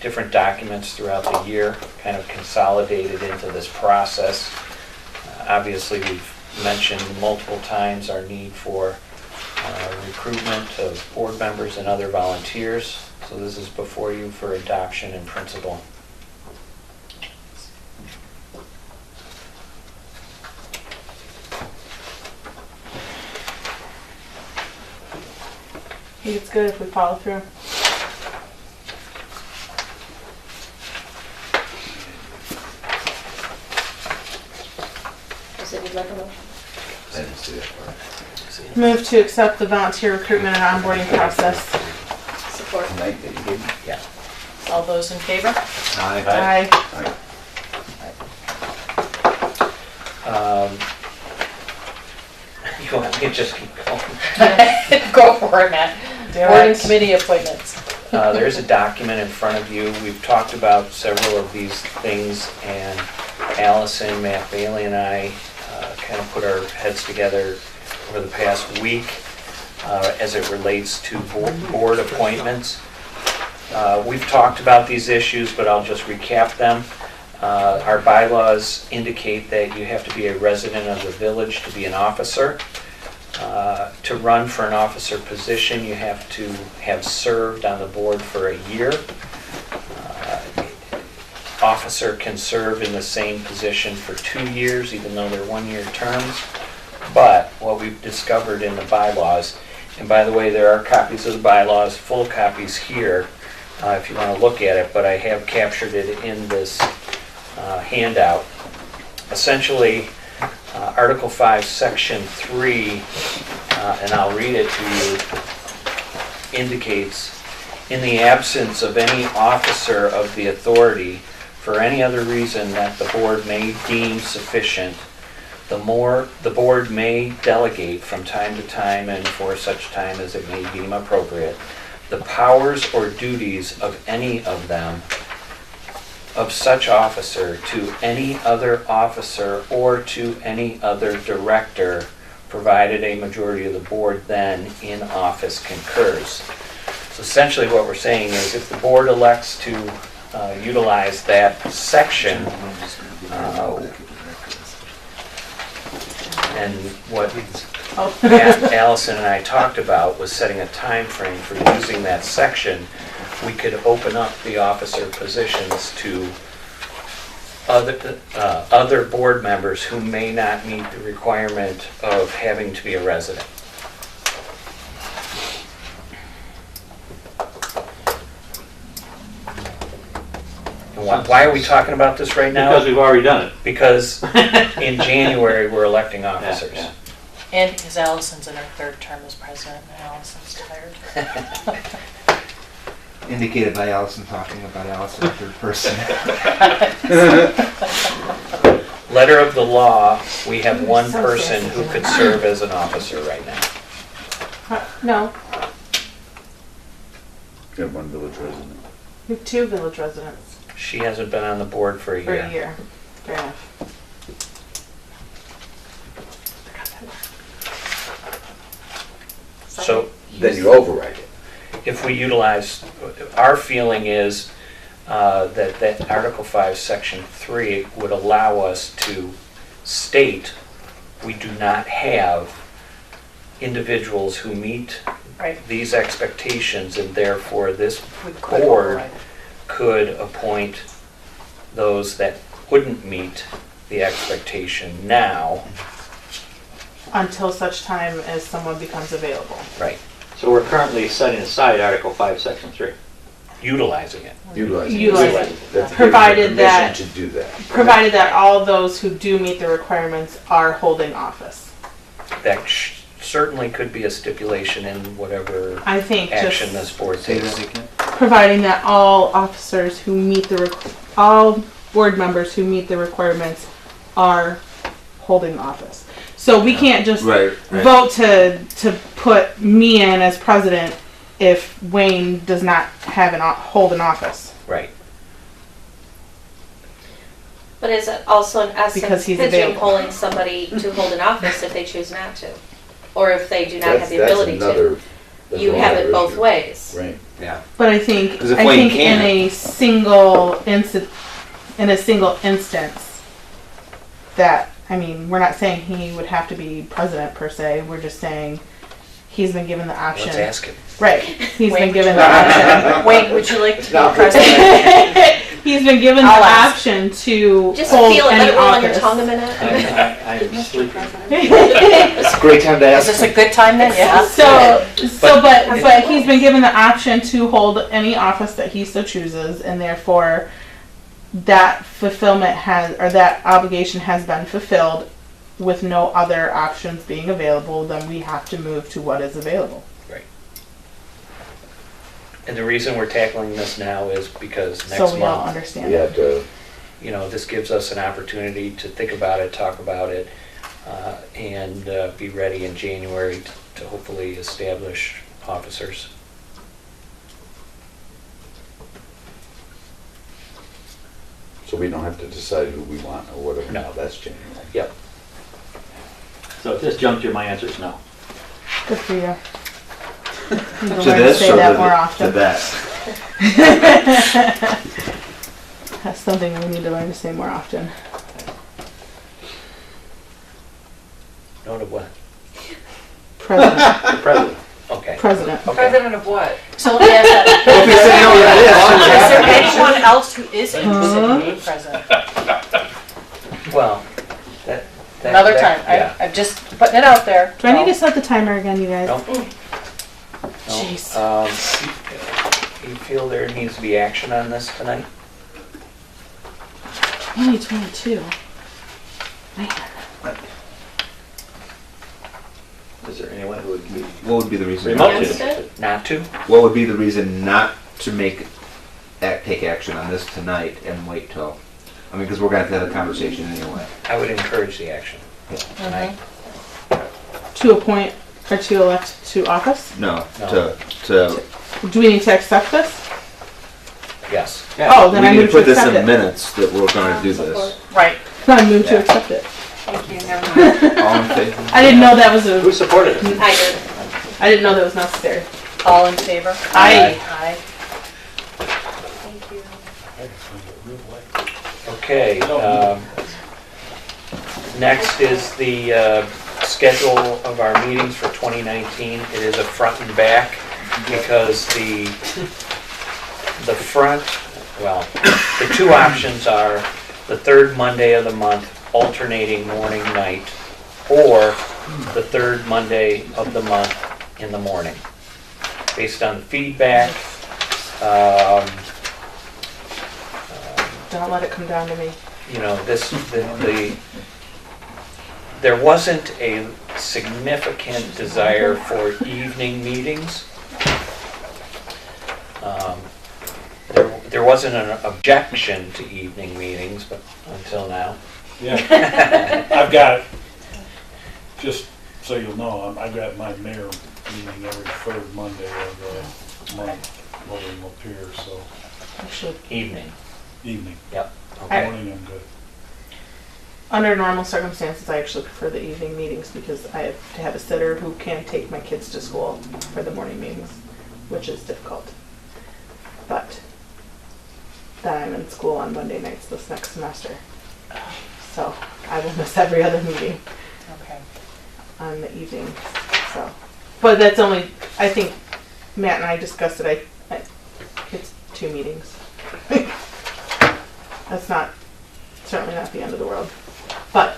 different documents throughout the year, kind of consolidated into this process. Obviously, we've mentioned multiple times our need for recruitment of board members and other volunteers. So this is before you for adoption in principle. I think it's good if we follow through. Is it like a motion? I didn't see that part. Move to accept the volunteer recruitment and onboarding process. Support. Tonight that you gave me? Yeah. All those in favor? Aye. Aye. You want me to just keep going? Go for it, Matt. Board and committee appointments. There's a document in front of you. We've talked about several of these things, and Allison, Matt Bailey, and I kind of put our heads together over the past week as it relates to board appointments. We've talked about these issues, but I'll just recap them. Our bylaws indicate that you have to be a resident of the village to be an officer. To run for an officer position, you have to have served on the board for a year. Officer can serve in the same position for 2 years, even though they're one-year terms. But what we've discovered in the bylaws, and by the way, there are copies of the bylaws, full copies here, if you want to look at it, but I have captured it in this handout. Essentially, Article 5, Section 3, and I'll read it to you, indicates, in the absence of any officer of the authority for any other reason that the board may deem sufficient, the board may delegate from time to time and for such time as it may deem appropriate the powers or duties of any of them, of such officer, to any other officer or to any other director, provided a majority of the board then in office concurs. So essentially what we're saying is if the board elects to utilize that section, and what Allison and I talked about was setting a time frame for using that section, we could open up the officer positions to other board members who may not meet the requirement of having to be a resident. And why are we talking about this right now? Because we've already done it. Because in January, we're electing officers. Yeah. And because Allison's in her third term as president, and Allison's tired. Indicated by Allison talking about Allison in third person. Letter of the law, we have one So person who sensitive. could serve as an officer right now. No, We have one village resident. we have 2 village residents She hasn't been on the board for a for year. a year. Fair enough. So Then you override it. if we utilize, our feeling is that Article 5, Section 3 would allow us to state we do not have individuals who meet Right. these expectations, and therefore this We could board override it. could appoint those that wouldn't meet the expectation now. Until such time as someone becomes available. Right. So we're currently setting aside Article 5, Section 3. Utilizing it. Utilize it. Utilize That's it. gives you Provided that- permission to do that. Provided that all those who do meet the requirements are holding office. That certainly could be a stipulation in whatever I think action just this board Say takes. that again. providing that all officers who meet all board members who meet the requirements are holding office. So we can't just Right. vote to put me in as president if Wayne does not have hold an office. Right. But is it also in Because essence he's available. pigeonholing somebody to hold an office if they choose not to? Or if they do not have the That's ability to? another- that's You have another it both issue. ways. Right. Yeah. But I think 'Cause if Wayne in can't- a single instance that we're not saying he would have to be president per se. We're just saying he's been given the option. Let's ask him. Right. He's Wayne, been given the option. Wayne, would you like to Not be president? He's been given the I'll ask. option to Just hold feel it, let any it roll on your office. tongue a minute. I'm sleeping. It's a great time to Is this a good time then? Yeah. But he's been given the option to hold any office that he so chooses, and therefore that that obligation has been fulfilled with no other options being available. Then we have to move to what is available. And the reason we're tackling this now is because So next we all month, understand We it. have to, this gives us an opportunity to think about it, talk about it, and be ready in January to hopefully establish officers. so we don't have to decide who we want or whatever. No. Now that's changing. Yep. So at this juncture, my answer is no. Good for you. You can To learn to this say or that to more to often. that? That's something we need to learn to say more often. No to what? President. The president. Okay. President. Okay. President of what? So let me ask that. Well, if you say no to that, Is there anyone else who is interested in being president? Well, that. Another time. Yeah. I'm just putting it out there. Do I need to set the timer again, you guys? No. Jeez. You feel there needs to be action on this tonight? 2022. Man. Is there anyone who would be what would be the reason? remotely Against it? interested? Not to? What would be the reason not to take action on this tonight and wait till? Because we're going to have a conversation anyway. I would encourage the action tonight. To appoint or to elect to office? No, No. to Do we need to accept this? Yes. Oh, then we I need move to to put this accept in it. minutes that we're going to do this. Right. I move to Yeah. accept it. Thank you. Never mind. All in favor? I didn't know that was Who supported it? I did. I didn't know that was necessary. All in favor? Aye. Aye. Thank you. Okay. Next is the schedule of our meetings for 2019. It is a front and back because the front, well, the two options are the third Monday of the month, alternating morning, night, or the third Monday of the month in the morning. Based on the feedback, Don't let it come down to me. there wasn't a significant desire for evening meetings. there wasn't an objection to evening meetings, but until now. Yeah, I've got, just so you'll know, I've got my mayor meeting every third Monday of the month, voting up here, so Actually, Evening. evening. Yep. Okay. Morning, I'm good. under normal circumstances, I actually prefer the evening meetings because I have to have a sitter who can take my kids to school for the morning meetings, which is difficult. But then I'm in school on Monday nights this next semester. So I will miss every other meeting Okay. on the evening. So, but that's only, I think Matt and I discussed it. It's 2 meetings. That's not, certainly not the end of the world. But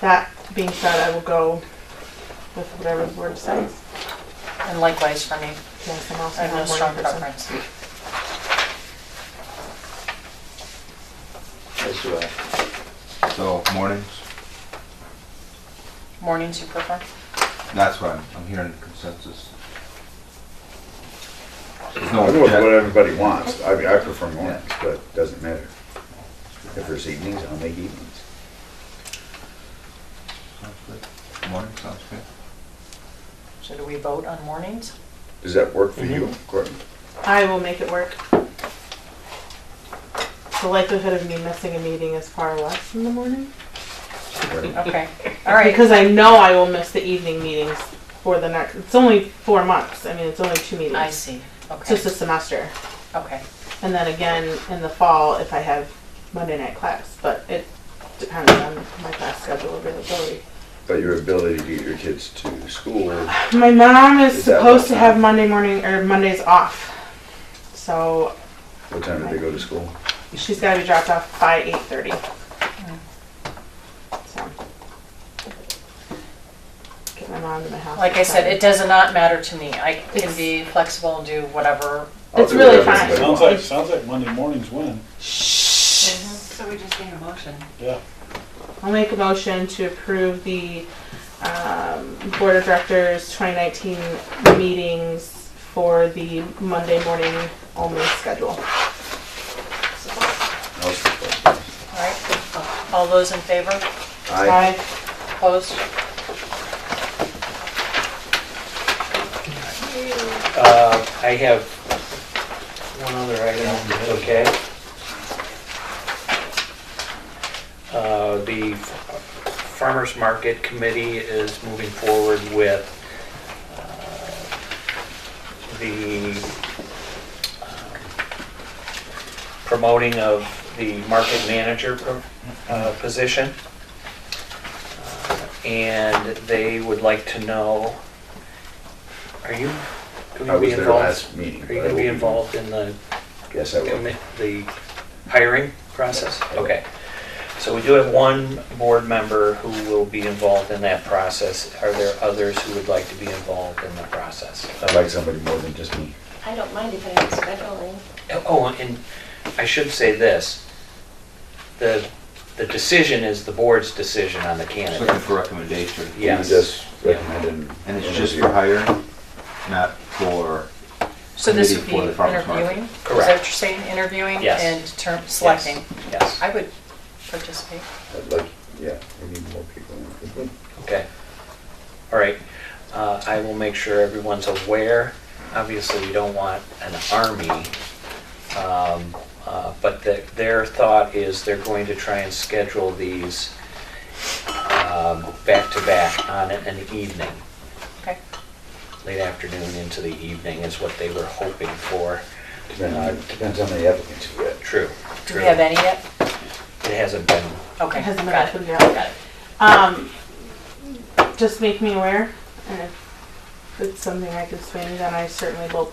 that being said, I will go with whatever the board decides. And likewise for me, Yes, I'm also I have no not a strong morning person. preference. As do I. So mornings, Mornings you prefer? that's what I'm hearing consensus. There's I'll go no with what object. everybody wants. I mean, I prefer mornings, but it doesn't matter. If there's evenings, I'll make evenings. Sounds good. Morning sounds good. So do we vote on mornings? Does that work for you, Courtney? I will make it work. The likelihood of me missing a meeting is far less in the morning. Okay, all right. Because I know I will miss the evening meetings for the next, it's only 4 months. I mean, it's only 2 meetings. I see, It's okay, just a semester. okay. And then again in the fall if I have Monday night class, but it depends on my class schedule availability. But your ability to get your kids to school, My mom is Is that supposed what to time? have Monday morning or Mondays off. So what time do they go to school? she's gotta be dropped off by 8:30. So get my mom to my house. Like I at said, 7. it does not matter to me. I can It's- be flexible and do whatever. I'll It's do really whatever fine. everybody Sounds like Monday mornings win. So we just need a motion. Yeah. I'll make a motion to approve the Board of Directors 2019 meetings for the Monday morning only schedule. I'll support. All right, all those in favor? Aye. Opposed? I have one other item, okay? The Farmers Market Committee is moving forward with the promoting of the market manager position. And they would like to know, are you going I to be was there involved? last meeting. Are you but I going to be will involved in the Yes, I will. the hiring process? Okay. So we do have one board member who will be involved in that process. Are there others who would like to be involved in the process? I'd like somebody more than just me. I don't mind depending on scheduling. Oh, and I should say this. The decision is the board's decision on the Just looking candidate. for recommendation. Yes. You just recommended. And it's just for hiring, not for So this committee would be for the farmer's market. interviewing? Is that Correct. what you're saying, interviewing? Yes. And selecting? Yes. I would participate. I'd like, yeah, we need more people. Okay. All right. I will make sure everyone's aware. Obviously, we don't want an army, but their thought is they're going to try and schedule these back to back on an evening. Okay. Late afternoon into the evening is what they were hoping for. Depends on the applicants we get. True. Do we have any yet? It hasn't been. Okay, It hasn't been got it. opened yet. Got it. Just make me aware, and if it's something I can swing, then I certainly will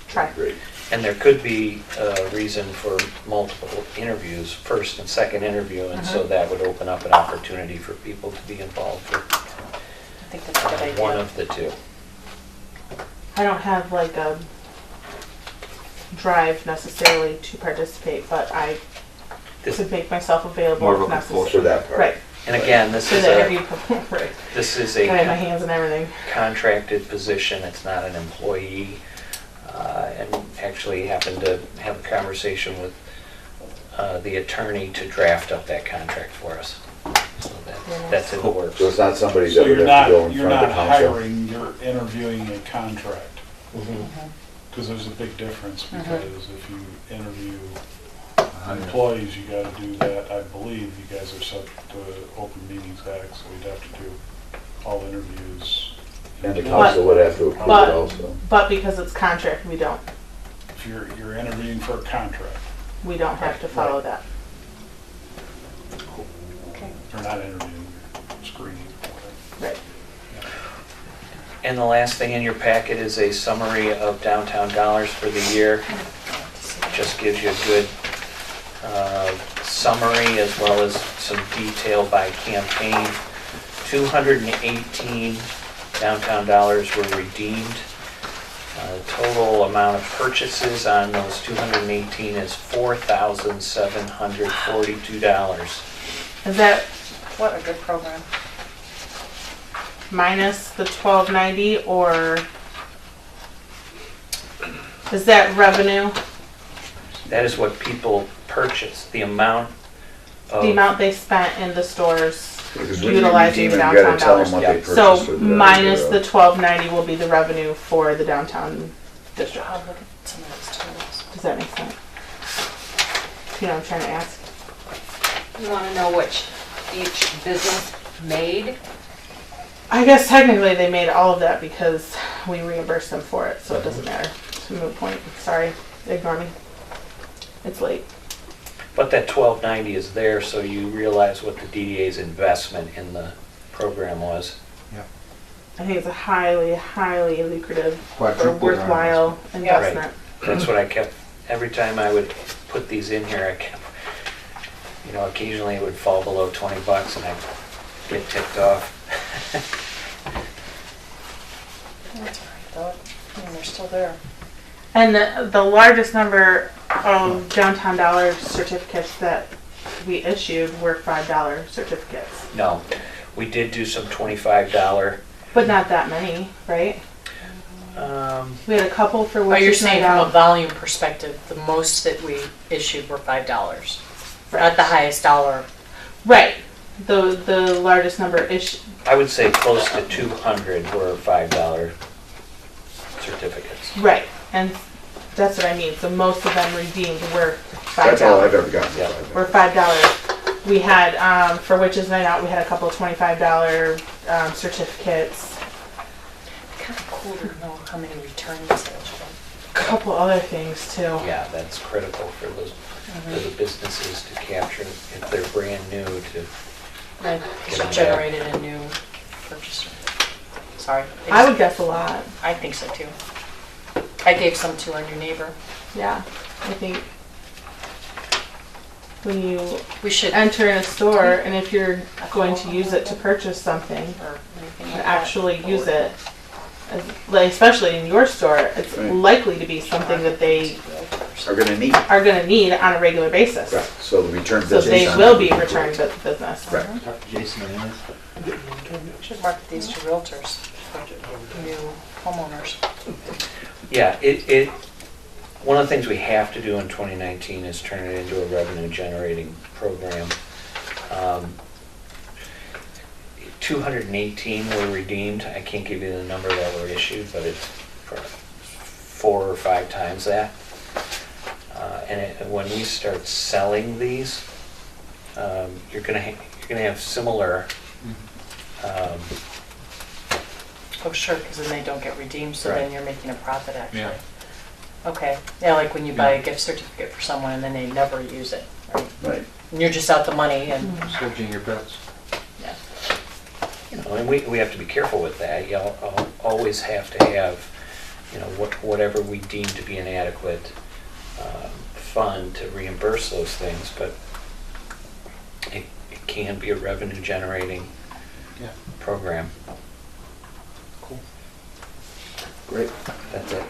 try. Great. And there could be a reason for multiple interviews, first and second interview, and so that would open up an opportunity for people to be involved with I think that's a good idea. one of the two. I don't have like a drive necessarily to participate, but I This- could make myself available More of if a necessary. For that part. Right, And again, this for is the a, interview, right. this is I have my a hands and everything. contracted position, it's not an employee. And actually happened to have a conversation with the attorney to draft up that contract for us. So that's in the works. So it's not somebody So that would you're have to go not, in you're front of not the council? hiring, you're interviewing a contract. Mhm. Because there's a big difference, because if you interview employees, you gotta do that. I believe you guys are subject to Open Meetings Act, so you'd have to do all interviews. And the council would have to approve it But- also. But because it's contract, we don't If you're interviewing for a contract, have to follow that. you're not interviewing, you're screening. Right. And the last thing in your packet is a summary of downtown dollars for the year. Just gives you a good summary as well as some detail by campaign. 218 downtown dollars were redeemed. Total amount of purchases on those 218 is $4,742. Is that What a good program. minus the 1290 or is that revenue? That is what people purchase, the amount of... The amount they spent in the stores Because when you utilizing redeem the them, you gotta downtown tell them dollars. what they Yeah. purchased. So for the minus value the thereof. 1290 will be the revenue for the downtown district. Wow, look at some of those totals. Does that make sense? You know what I'm trying to ask? You want to know which each business made? I guess technically they made all of that because we reimbursed them for it, so it doesn't matter. It's a moot point. Sorry, ignore me. It's late. But that 1290 is there, so you realize what the DDA's investment in the program was. I think it's a highly, highly lucrative or Quadrupled our worthwhile Yeah. investment. That's what I kept, every time I would put these in here, I kept, occasionally it would fall below 20 bucks and I'd get ticked off. That's all right, though. I mean, they're still there. And the largest number of downtown dollar certificates that we issued were $5 certificates. No, we did do some $25. But not that many, right? We had a couple for which But you're is saying night from a out. volume perspective, the most that we issued were $5. At the highest dollar. Right. The largest number issued. I would say close to 200 were $5 certificates. Right. And that's what I mean. So most of them redeemed were That's all I've $5. ever gotten. Yeah. Were $5. We had, for Witches Night Out, we had a couple $25 certificates. Kind of cool to know how many returning sales from. Couple other things too. Yeah, that's critical for those, for the businesses to capture if they're brand new to. Right, because you generated a new purchaser. Sorry. I would guess a lot. I think so too. I gave some to our new neighbor. Yeah. I think when you We should. enter in a store and if you're going to use it to purchase something, Or anything like and that. actually use it, like, especially in your store, it's Right. likely to be something that they Are gonna need, are going to need on a regular basis. right, so the return So business. they on will that be would return great. business. Right. Talk to Jason on this. Should market these to realtors, for new homeowners. Yeah, one of the things we have to do in 2019 is turn it into a revenue generating program. 218 were redeemed. I can't give you the number that were issued, but it's 4 or 5 times that. And when we start selling these, you're gonna have similar. Oh, sure, because then they don't get redeemed, so Right. then you're making a profit actually. Yeah. Okay, yeah, like when you buy a gift certificate for someone and then they never use it, right? Right, And you're just out the money and, Switching your pets. yeah. And we have to be careful with that. You'll always have to have, whatever we deem to be an adequate fund to reimburse those things, but it can be a revenue generating Yeah. program. great. That's it.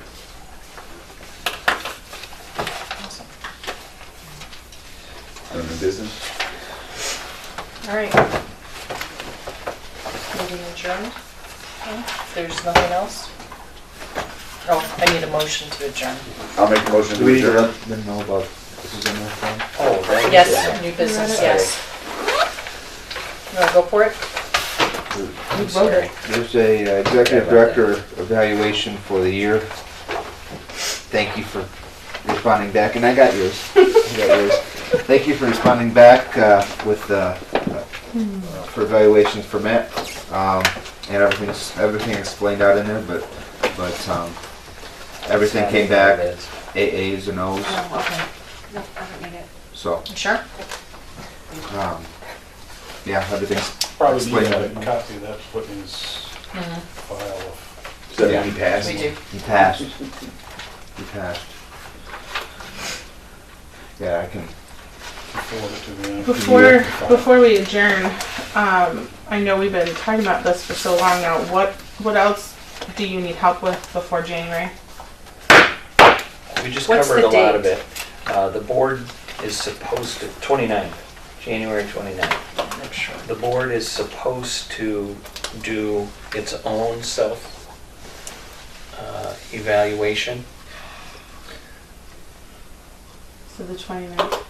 Awesome. On the business? All right. Meeting adjourned. Okay, if there's nothing else, Oh, I need a motion to adjourn. I'll make the motion Do to we need to adjourn. let them know about, this is in their phone? Oh, that Yes, is- new business, Sorry. yes. You wanna go for it? I'm sorry. There's a executive director evaluation for the year. Thank you for responding back, and I got yours. Thank you for responding back with for evaluations for Matt, and everything explained out in there. But everything came back, AAs and O's. Oh, okay. No, I don't need it. So You sure? yeah, everything's Probably need explained. a copy of that to put in his file of. Does that mean he passed? We do. He passed. He passed. Yeah, I can. Forward it to me. Before we adjourn, I know we've been talking about this for so long now. What else do you need help with before January? We just What's covered the a lot of date? it. The board is supposed to, 29th, January 29th. Make sure. The board is supposed to do its own evaluation. So the 29th.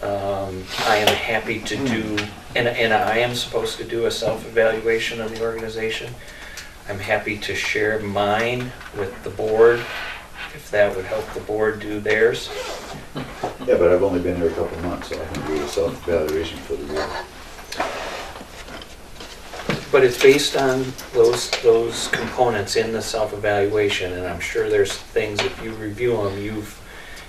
I am happy to do, and I am supposed to do a self-evaluation of the organization. I'm happy to share mine with the board, if that would help the board do theirs. Yeah, but I've only been here a couple months, so I can do a self-evaluation for the year. But it's based on those components in the self-evaluation, and I'm sure there's things, if you review them, you've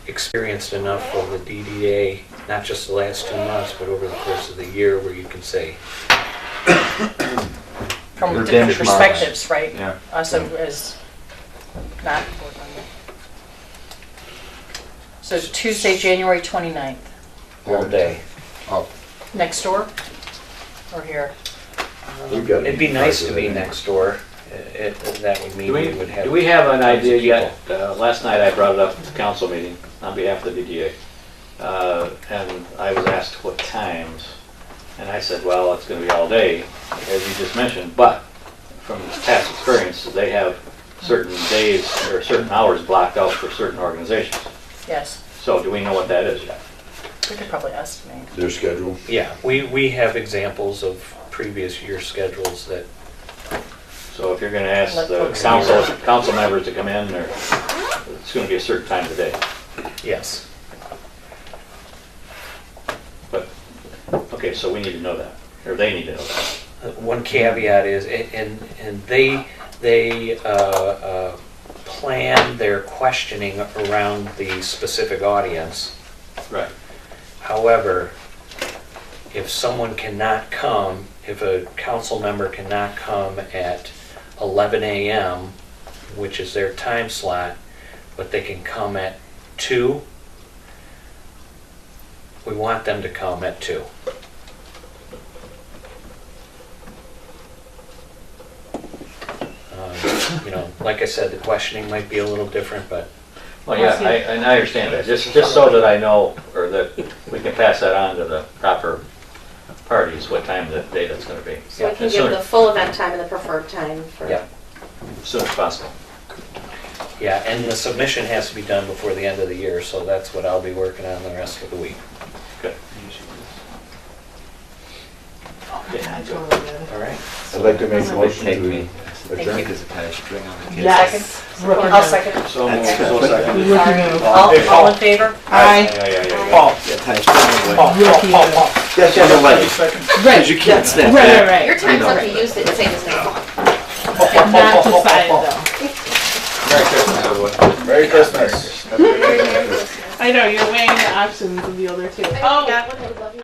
experienced enough of the DDA, not just the last 2 months, but over the course of the year, where you can say, From They're different benchmarks. perspectives, right? Yeah. Us as not board member. So Tuesday, January 29th, all day. Oh, next door or here? We've got It'd be nice to be meeting next door. That would mean we would have. Do we have an tons of idea yet? people. Last night I brought it up at the council meeting on behalf of the DDA. And I was asked what times. And I said, well, it's going to be all day, as you just mentioned. But from past experience, they have certain days or certain hours blocked out for certain organizations. Yes, So do we know what that is yet? we could probably estimate. Their schedule. Yeah, we have exexamples of previous year schedules that, So if you're going to ask Let the folks council members to come in, it's going to be a certain time of the day. yes. But, okay, so we need to know that, or they need to know that. One caveat is, and they plan their questioning around the specific audience. Right. However, if someone cannot come, if a council member cannot come at 11 a.m., which is their time slot, but they can come at 2, we want them to come at 2. Like I said, the questioning might be a little different, but Well, yeah, and I understand that, just so that I know, or that we can pass that on to the proper parties, what time of the day that's gonna be. So we can As give soon- the full event time and the preferred time for. yeah. As soon as possible. Yeah, and the submission has to be done before the end of the year, so that's what I'll be working on the rest of the week. Good. All right? I'd like to make a motion Take to me. adjourn. because it has to bring on the kids. Yes. I'll second. So moved. So second. Rookie move. All in favor? Aye. Yeah. Paul, Yeah, Ty's bring on the Rookie move. Yes, yes, way. second. Right. You can't snap Right, back. right, Your right. time's up to use it, same as now. Not decided though. Merry Christmas. I know, you're weighing the options of the other two. I got one, I would love you.